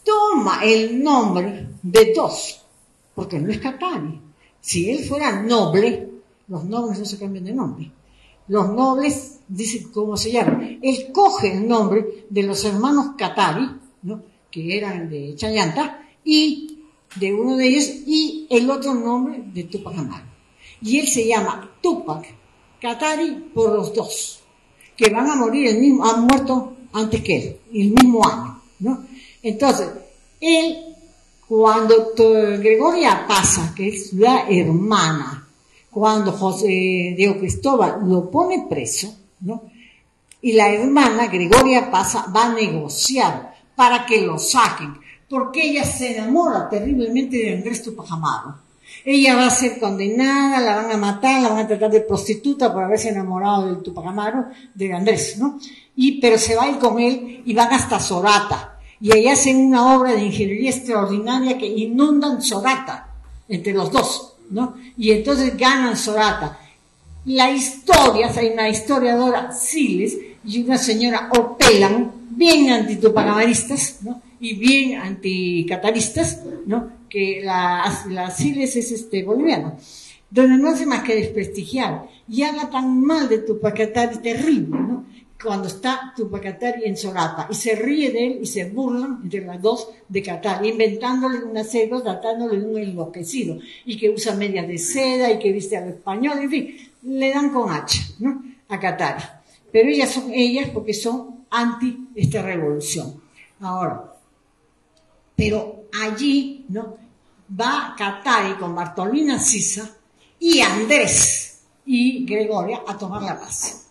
toma el nombre de dos, porque no es Qatari. Si él fuera noble, los nobles no se cambian de nombre. Los nobles, dicen cómo se llama. Él coge el nombre de los hermanos Qatari, ¿no?, que eran de Chayanta, y de uno de ellos, y el otro nombre de Tupac Amaru. Y él se llama Tupac Qatari por los dos, que van a morir han muerto antes que él, el mismo año, ¿no? Entonces, él, cuando Gregoria Pasa, que es la hermana, cuando Diego Cristóbal lo pone preso, ¿no?, y la hermana Gregoria Pasa va a negociar para que lo saquen, porque ella se enamora terriblemente de Andrés Tupac Amaru. Ella va a ser condenada, la van a matar, la van a tratar de prostituta por haberse enamorado del Tupac Amaru, de Andrés, ¿no? Pero se va a ir con él y van hasta Sorata. Y ahí hacen una obra de ingeniería extraordinaria que inundan Sorata entre los dos, ¿no? Y entonces ganan Sorata. La historia, hay una historiadora, Siles, y una señora Opelan, bien antitupacamaristas, ¿no?, y bien anticataristas, ¿no?, que la Siles es boliviana, donde no hace más que desprestigiar y habla tan mal de Tupac Katari, terrible, ¿no?, cuando está Tupac Katari en Sorata, y se ríe de él y se burlan entre las dos de Katari, inventándole una serie, tratándole de un enloquecido, y que usa medias de seda y que viste al español, en fin, le dan con hacha, ¿no?, a Katari. Pero ellas porque son anti esta revolución. Ahora, pero allí, ¿no?, va Qatari con Bartolina Sisa y Andrés y Gregoria a tomar la paz.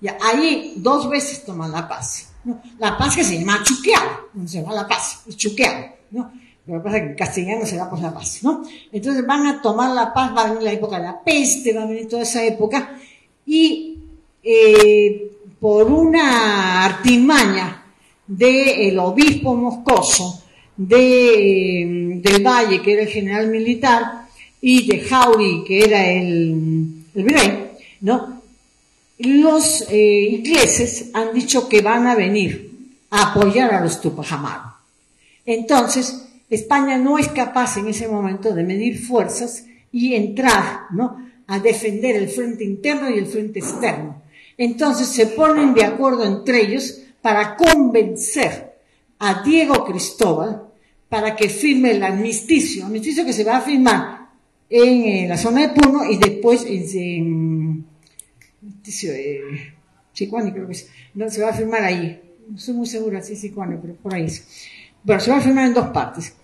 Ya, ahí 2 veces toman la paz, ¿no? La paz que se llama Chuqueado, no se llama la paz, es Chuqueado, ¿no? Lo que pasa es que en castellano se da por la paz, ¿no? Entonces van a tomar la paz, va a venir la época de la peste, va a venir toda esa época, y por una artimaña del obispo moscoso del Valle, que era el general militar, y de Jauri, que era el virrey, ¿no? Los ingleses han dicho que van a venir a apoyar a los Tupac Amaru. Entonces, España no es capaz en ese momento de medir fuerzas y entrar, ¿no?, a defender el frente interno y el frente externo. Entonces se ponen de acuerdo entre ellos para convencer a Diego Cristóbal para que firme el armisticio que se va a firmar en la zona de Puno y después en Sicuani, creo que es. No, se va a firmar ahí. No estoy muy segura si es Sicuani, pero por ahí es. Bueno, se va a firmar en 2 partes.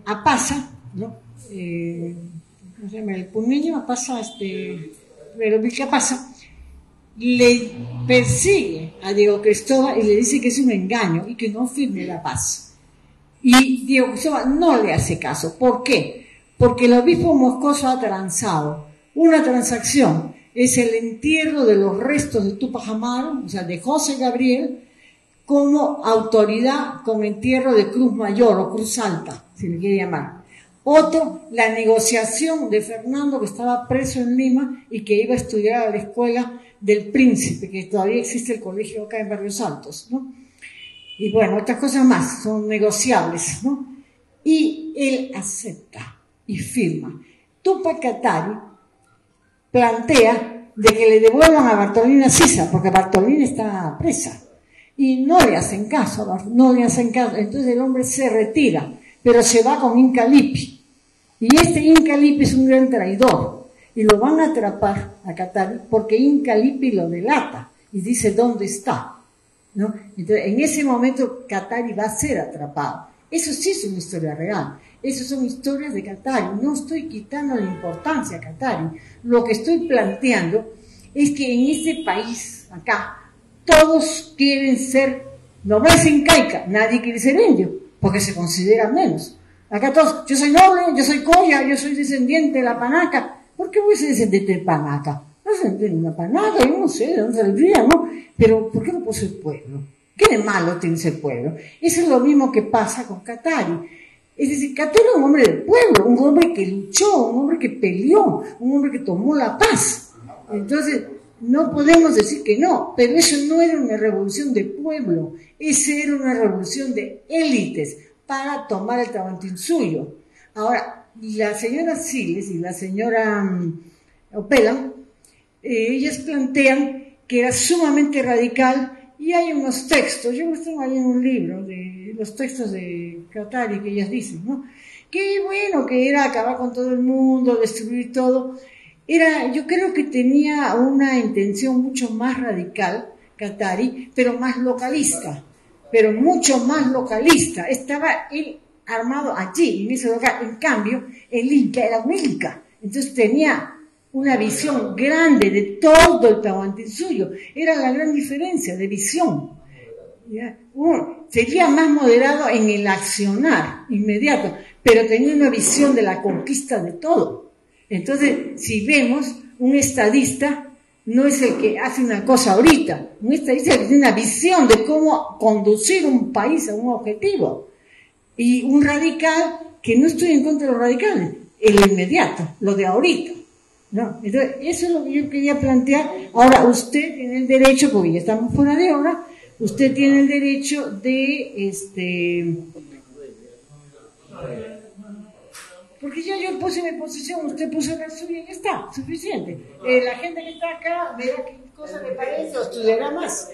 A Pasa, ¿no? ¿Cómo se llama? El puneño, a Pasa, pero ¿qué pasa? Le persigue a Diego Cristóbal y le dice que es un engaño y que no firme la paz. Y Diego Cristóbal no le hace caso. ¿Por qué? Porque el obispo moscoso ha transado una transacción. Es el entierro de los restos de Tupac Amaru, o sea, de José Gabriel, como autoridad con entierro de Cruz Mayor o Cruz Alta, si le quiere llamar. Otro, la negociación de Fernando, que estaba preso en Lima y que iba a estudiar a la escuela del Príncipe, que todavía existe el colegio acá en Barrios Altos, ¿no? Y bueno, otras cosas más, son negociables, ¿no? Y él acepta y firma. Tupac Katari plantea de que le devuelvan a Bartolina Sisa, porque Bartolina está presa. Y no le hacen caso, entonces el hombre se retira, pero se va con Inca Lipi. Y este Inca Lipi es un gran traidor, y lo van a atrapar a Katari porque Inca Lipi lo delata y dice dónde está, ¿no? Entonces, en ese momento Katari va a ser atrapado. Eso sí es una historia real. Esas son historias de Katari. No estoy quitando la importancia a Katari. Lo que estoy planteando es que en este país, acá, todos quieren ser nobleza incaica, nadie quiere ser indio, porque se considera menos. Acá todos, yo soy noble, yo soy colla, yo soy descendiente de la panaca. ¿Por qué voy a ser descendiente de panaca? No sé, de una panaca, yo no sé de dónde saldría, ¿no? Pero ¿por qué no puedo ser pueblo? ¿Qué de malo tiene ser pueblo? Eso es lo mismo que pasa con Katari. Es decir, Katari era un hombre del pueblo, un hombre que luchó, un hombre que peleó, un hombre que tomó la paz. Entonces, no podemos decir que no, pero eso no era una revolución de pueblo, esa era una revolución de élites para tomar el Tahuantinsuyo. Ahora, la señora Siles y la señora Opela, ellas plantean que era sumamente radical, y hay unos textos, yo los tengo ahí en un libro, de los textos de Katari que ellas dicen, ¿no? Que bueno, que era acabar con todo el mundo, destruir todo. Yo creo que tenía una intención mucho más radical, Katari, pero más localista, pero mucho más localista. Estaba él armado allí, en ese lugar. En cambio, el Inca era un Inca, entonces tenía una visión grande de todo el Tahuantinsuyo. Era la gran diferencia de visión. ¿Ya? Sería más moderado en el accionar inmediato, pero tenía una visión de la conquista de todo. Entonces, si vemos, un estadista no es el que hace una cosa ahorita, un estadista tiene una visión de cómo conducir un país a un objetivo. Y un radical, que no estoy en contra de los radicales, el inmediato, lo de ahorita. ¿No? Entonces, eso es lo que yo quería plantear. Ahora, usted tiene el derecho, porque ya estamos fuera de hora, usted tiene el derecho de porque ya yo puse mi posición, usted puso la suya y ya está, suficiente. La gente que está acá verá qué cosa le parece o estudiará más.